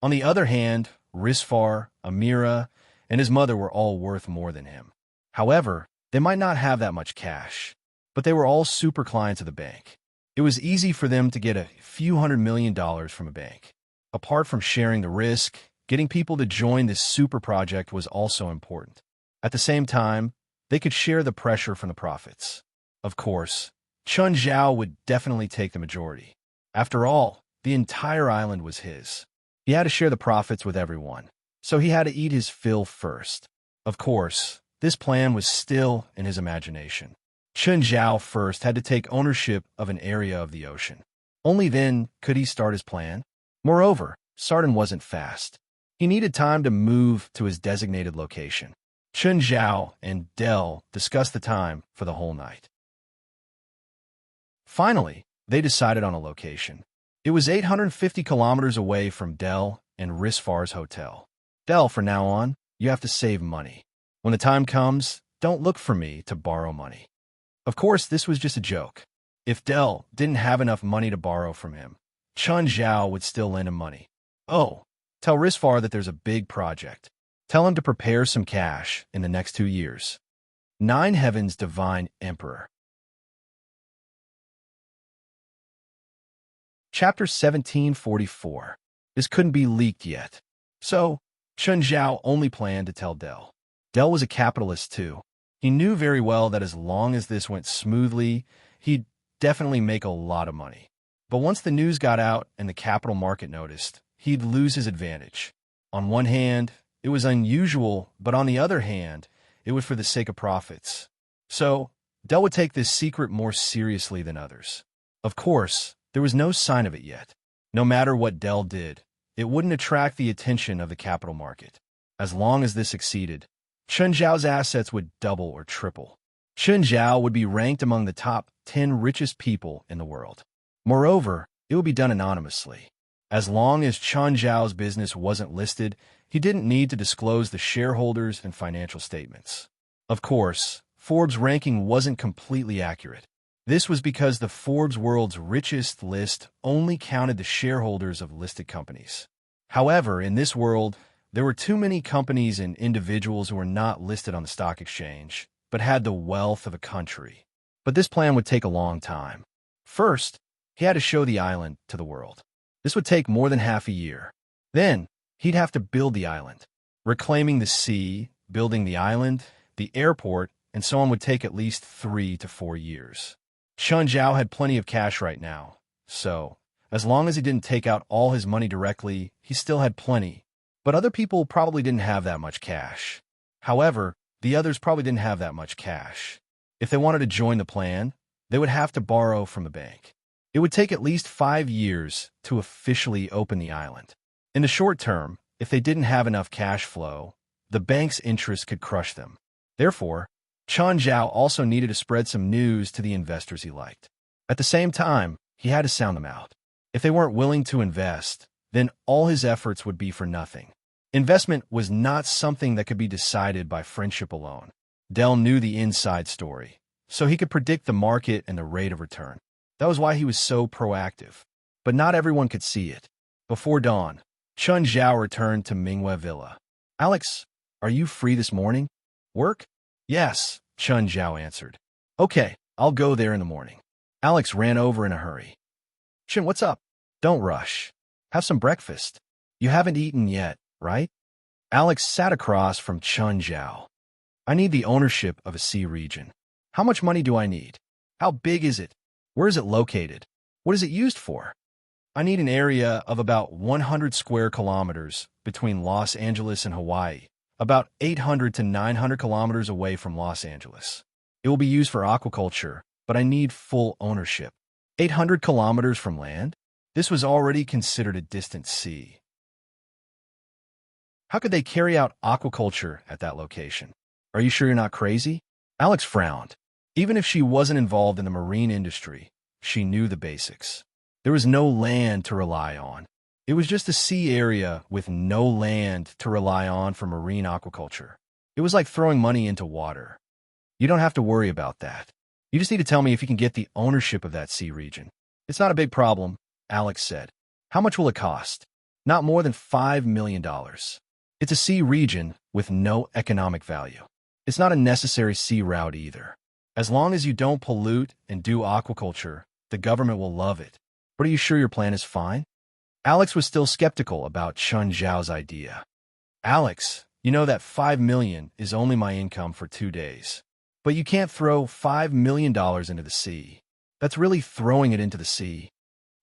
On the other hand, Risfar, Amira, and his mother were all worth more than him. However, they might not have that much cash, but they were all super clients of the bank. It was easy for them to get a few $100 million from a bank. Apart from sharing the risk, getting people to join this super project was also important. At the same time, they could share the pressure from the profits. Of course, Chun Zhao would definitely take the majority. After all, the entire island was his. He had to share the profits with everyone, so he had to eat his fill first. Of course, this plan was still in his imagination. Chun Zhao first had to take ownership of an area of the ocean. Only then could he start his plan. Moreover, Sardin wasn't fast. He needed time to move to his designated location. Chun Zhao and Dell discussed the time for the whole night. Finally, they decided on a location. It was 850 kilometers away from Dell and Risfar's hotel. Dell, from now on, you have to save money. When the time comes, don't look for me to borrow money. Of course, this was just a joke. If Dell didn't have enough money to borrow from him, Chun Zhao would still lend him money. Oh, tell Risfar that there's a big project. Tell him to prepare some cash in the next 2 years. Nine Heavens Divine Emperor. Chapter 1744. This couldn't be leaked yet. So, Chun Zhao only planned to tell Dell. Dell was a capitalist too. He knew very well that as long as this went smoothly, he'd definitely make a lot of money. But once the news got out and the capital market noticed, he'd lose his advantage. On one hand, it was unusual, but on the other hand, it was for the sake of profits. So, Dell would take this secret more seriously than others. Of course, there was no sign of it yet. No matter what Dell did, it wouldn't attract the attention of the capital market. As long as this succeeded, Chun Zhao's assets would double or triple. Chun Zhao would be ranked among the top 10 richest people in the world. Moreover, it would be done anonymously. As long as Chun Zhao's business wasn't listed, he didn't need to disclose the shareholders and financial statements. Of course, Forbes' ranking wasn't completely accurate. This was because the Forbes World's Richest list only counted the shareholders of listed companies. However, in this world, there were too many companies and individuals who were not listed on the stock exchange, but had the wealth of a country. But this plan would take a long time. First, he had to show the island to the world. This would take more than half a year. Then, he'd have to build the island. Reclaiming the sea, building the island, the airport, and so on would take at least 3 to 4 years. Chun Zhao had plenty of cash right now, so as long as he didn't take out all his money directly, he still had plenty. But other people probably didn't have that much cash. However, the others probably didn't have that much cash. If they wanted to join the plan, they would have to borrow from the bank. It would take at least 5 years to officially open the island. In the short term, if they didn't have enough cash flow, the bank's interest could crush them. Therefore, Chun Zhao also needed to spread some news to the investors he liked. At the same time, he had to sound them out. If they weren't willing to invest, then all his efforts would be for nothing. Investment was not something that could be decided by friendship alone. Dell knew the inside story, so he could predict the market and the rate of return. That was why he was so proactive. But not everyone could see it. Before dawn, Chun Zhao returned to Mingwei Villa. "Alex, are you free this morning? Work?" "Yes," Chun Zhao answered. "Okay, I'll go there in the morning." Alex ran over in a hurry. "Chun, what's up?" "Don't rush. Have some breakfast. You haven't eaten yet, right?" Alex sat across from Chun Zhao. "I need the ownership of a sea region. How much money do I need? How big is it? Where is it located? What is it used for?" "I need an area of about 100 square kilometers between Los Angeles and Hawaii, about 800 to 900 kilometers away from Los Angeles. It will be used for aquaculture, but I need full ownership." 800 kilometers from land? This was already considered a distant sea. How could they carry out aquaculture at that location? "Are you sure you're not crazy?" Alex frowned. Even if she wasn't involved in the marine industry, she knew the basics. There was no land to rely on. It was just a sea area with no land to rely on for marine aquaculture. It was like throwing money into water. "You don't have to worry about that. You just need to tell me if you can get the ownership of that sea region." "It's not a big problem," Alex said. "How much will it cost?" "Not more than $5 million. It's a sea region with no economic value. It's not a necessary sea route either. As long as you don't pollute and do aquaculture, the government will love it. But are you sure your plan is fine?" Alex was still skeptical about Chun Zhao's idea. "Alex, you know that $5 million is only my income for 2 days. But you can't throw $5 million into the sea. That's really throwing it into the sea.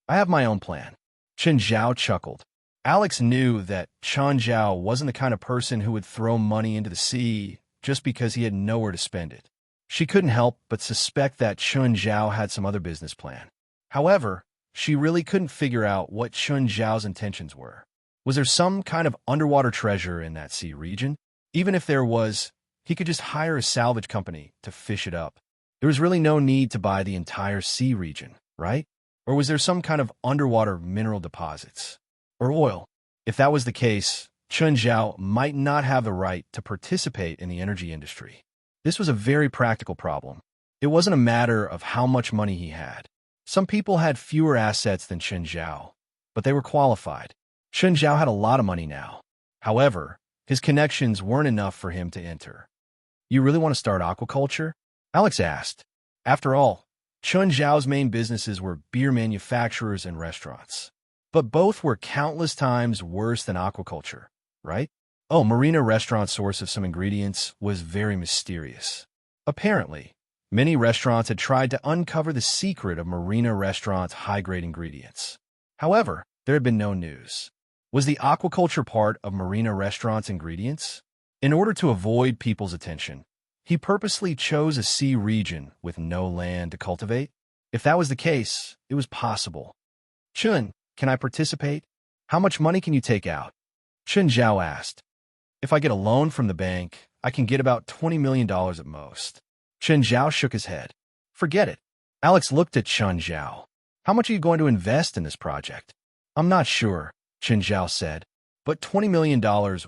I have my own plan." Chun Zhao chuckled. Alex knew that Chun Zhao wasn't the kind of person who would throw money into the sea just because he had nowhere to spend it. She couldn't help but suspect that Chun Zhao had some other business plan. However, she really couldn't figure out what Chun Zhao's intentions were. Was there some kind of underwater treasure in that sea region? Even if there was, he could just hire a salvage company to fish it up. There was really no need to buy the entire sea region, right? Or was there some kind of underwater mineral deposits? Or oil? If that was the case, Chun Zhao might not have the right to participate in the energy industry. This was a very practical problem. It wasn't a matter of how much money he had. Some people had fewer assets than Chen Zhao, but they were qualified. Chen Zhao had a lot of money now. However, his connections weren't enough for him to enter. You really want to start aquaculture? Alex asked. After all, Chen Zhao's main businesses were beer manufacturers and restaurants. But both were countless times worse than aquaculture, right? Oh, Marina Restaurant's source of some ingredients was very mysterious. Apparently, many restaurants had tried to uncover the secret of Marina Restaurant's high-grade ingredients. However, there had been no news. Was the aquaculture part of Marina Restaurant's ingredients? In order to avoid people's attention, he purposely chose a sea region with no land to cultivate. If that was the case, it was possible. Chun, can I participate? How much money can you take out? Chen Zhao asked. If I get a loan from the bank, I can get about $20 million at most. Chen Zhao shook his head. Forget it. Alex looked at Chen Zhao. How much are you going to invest in this project? I'm not sure, Chen Zhao said, but $20 million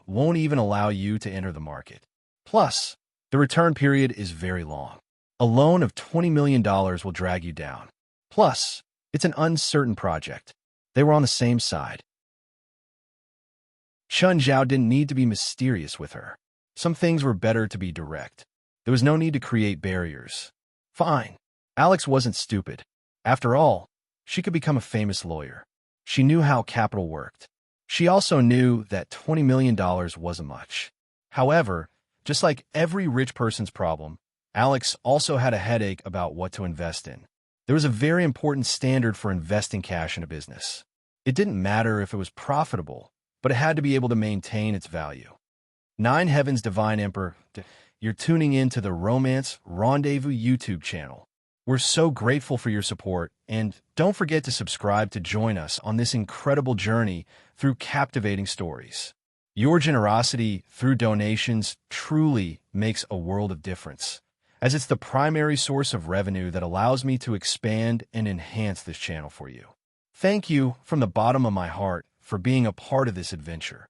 won't even allow you to enter the market. Plus, the return period is very long. A loan of $20 million will drag you down. Plus, it's an uncertain project. They were on the same side. Chen Zhao didn't need to be mysterious with her. Some things were better to be direct. There was no need to create barriers. Fine. Alex wasn't stupid. After all, she could become a famous lawyer. She knew how capital worked. She also knew that $20 million wasn't much. However, just like every rich person's problem, Alex also had a headache about what to invest in. There was a very important standard for investing cash in a business. It didn't matter if it was profitable, but it had to be able to maintain its value. Nine Heavens Divine Emperor, you're tuning in to the Romance Rendezvous YouTube channel. We're so grateful for your support, and don't forget to subscribe to join us on this incredible journey through captivating stories. Your generosity through donations truly makes a world of difference, as it's the primary source of revenue that allows me to expand and enhance this channel for you. Thank you from the bottom of my heart for being a part of this adventure.